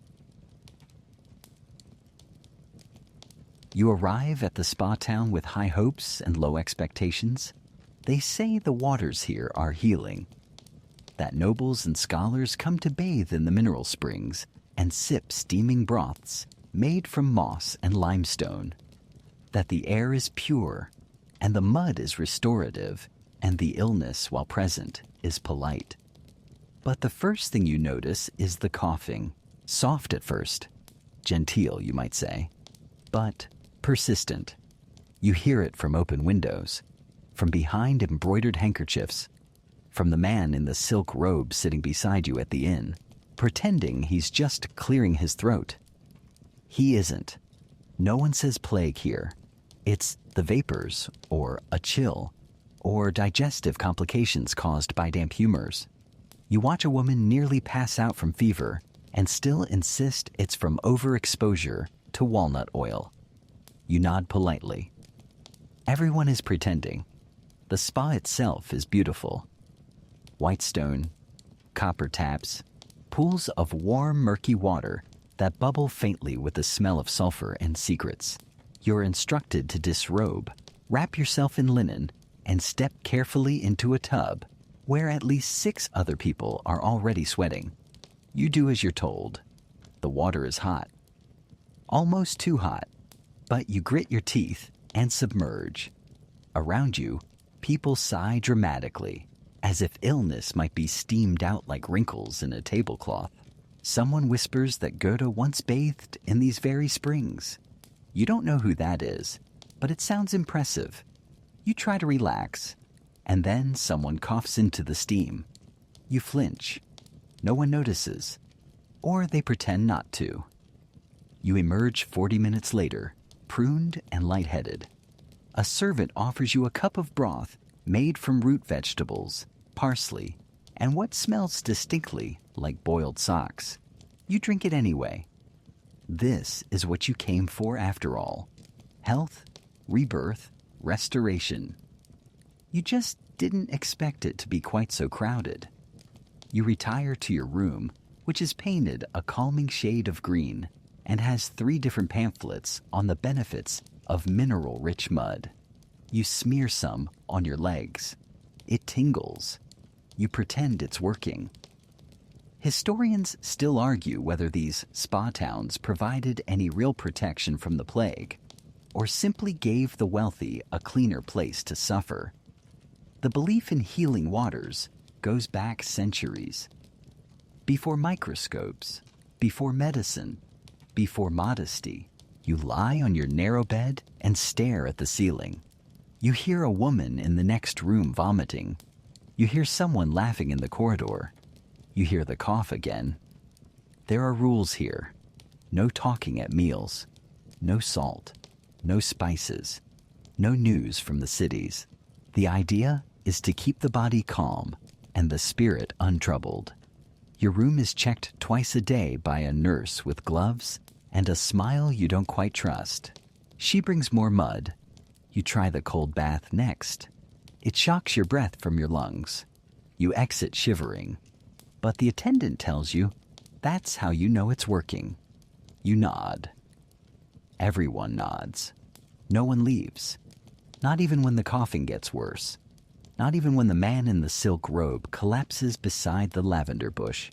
You arrive at the spa town with high hopes and low expectations. They say the waters here are healing, that nobles and scholars come to bathe in the mineral springs and sip steaming broths made from moss and limestone, that the air is pure and the mud is restorative and the illness, while present, is polite. But the first thing you notice is the coughing, soft at first, genteel, you might say, but persistent. You hear it from open windows, from behind embroidered handkerchiefs, from the man in the silk robe sitting beside you at the inn, pretending he's just clearing his throat. He isn't. No one says plague here. It's the vapors, or a chill, or digestive complications caused by damp humors. You watch a woman nearly pass out from fever and still insist it's from overexposure to walnut oil. You nod politely. Everyone is pretending. The spa itself is beautiful. White stone, copper taps, pools of warm, murky water that bubble faintly with the smell of sulfur and secrets. You're instructed to disrobe, wrap yourself in linen, and step carefully into a tub where at least 6 other people are already sweating. You do as you're told. The water is hot. Almost too hot, but you grit your teeth and submerge. Around you, people sigh dramatically, as if illness might be steamed out like wrinkles in a tablecloth. Someone whispers that Goethe once bathed in these very springs. You don't know who that is, but it sounds impressive. You try to relax, and then someone coughs into the steam. You flinch. No one notices, or they pretend not to. You emerge 40 minutes later, pruned and lightheaded. A servant offers you a cup of broth made from root vegetables, parsley, and what smells distinctly like boiled socks. You drink it anyway. This is what you came for after all. Health, rebirth, restoration. You just didn't expect it to be quite so crowded. You retire to your room, which is painted a calming shade of green and has 3 different pamphlets on the benefits of mineral-rich mud. You smear some on your legs. It tingles. You pretend it's working. Historians still argue whether these spa towns provided any real protection from the plague, or simply gave the wealthy a cleaner place to suffer. The belief in healing waters goes back centuries. Before microscopes, before medicine, before modesty, you lie on your narrow bed and stare at the ceiling. You hear a woman in the next room vomiting. You hear someone laughing in the corridor. You hear the cough again. There are rules here. No talking at meals. No salt. No spices. No news from the cities. The idea? is to keep the body calm and the spirit untroubled. Your room is checked twice a day by a nurse with gloves and a smile you don't quite trust. She brings more mud. You try the cold bath next. It shocks your breath from your lungs. You exit shivering. But the attendant tells you that's how you know it's working. You nod. Everyone nods. No one leaves. Not even when the coughing gets worse. Not even when the man in the silk robe collapses beside the lavender bush.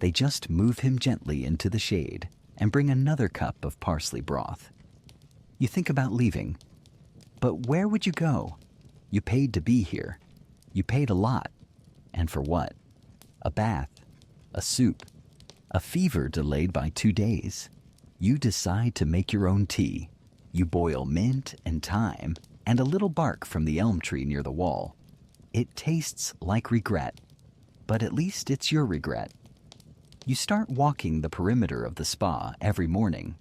They just move him gently into the shade and bring another cup of parsley broth. You think about leaving. But where would you go? You paid to be here. You paid a lot. And for what? A bath, a soup, a fever delayed by 2 days. You decide to make your own tea. You boil mint and thyme and a little bark from the elm tree near the wall. It tastes like regret, but at least it's your regret. You start walking the perimeter of the spa every morning.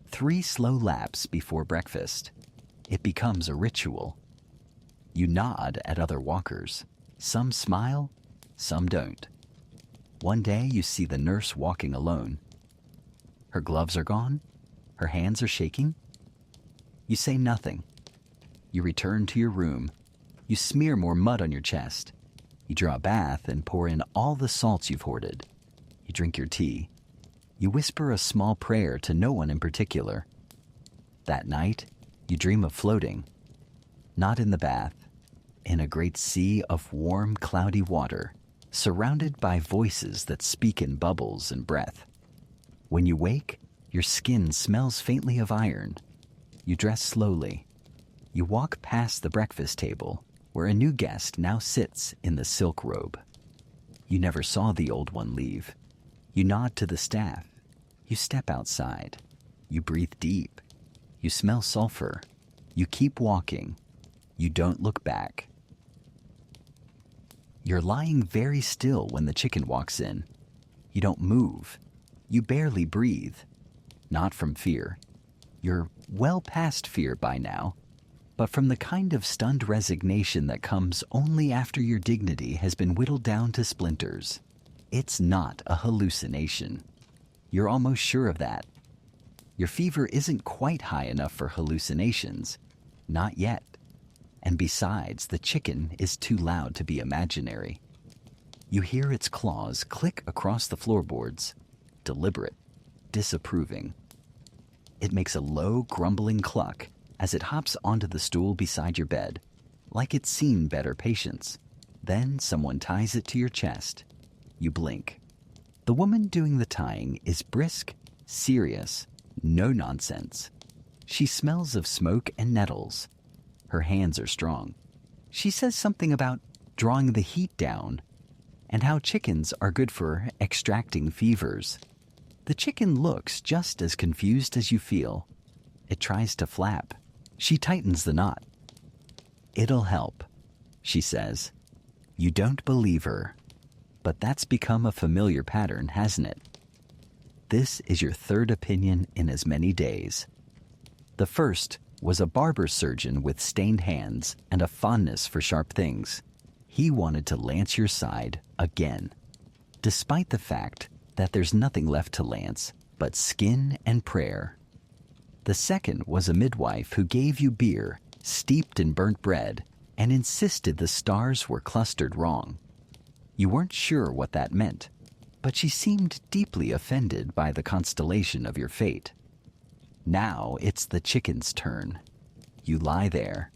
3 slow laps before breakfast. It becomes a ritual. You nod at other walkers. Some smile, some don't. One day you see the nurse walking alone. Her gloves are gone. Her hands are shaking. You say nothing. You return to your room. You smear more mud on your chest. You draw a bath and pour in all the salts you've hoarded. You drink your tea. You whisper a small prayer to no one in particular. That night, you dream of floating. Not in the bath, in a great sea of warm, cloudy water, surrounded by voices that speak in bubbles and breath. When you wake, your skin smells faintly of iron. You dress slowly. You walk past the breakfast table, where a new guest now sits in the silk robe. You never saw the old one leave. You nod to the staff. You step outside. You breathe deep. You smell sulfur. You keep walking. You don't look back. You're lying very still when the chicken walks in. You don't move. You barely breathe. Not from fear. You're well past fear by now, but from the kind of stunned resignation that comes only after your dignity has been whittled down to splinters. It's not a hallucination. You're almost sure of that. Your fever isn't quite high enough for hallucinations. Not yet. And besides, the chicken is too loud to be imaginary. You hear its claws click across the floorboards, deliberate, disapproving. It makes a low, grumbling cluck as it hops onto the stool beside your bed, like it's seen better patients. Then someone ties it to your chest. You blink. The woman doing the tying is brisk, serious, no nonsense. She smells of smoke and nettles. Her hands are strong. She says something about drawing the heat down and how chickens are good for extracting fevers. The chicken looks just as confused as you feel. It tries to flap. She tightens the knot. "It'll help," she says. You don't believe her. But that's become a familiar pattern, hasn't it? This is your third opinion in as many days. The first was a barber surgeon with stained hands and a fondness for sharp things. He wanted to lance your side again, despite the fact that there's nothing left to lance but skin and prayer. The second was a midwife who gave you beer steeped in burnt bread and insisted the stars were clustered wrong. You weren't sure what that meant, but she seemed deeply offended by the constellation of your fate. Now it's the chicken's turn. You lie there.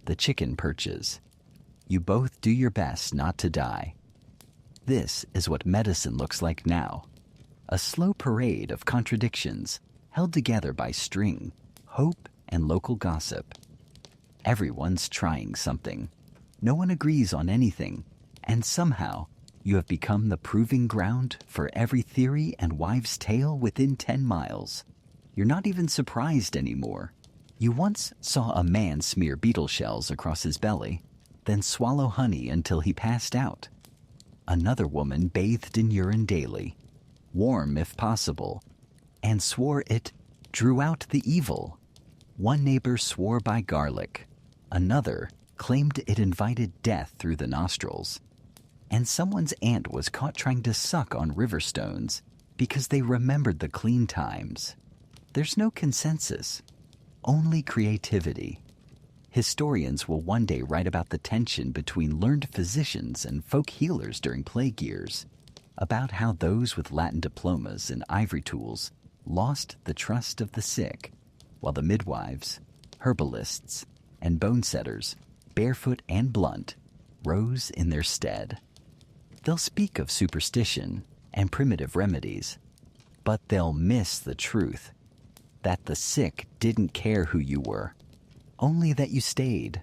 The chicken perches. You both do your best not to die. This is what medicine looks like now. A slow parade of contradictions held together by string, hope, and local gossip. Everyone's trying something. No one agrees on anything. And somehow, you have become the proving ground for every theory and wives' tale within 10 miles. You're not even surprised anymore. You once saw a man smear beetle shells across his belly, then swallow honey until he passed out. Another woman bathed in urine daily, warm if possible, and swore it drew out the evil. One neighbor swore by garlic. Another claimed it invited death through the nostrils. And someone's aunt was caught trying to suck on river stones because they remembered the clean times. There's no consensus, only creativity. Historians will one day write about the tension between learned physicians and folk healers during plague years, about how those with Latin diplomas and ivory tools lost the trust of the sick, while the midwives, herbalists, and bone setters, barefoot and blunt, rose in their stead. They'll speak of superstition and primitive remedies, but they'll miss the truth that the sick didn't care who you were, only that you stayed,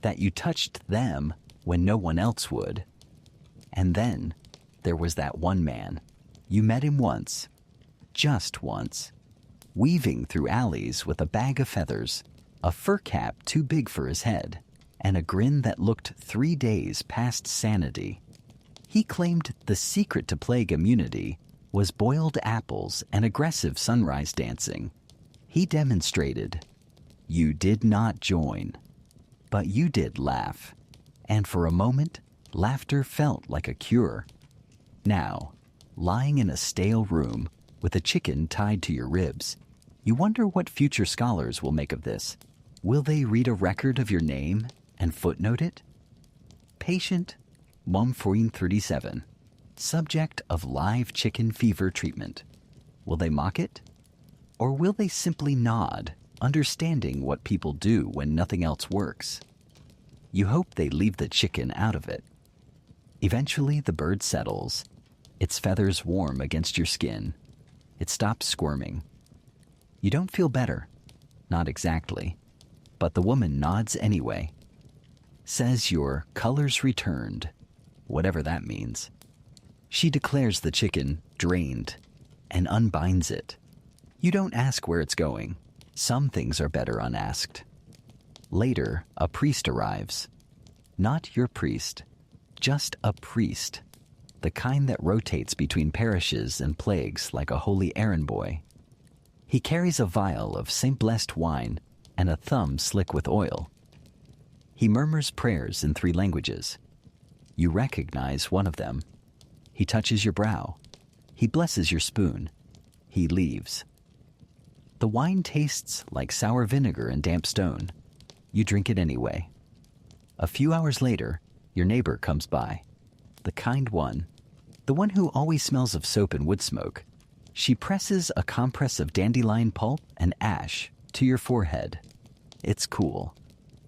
that you touched them when no one else would. And then there was that one man. You met him once, just once, weaving through alleys with a bag of feathers, a fur cap too big for his head, and a grin that looked 3 days past sanity. He claimed the secret to plague immunity was boiled apples and aggressive sunrise dancing. He demonstrated. You did not join, but you did laugh, and for a moment, laughter felt like a cure. Now, lying in a stale room with a chicken tied to your ribs, you wonder what future scholars will make of this. Will they read a record of your name and footnote it? Patient 1437, subject of live chicken fever treatment. Will they mock it? Or will they simply nod, understanding what people do when nothing else works? You hope they leave the chicken out of it. Eventually the bird settles, its feathers warm against your skin. It stops squirming. You don't feel better, not exactly, but the woman nods anyway, says your color's returned, whatever that means. She declares the chicken drained and unbinds it. You don't ask where it's going. Some things are better unasked. Later, a priest arrives. Not your priest, just a priest, the kind that rotates between parishes and plagues like a holy errand boy. He carries a vial of Saint Blessed wine and a thumb slick with oil. He murmurs prayers in 3 languages. You recognize one of them. He touches your brow. He blesses your spoon. He leaves. The wine tastes like sour vinegar and damp stone. You drink it anyway. A few hours later, your neighbor comes by. The kind one, the one who always smells of soap and wood smoke. She presses a compress of dandelion pulp and ash to your forehead. It's cool,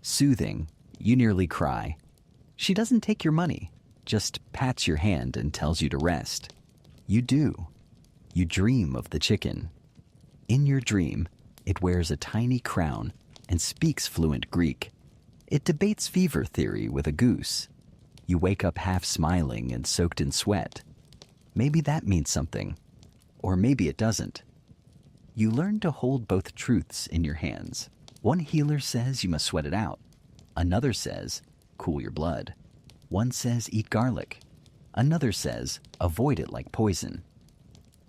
soothing. You nearly cry. She doesn't take your money, just pats your hand and tells you to rest. You do. You dream of the chicken. In your dream, it wears a tiny crown and speaks fluent Greek. It debates fever theory with a goose. You wake up half smiling and soaked in sweat. Maybe that means something, or maybe it doesn't. You learn to hold both truths in your hands. One healer says you must sweat it out. Another says, cool your blood. One says eat garlic. Another says avoid it like poison.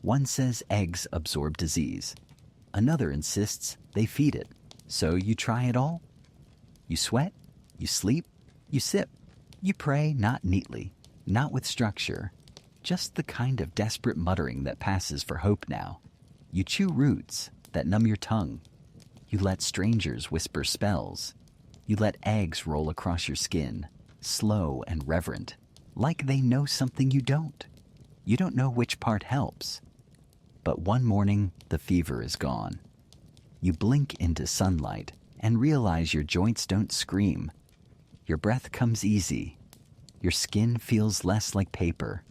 One says eggs absorb disease. Another insists they feed it. So you try it all. You sweat, you sleep, you sip. You pray not neatly, not with structure, just the kind of desperate muttering that passes for hope now. You chew roots that numb your tongue. You let strangers whisper spells. You let eggs roll across your skin, slow and reverent, like they know something you don't. You don't know which part helps. But one morning, the fever is gone. You blink into sunlight and realize your joints don't scream. Your breath comes easy. Your skin feels less like paper.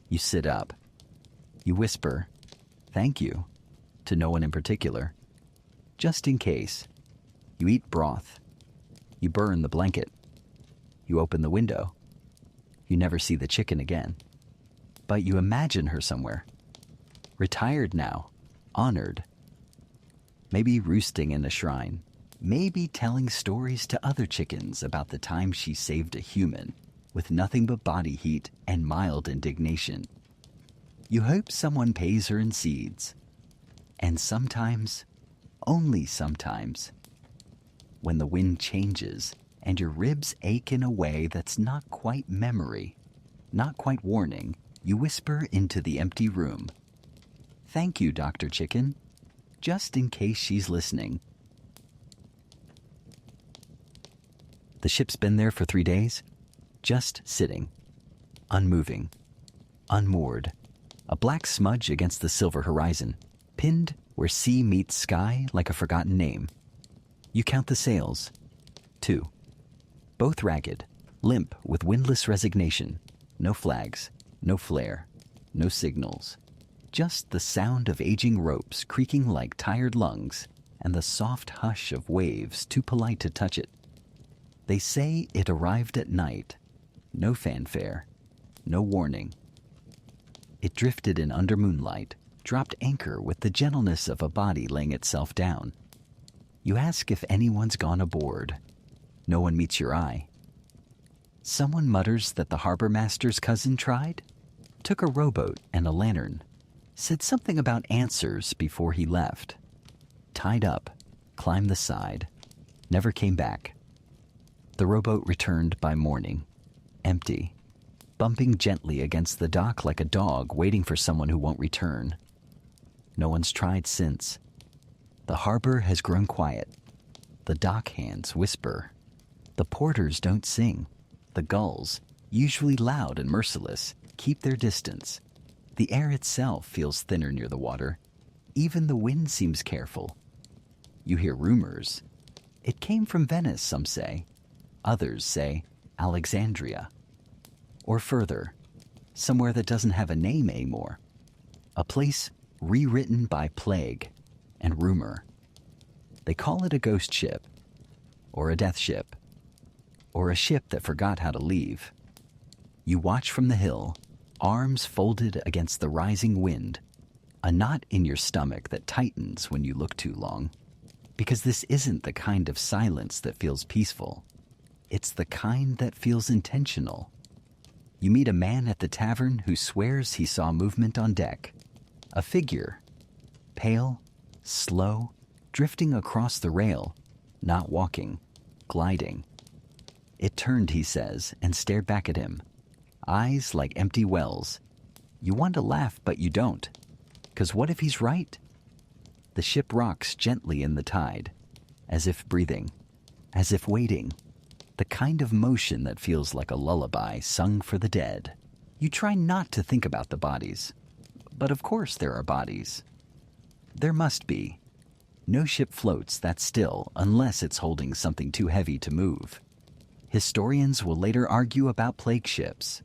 You sit up. You whisper, "Thank you," to no one in particular. Just in case. You eat broth. You burn the blanket. You open the window. You never see the chicken again. But you imagine her somewhere. Retired now, honored. Maybe roosting in a shrine. Maybe telling stories to other chickens about the time she saved a human with nothing but body heat and mild indignation. You hope someone pays her in seeds. And sometimes, only sometimes, when the wind changes and your ribs ache in a way that's not quite memory, not quite warning. You whisper into the empty room, "Thank you, Dr. Chicken," just in case she's listening. The ship's been there for 3 days, just sitting, unmoving, unmoored, a black smudge against the silver horizon, pinned where sea meets sky like a forgotten name. You count the sails. 2. Both ragged, limp with windless resignation. No flags, no flare, no signals. Just the sound of aging ropes creaking like tired lungs and the soft hush of waves too polite to touch it. They say it arrived at night. No fanfare, no warning. It drifted in under moonlight, dropped anchor with the gentleness of a body laying itself down. You ask if anyone's gone aboard. No one meets your eye. Someone mutters that the harbor master's cousin tried, took a rowboat and a lantern, said something about answers before he left. Tied up, climbed the side, never came back. The rowboat returned by morning, empty, bumping gently against the dock like a dog waiting for someone who won't return. No one's tried since. The harbor has grown quiet. The dock hands whisper. The porters don't sing. The gulls, usually loud and merciless, keep their distance. The air itself feels thinner near the water. Even the wind seems careful. You hear rumors. It came from Venice, some say. Others say Alexandria. Or further, somewhere that doesn't have a name anymore. A place rewritten by plague and rumor. They call it a ghost ship, or a death ship, or a ship that forgot how to leave. You watch from the hill, arms folded against the rising wind, a knot in your stomach that tightens when you look too long. Because this isn't the kind of silence that feels peaceful. It's the kind that feels intentional. You meet a man at the tavern who swears he saw movement on deck. A figure, pale, slow, drifting across the rail, not walking, gliding. It turned, he says, and stared back at him. Eyes like empty wells. You want to laugh, but you don't. 'Cause what if he's right? The ship rocks gently in the tide, as if breathing, as if waiting. The kind of motion that feels like a lullaby sung for the dead. You try not to think about the bodies. But of course there are bodies. There must be. No ship floats that still unless it's holding something too heavy to move. Historians will later argue about plague ships,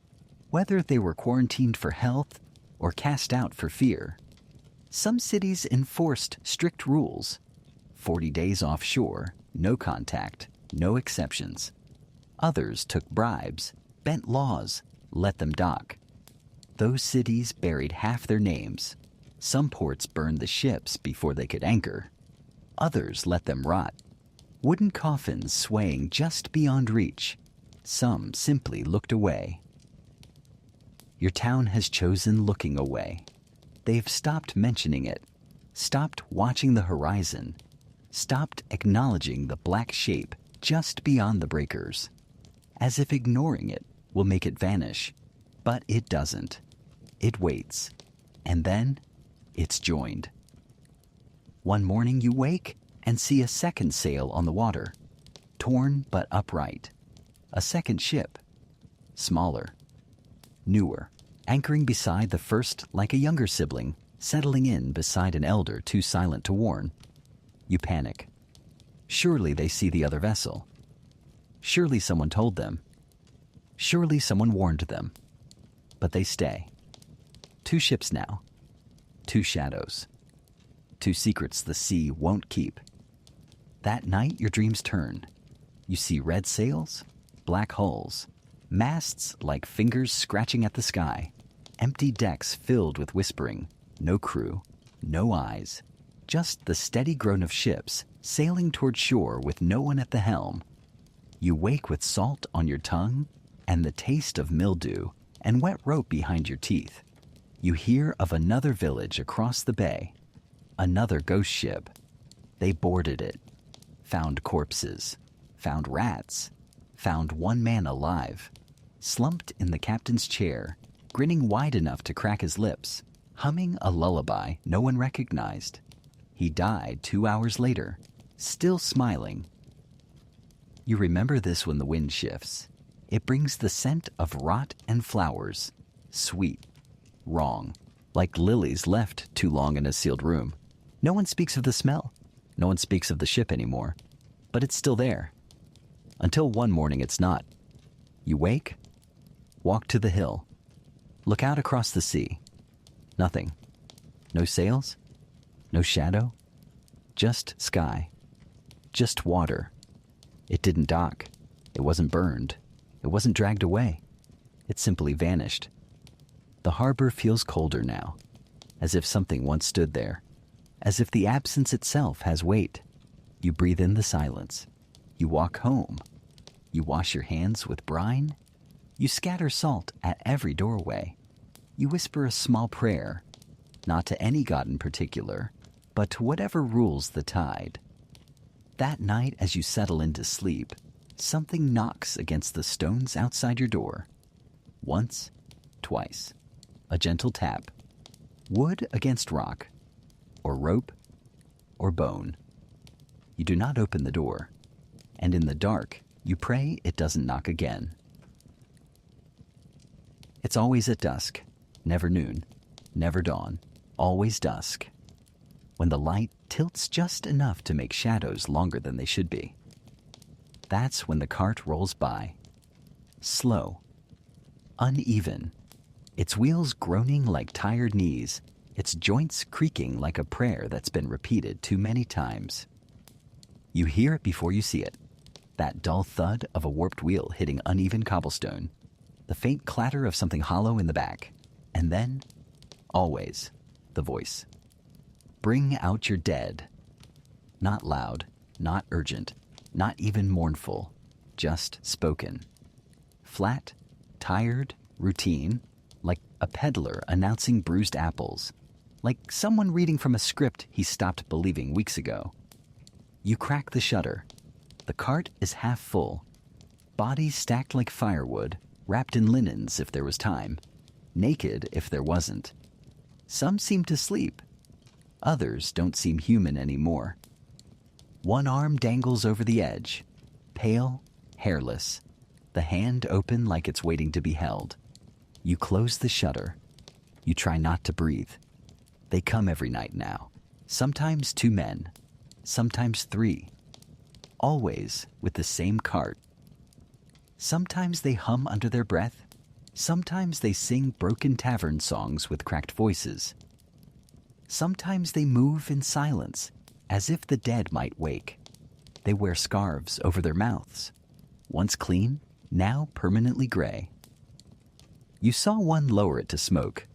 whether they were quarantined for health or cast out for fear. Some cities enforced strict rules. 40 days offshore, no contact, no exceptions. Others took bribes, bent laws, let them dock. Those cities buried half their names. Some ports burned the ships before they could anchor. Others let them rot. Wooden coffins swaying just beyond reach. Some simply looked away. Your town has chosen looking away. They've stopped mentioning it, stopped watching the horizon, stopped acknowledging the black shape just beyond the breakers, as if ignoring it will make it vanish. But it doesn't. It waits, and then it's joined. One morning you wake and see a second sail on the water, torn but upright. A second ship, smaller, newer, anchoring beside the first like a younger sibling, settling in beside an elder too silent to warn. You panic. Surely they see the other vessel. Surely someone told them. Surely someone warned them. But they stay. 2 ships now. 2 shadows. 2 secrets the sea won't keep. That night your dreams turn. You see red sails, black hulls, masts like fingers scratching at the sky, empty decks filled with whispering, no crew, no eyes, just the steady groan of ships sailing toward shore with no one at the helm. You wake with salt on your tongue and the taste of mildew and wet rope behind your teeth. You hear of another village across the bay, another ghost ship. They boarded it, found corpses, found rats, found one man alive, slumped in the captain's chair, grinning wide enough to crack his lips, humming a lullaby no one recognized. He died 2 hours later, still smiling. You remember this when the wind shifts. It brings the scent of rot and flowers, sweet, wrong, like lilies left too long in a sealed room. No one speaks of the smell. No one speaks of the ship anymore, but it's still there. Until one morning it's not. You wake, walk to the hill, look out across the sea. Nothing. No sails, no shadow, just sky, just water. It didn't dock. It wasn't burned. It wasn't dragged away. It simply vanished. The harbor feels colder now, as if something once stood there, as if the absence itself has weight. You breathe in the silence. You walk home. You wash your hands with brine. You scatter salt at every doorway. You whisper a small prayer, not to any god in particular, but to whatever rules the tide. That night, as you settle into sleep, something knocks against the stones outside your door. Once, twice. A gentle tap. Wood against rock, or rope, or bone. You do not open the door, and in the dark, you pray it doesn't knock again. It's always at dusk, never noon, never dawn, always dusk, when the light tilts just enough to make shadows longer than they should be. That's when the cart rolls by. Slow, uneven, its wheels groaning like tired knees, its joints creaking like a prayer that's been repeated too many times. You hear it before you see it, that dull thud of a warped wheel hitting uneven cobblestone, the faint clatter of something hollow in the back, and then, always, the voice. Bring out your dead. Not loud, not urgent, not even mournful, just spoken. Flat, tired, routine, like a peddler announcing bruised apples, like someone reading from a script he stopped believing weeks ago. You crack the shutter. The cart is half full. Bodies stacked like firewood, wrapped in linens if there was time, naked if there wasn't. Some seem to sleep. Others don't seem human anymore. One arm dangles over the edge, pale, hairless, the hand open like it's waiting to be held. You close the shutter. You try not to breathe. They come every night now. Sometimes 2 men, sometimes 3. Always with the same cart. Sometimes they hum under their breath. Sometimes they sing broken tavern songs with cracked voices. Sometimes they move in silence, as if the dead might wake. They wear scarves over their mouths, once clean, now permanently gray. You saw one lower it to smoke.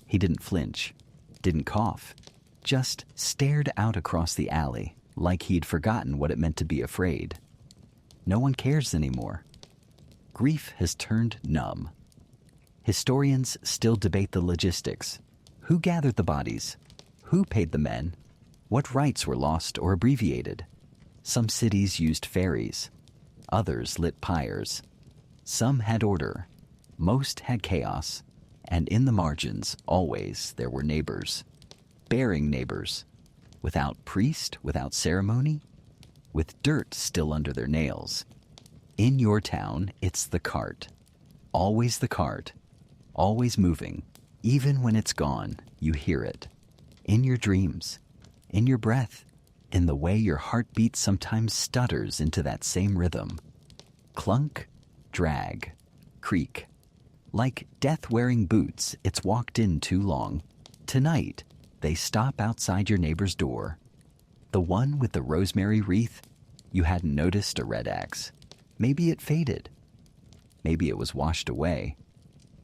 He didn't flinch, didn't cough, just stared out across the alley like he'd forgotten what it meant to be afraid. No one cares anymore. Grief has turned numb. Historians still debate the logistics. Who gathered the bodies? Who paid the men? What rites were lost or abbreviated? Some cities used ferries. Others lit pyres. Some had order. Most had chaos. And in the margins, always, there were neighbors. Bearing neighbors. Without priest, without ceremony. With dirt still under their nails. In your town, it's the cart. Always the cart. Always moving. Even when it's gone, you hear it. In your dreams. In your breath. In the way your heartbeat sometimes stutters into that same rhythm. Clunk, drag, creak. Like death-wearing boots, it's walked in too long. Tonight, they stop outside your neighbor's door. The one with the rosemary wreath, you hadn't noticed a red X. Maybe it faded. Maybe it was washed away.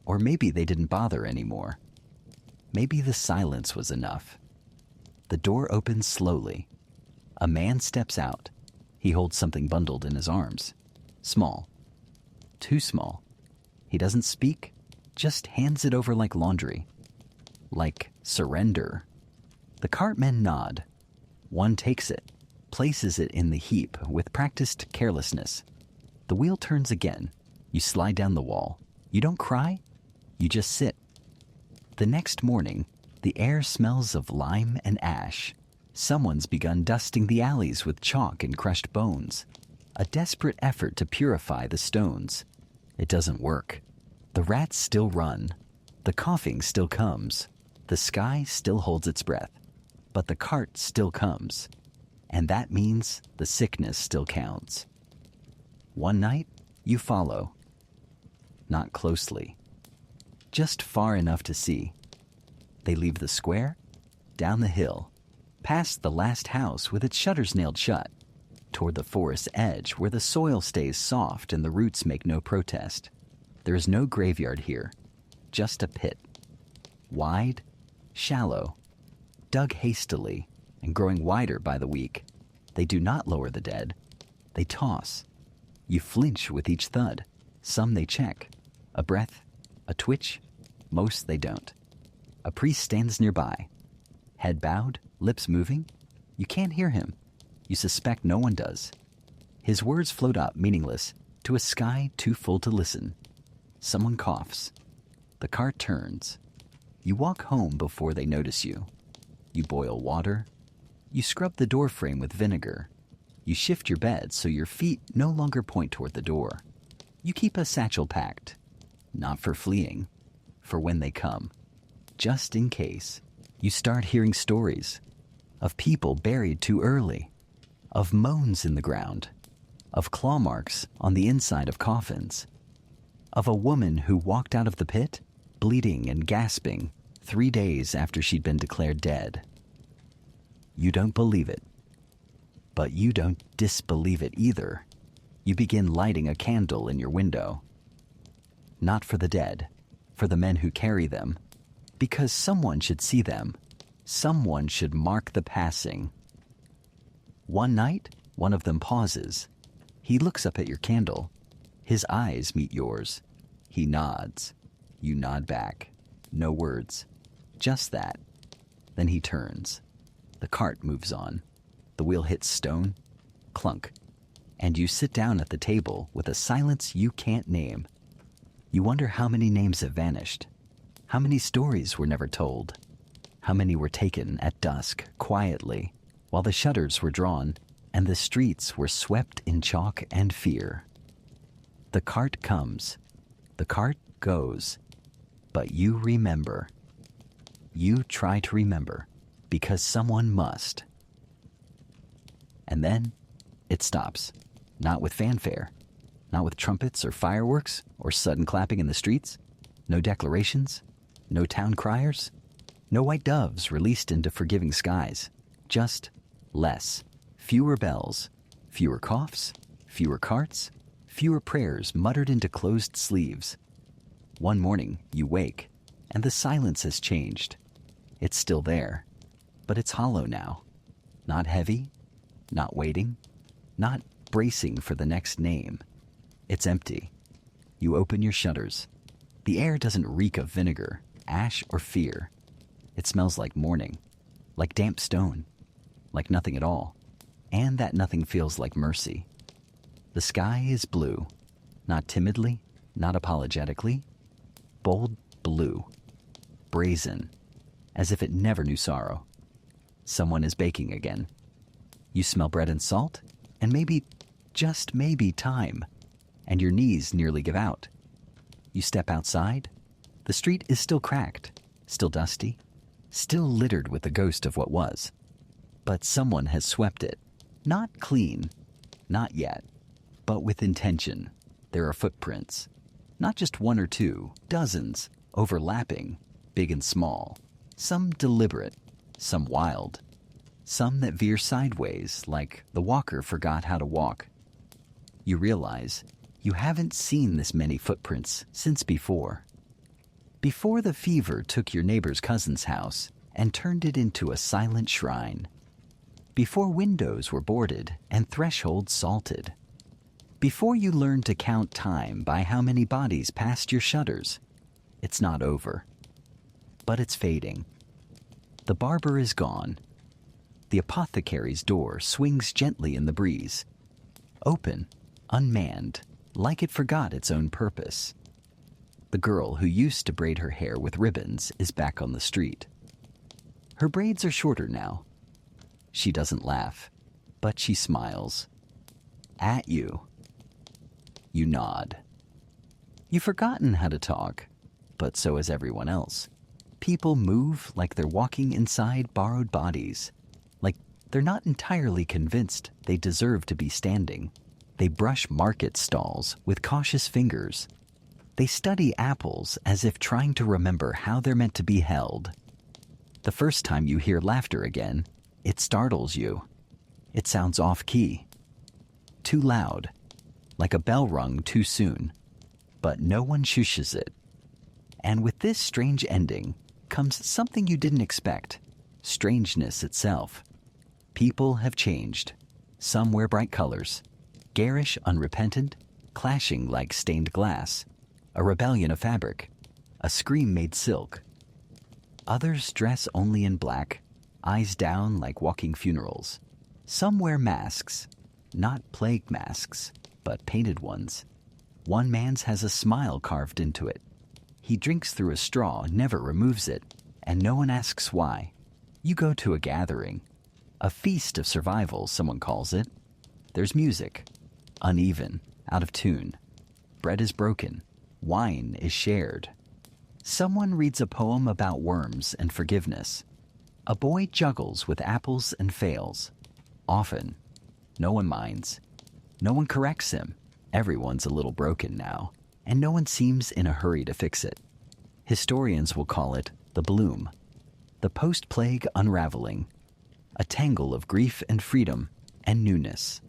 Or maybe they didn't bother anymore. Maybe the silence was enough. The door opens slowly. A man steps out. He holds something bundled in his arms. Small. Too small. He doesn't speak, just hands it over like laundry. Like surrender. The cartmen nod. One takes it, places it in the heap with practiced carelessness. The wheel turns again. You slide down the wall. You don't cry. You just sit. The next morning, the air smells of lime and ash. Someone's begun dusting the alleys with chalk and crushed bones. A desperate effort to purify the stones. It doesn't work. The rats still run. The coughing still comes. The sky still holds its breath. But the cart still comes. And that means the sickness still counts. One night, you follow. Not closely. Just far enough to see. They leave the square, down the hill, past the last house with its shutters nailed shut, toward the forest's edge where the soil stays soft and the roots make no protest. There is no graveyard here, just a pit. Wide, shallow, dug hastily and growing wider by the week. They do not lower the dead. They toss. You flinch with each thud. Some they check. A breath, a twitch. Most they don't. A priest stands nearby. Head bowed, lips moving. You can't hear him. You suspect no one does. His words float up, meaningless, to a sky too full to listen. Someone coughs. The cart turns. You walk home before they notice you. You boil water. You scrub the door frame with vinegar. You shift your bed so your feet no longer point toward the door. You keep a satchel packed. Not for fleeing, for when they come. Just in case. You start hearing stories of people buried too early, of moans in the ground, of claw marks on the inside of coffins, of a woman who walked out of the pit, bleeding and gasping, 3 days after she'd been declared dead. You don't believe it, but you don't disbelieve it either. You begin lighting a candle in your window. Not for the dead, for the men who carry them, because someone should see them. Someone should mark the passing. One night, one of them pauses. He looks up at your candle. His eyes meet yours. He nods. You nod back. No words. Just that. Then he turns. The cart moves on. The wheel hits stone. Clunk. And you sit down at the table with a silence you can't name. You wonder how many names have vanished. How many stories were never told. How many were taken at dusk, quietly, while the shutters were drawn and the streets were swept in chalk and fear. The cart comes. The cart goes. But you remember. You try to remember, because someone must. And then it stops. Not with fanfare. Not with trumpets or fireworks or sudden clapping in the streets. No declarations. No town criers. No white doves released into forgiving skies. Just less. Fewer bells. Fewer coughs. Fewer carts. Fewer prayers muttered into closed sleeves. One morning you wake, and the silence has changed. It's still there, but it's hollow now. Not heavy. Not waiting. Not bracing for the next name. It's empty. You open your shutters. The air doesn't reek of vinegar, ash, or fear. It smells like morning, like damp stone, like nothing at all. And that nothing feels like mercy. The sky is blue, not timidly, not apologetically. Bold blue, brazen, as if it never knew sorrow. Someone is baking again. You smell bread and salt, and maybe, just maybe, time, and your knees nearly give out. You step outside. The street is still cracked, still dusty, still littered with the ghost of what was. But someone has swept it. Not clean, not yet, but with intention. There are footprints. Not just one or two, dozens, overlapping, big and small. Some deliberate, some wild. Some that veer sideways, like the walker forgot how to walk. You realize you haven't seen this many footprints since before. Before the fever took your neighbor's cousin's house and turned it into a silent shrine. Before windows were boarded and thresholds salted. Before you learned to count time by how many bodies passed your shutters. It's not over. But it's fading. The barber is gone. The apothecary's door swings gently in the breeze. Open, unmanned, like it forgot its own purpose. The girl who used to braid her hair with ribbons is back on the street. Her braids are shorter now. She doesn't laugh, but she smiles. At you. You nod. You've forgotten how to talk, but so has everyone else. People move like they're walking inside borrowed bodies, like they're not entirely convinced they deserve to be standing. They brush market stalls with cautious fingers. They study apples as if trying to remember how they're meant to be held. The first time you hear laughter again, it startles you. It sounds off-key, too loud, like a bell rung too soon. But no one shushes it. And with this strange ending comes something you didn't expect, strangeness itself. People have changed. Some wear bright colors, garish, unrepentant, clashing like stained glass, a rebellion of fabric, a scream made silk. Others dress only in black, eyes down like walking funerals. Some wear masks, not plague masks, but painted ones. One man's has a smile carved into it. He drinks through a straw, never removes it, and no one asks why. You go to a gathering, a feast of survival, someone calls it. There's music, uneven, out of tune. Bread is broken, wine is shared. Someone reads a poem about worms and forgiveness. A boy juggles with apples and fails. Often, no one minds. No one corrects him. Everyone's a little broken now, and no one seems in a hurry to fix it. Historians will call it the bloom, the post-plague unraveling, a tangle of grief and freedom and newness.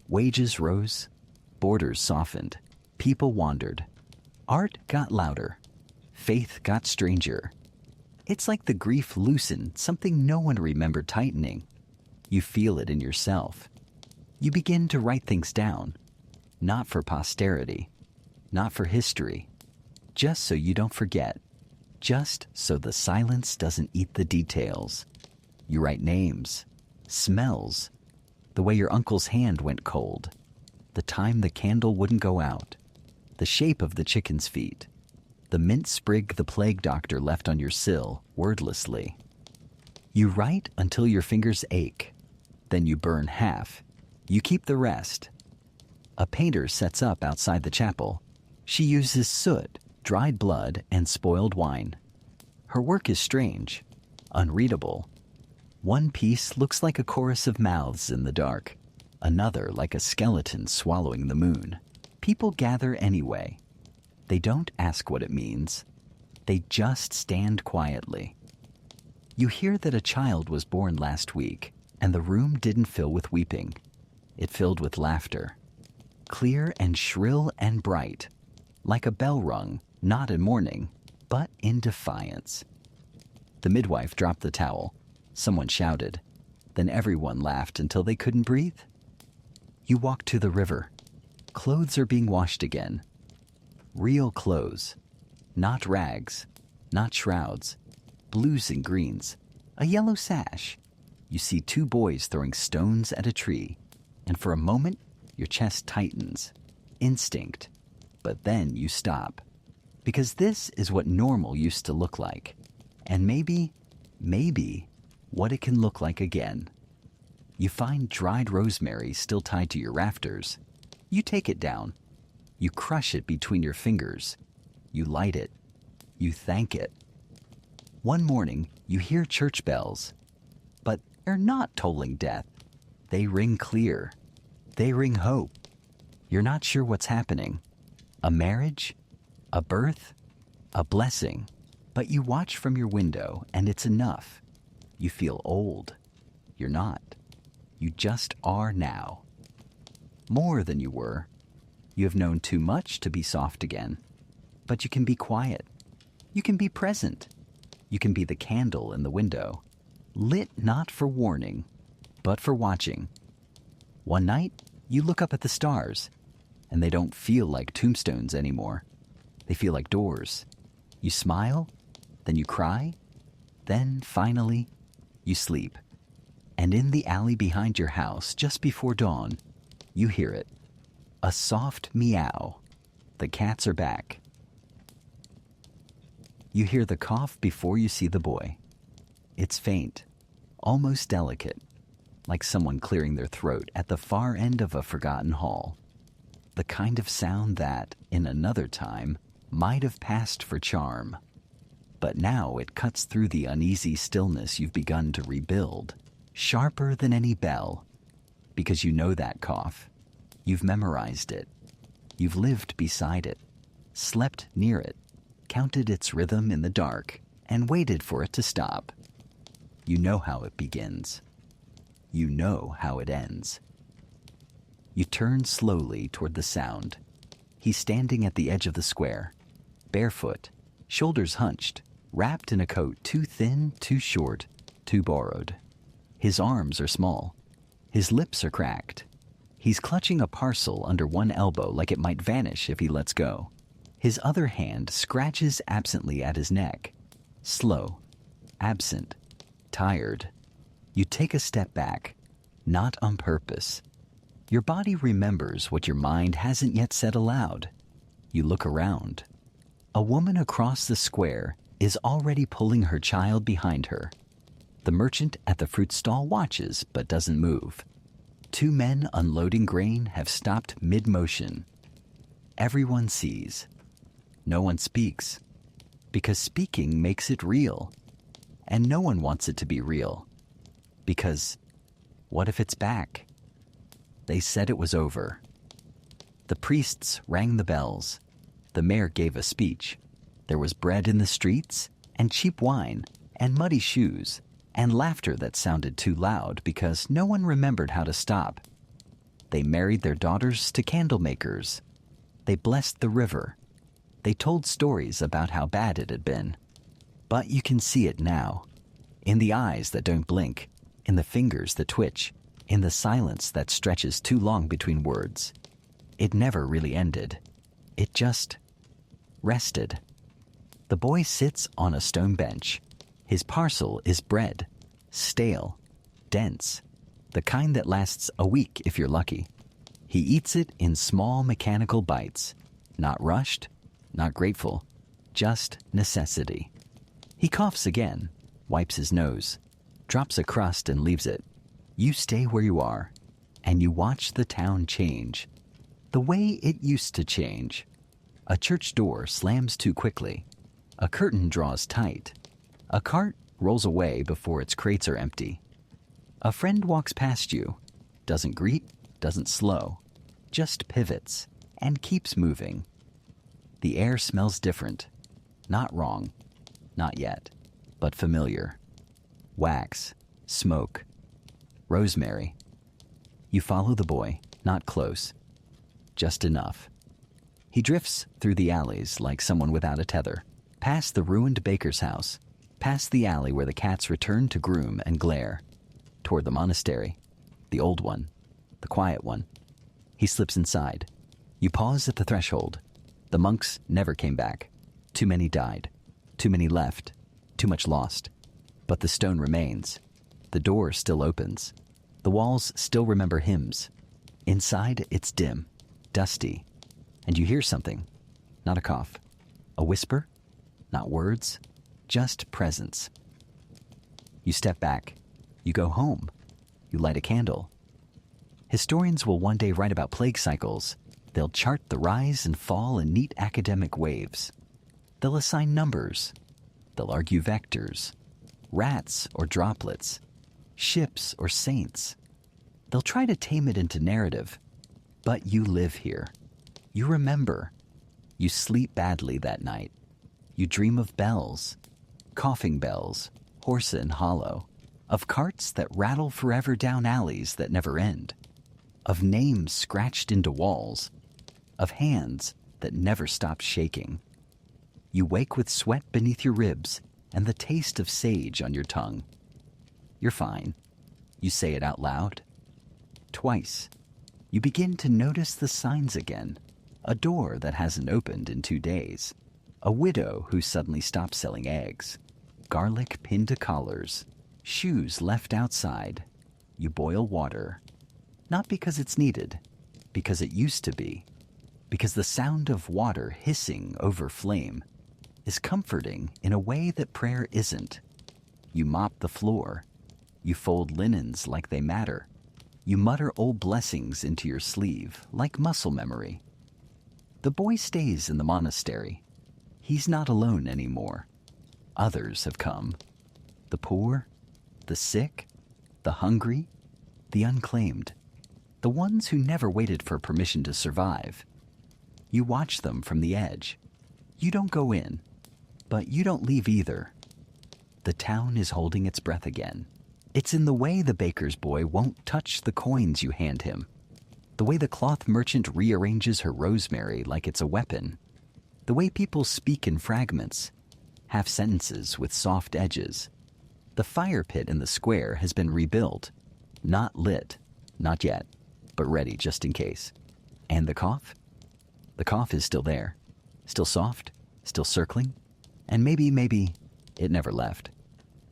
Wages rose, borders softened, people wandered. Art got louder, faith got stranger. It's like the grief loosened something no one remembered tightening. You feel it in yourself. You begin to write things down, not for posterity, not for history, just so you don't forget, just so the silence doesn't eat the details. You write names, smells, the way your uncle's hand went cold, the time the candle wouldn't go out, the shape of the chicken's feet, the mint sprig the plague doctor left on your sill wordlessly. You write until your fingers ache, then you burn half. You keep the rest. A painter sets up outside the chapel. She uses soot, dried blood, and spoiled wine. Her work is strange, unreadable. One piece looks like a chorus of mouths in the dark, another like a skeleton swallowing the moon. People gather anyway. They don't ask what it means. They just stand quietly. You hear that a child was born last week, and the room didn't fill with weeping. It filled with laughter, clear and shrill and bright, like a bell rung, not in mourning, but in defiance. The midwife dropped the towel. Someone shouted. Then everyone laughed until they couldn't breathe. You walk to the river. Clothes are being washed again. Real clothes, not rags, not shrouds, blues and greens, a yellow sash. You see two boys throwing stones at a tree. And for a moment, your chest tightens. Instinct. But then you stop. Because this is what normal used to look like. And maybe, what it can look like again. You find dried rosemary still tied to your rafters. You take it down. You crush it between your fingers. You light it. You thank it. One morning, you hear church bells. But they're not tolling death. They ring clear. They ring hope. You're not sure what's happening. A marriage? A birth? A blessing? But you watch from your window and it's enough. You feel old. You're not. You just are now. More than you were. You have known too much to be soft again. But you can be quiet. You can be present. You can be the candle in the window. Lit not for warning, but for watching. One night, you look up at the stars, and they don't feel like tombstones anymore. They feel like doors. You smile, then you cry, then, finally, you sleep. And in the alley behind your house, just before dawn, you hear it. A soft meow. The cats are back. You hear the cough before you see the boy. It's faint, almost delicate, like someone clearing their throat at the far end of a forgotten hall. The kind of sound that, in another time, might have passed for charm. But now it cuts through the uneasy stillness you've begun to rebuild, sharper than any bell, because you know that cough. You've memorized it. You've lived beside it, slept near it, counted its rhythm in the dark, and waited for it to stop. You know how it begins. You know how it ends. You turn slowly toward the sound. He's standing at the edge of the square, barefoot, shoulders hunched, wrapped in a coat too thin, too short, too borrowed. His arms are small. His lips are cracked. He's clutching a parcel under one elbow like it might vanish if he lets go. His other hand scratches absently at his neck. Slow, absent, tired. You take a step back, not on purpose. Your body remembers what your mind hasn't yet said aloud. You look around. A woman across the square is already pulling her child behind her. The merchant at the fruit stall watches but doesn't move. Two men unloading grain have stopped mid-motion. Everyone sees. No one speaks, because speaking makes it real. And no one wants it to be real, because what if it's back? They said it was over. The priests rang the bells. The mayor gave a speech. There was bread in the streets, and cheap wine, and muddy shoes, and laughter that sounded too loud because no one remembered how to stop. They married their daughters to candle makers. They blessed the river. They told stories about how bad it had been. But you can see it now, in the eyes that don't blink, in the fingers that twitch, in the silence that stretches too long between words. It never really ended. It just rested. The boy sits on a stone bench. His parcel is bread, stale, dense, the kind that lasts a week if you're lucky. He eats it in small mechanical bites, not rushed, not grateful, just necessity. He coughs again, wipes his nose, drops a crust and leaves it. You stay where you are, and you watch the town change, the way it used to change. A church door slams too quickly. A curtain draws tight. A cart rolls away before its crates are empty. A friend walks past you, doesn't greet, doesn't slow, just pivots and keeps moving. The air smells different, not wrong, not yet, but familiar. Wax, smoke, rosemary. You follow the boy, not close, just enough. He drifts through the alleys like someone without a tether, past the ruined baker's house, past the alley where the cats return to groom and glare, toward the monastery, the old one, the quiet one. He slips inside. You pause at the threshold. The monks never came back. Too many died. Too many left. Too much lost. But the stone remains. The door still opens. The walls still remember hymns. Inside, it's dim, dusty, and you hear something. Not a cough. A whisper? Not words, just presence. You step back. You go home. You light a candle. Historians will one day write about plague cycles. They'll chart the rise and fall in neat academic waves. They'll assign numbers. They'll argue vectors, rats or droplets, ships or saints. They'll try to tame it into narrative. But you live here. You remember. You sleep badly that night. You dream of bells, coughing bells, hoarse and hollow, of carts that rattle forever down alleys that never end, of names scratched into walls, of hands that never stop shaking. You wake with sweat beneath your ribs and the taste of sage on your tongue. You're fine. You say it out loud. Twice. You begin to notice the signs again. A door that hasn't opened in 2 days. A widow who suddenly stopped selling eggs. Garlic pinned to collars. Shoes left outside. You boil water. Not because it's needed, because it used to be, because the sound of water hissing over flame is comforting in a way that prayer isn't. You mop the floor. You fold linens like they matter. You mutter old blessings into your sleeve like muscle memory. The boy stays in the monastery. He's not alone anymore. Others have come. The poor, the sick, the hungry, the unclaimed, the ones who never waited for permission to survive. You watch them from the edge. You don't go in, but you don't leave either. The town is holding its breath again. It's in the way the baker's boy won't touch the coins you hand him, the way the cloth merchant rearranges her rosemary like it's a weapon, the way people speak in fragments, half sentences with soft edges. The fire pit in the square has been rebuilt, not lit, not yet, but ready just in case. And the cough? The cough is still there, still soft, still circling, and maybe it never left.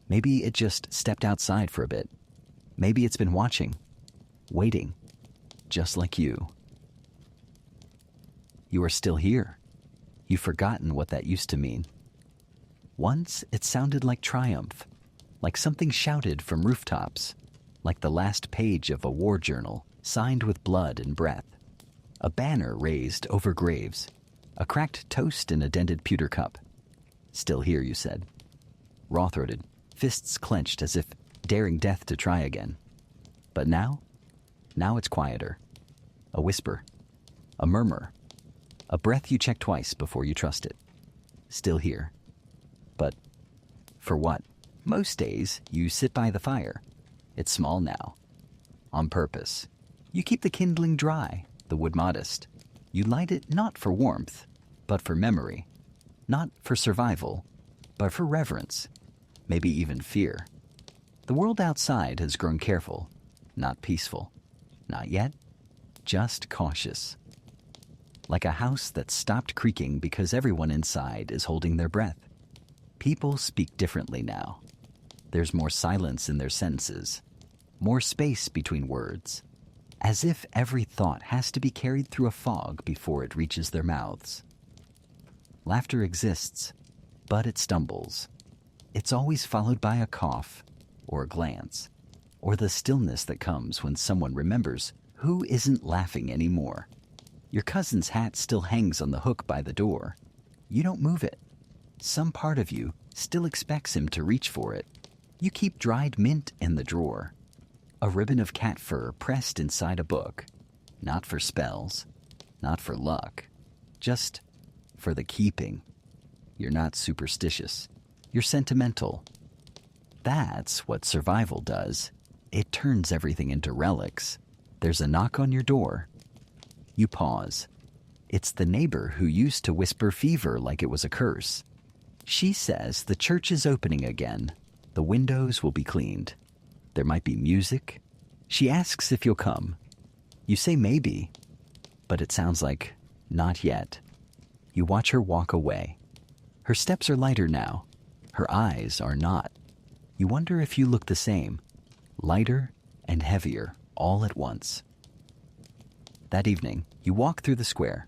Maybe it just stepped outside for a bit. Maybe it's been watching, waiting, just like you. You are still here. You've forgotten what that used to mean. Once it sounded like triumph, like something shouted from rooftops, like the last page of a war journal signed with blood and breath, a banner raised over graves, a cracked toast in a dented pewter cup. Still here, you said. Raw-throated, fists clenched as if daring death to try again. But now it's quieter. A whisper, a murmur, a breath you check twice before you trust it. Still here. But for what? Most days, you sit by the fire. It's small now. On purpose. You keep the kindling dry, the wood modest. You light it not for warmth, but for memory. Not for survival, but for reverence. Maybe even fear. The world outside has grown careful, not peaceful. Not yet, just cautious. Like a house that stopped creaking because everyone inside is holding their breath. People speak differently now. There's more silence in their sentences, more space between words, as if every thought has to be carried through a fog before it reaches their mouths. Laughter exists, but it stumbles. It's always followed by a cough, or a glance, or the stillness that comes when someone remembers who isn't laughing anymore. Your cousin's hat still hangs on the hook by the door. You don't move it. Some part of you still expects him to reach for it. You keep dried mint in the drawer. A ribbon of cat fur pressed inside a book. Not for spells, not for luck, just for the keeping. You're not superstitious. You're sentimental. That's what survival does. It turns everything into relics. There's a knock on your door. You pause. It's the neighbor who used to whisper fever like it was a curse. She says the church is opening again. The windows will be cleaned. There might be music. She asks if you'll come. You say maybe, but it sounds like not yet. You watch her walk away. Her steps are lighter now. Her eyes are not. You wonder if you look the same, lighter and heavier all at once. That evening, you walk through the square.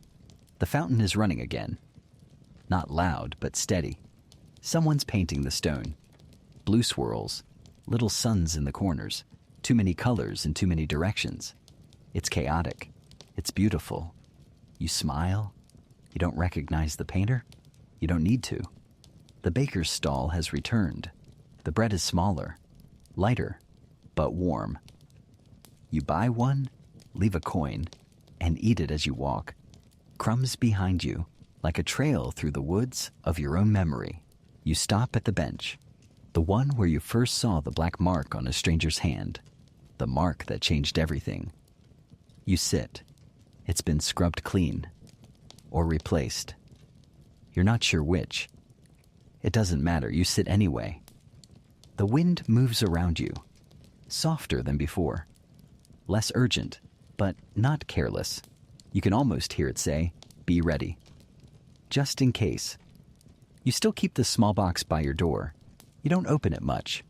The fountain is running again. Not loud, but steady. Someone's painting the stone. Blue swirls, little suns in the corners, too many colors in too many directions. It's chaotic. It's beautiful. You smile. You don't recognize the painter. You don't need to. The baker's stall has returned. The bread is smaller, lighter, but warm. You buy one, leave a coin, and eat it as you walk. Crumbs behind you, like a trail through the woods of your own memory. You stop at the bench, the one where you first saw the black mark on a stranger's hand, the mark that changed everything. You sit. It's been scrubbed clean, or replaced. You're not sure which. It doesn't matter, you sit anyway. The wind moves around you, softer than before, less urgent, but not careless. You can almost hear it say, "Be ready." Just in case. You still keep the small box by your door. You don't open it much.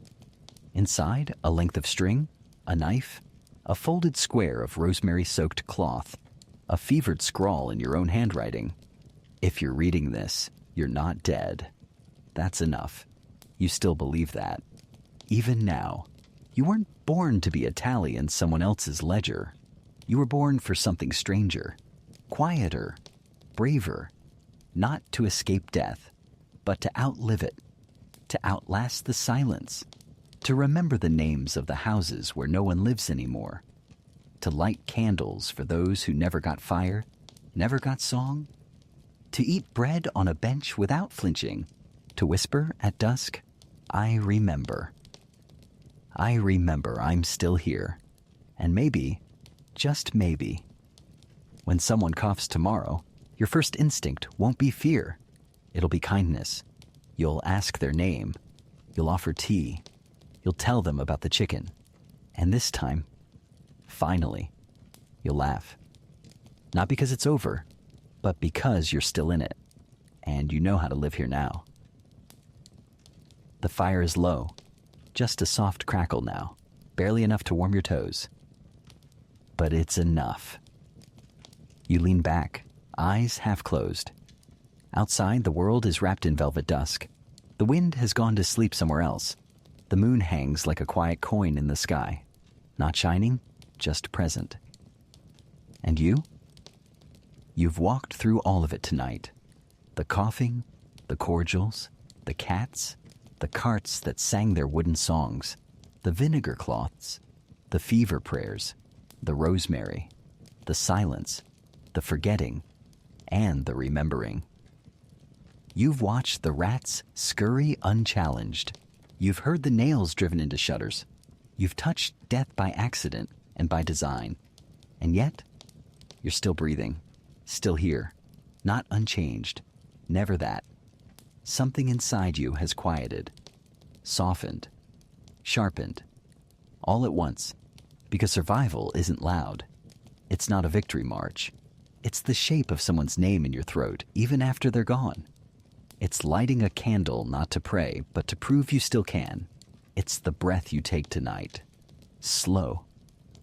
Inside, a length of string, a knife, a folded square of rosemary-soaked cloth, a fevered scrawl in your own handwriting. If you're reading this, you're not dead. That's enough. You still believe that. Even now, you weren't born to be a tally in someone else's ledger. You were born for something stranger, quieter, braver, not to escape death, but to outlive it, to outlast the silence, to remember the names of the houses where no one lives anymore, to light candles for those who never got fire, never got song, to eat bread on a bench without flinching, to whisper at dusk, I remember. I remember I'm still here, and maybe, just maybe, when someone coughs tomorrow, your first instinct won't be fear. It'll be kindness. You'll ask their name. You'll offer tea. You'll tell them about the chicken. And this time, finally, you'll laugh. Not because it's over, but because you're still in it, and you know how to live here now. The fire is low, just a soft crackle now, barely enough to warm your toes. But it's enough. You lean back, eyes half closed. Outside, the world is wrapped in velvet dusk. The wind has gone to sleep somewhere else. The moon hangs like a quiet coin in the sky, not shining, just present. And you? You've walked through all of it tonight. The coughing, the cordials, the cats, the carts that sang their wooden songs, the vinegar cloths, the fever prayers, the rosemary, the silence, the forgetting, and the remembering. You've watched the rats scurry unchallenged. You've heard the nails driven into shutters. You've touched death by accident and by design. And yet, you're still breathing, still here, not unchanged, never that. Something inside you has quieted, softened, sharpened, all at once, because survival isn't loud. It's not a victory march. It's the shape of someone's name in your throat, even after they're gone. It's lighting a candle not to pray, but to prove you still can. It's the breath you take tonight. Slow,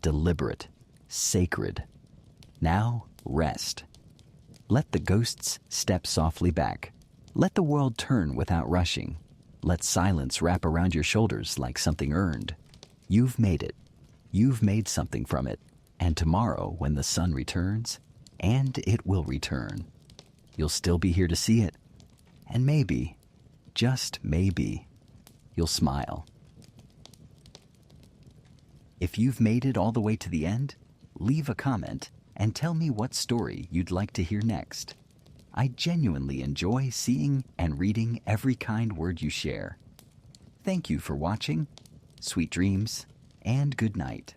deliberate, sacred. Now, rest. Let the ghosts step softly back. Let the world turn without rushing. Let silence wrap around your shoulders like something earned. You've made it. You've made something from it. And tomorrow, when the sun returns, and it will return, you'll still be here to see it. And maybe, just maybe, you'll smile. If you've made it all the way to the end, leave a comment and tell me what story you'd like to hear next. I genuinely enjoy seeing and reading every kind word you share. Thank you for watching. Sweet dreams and good night.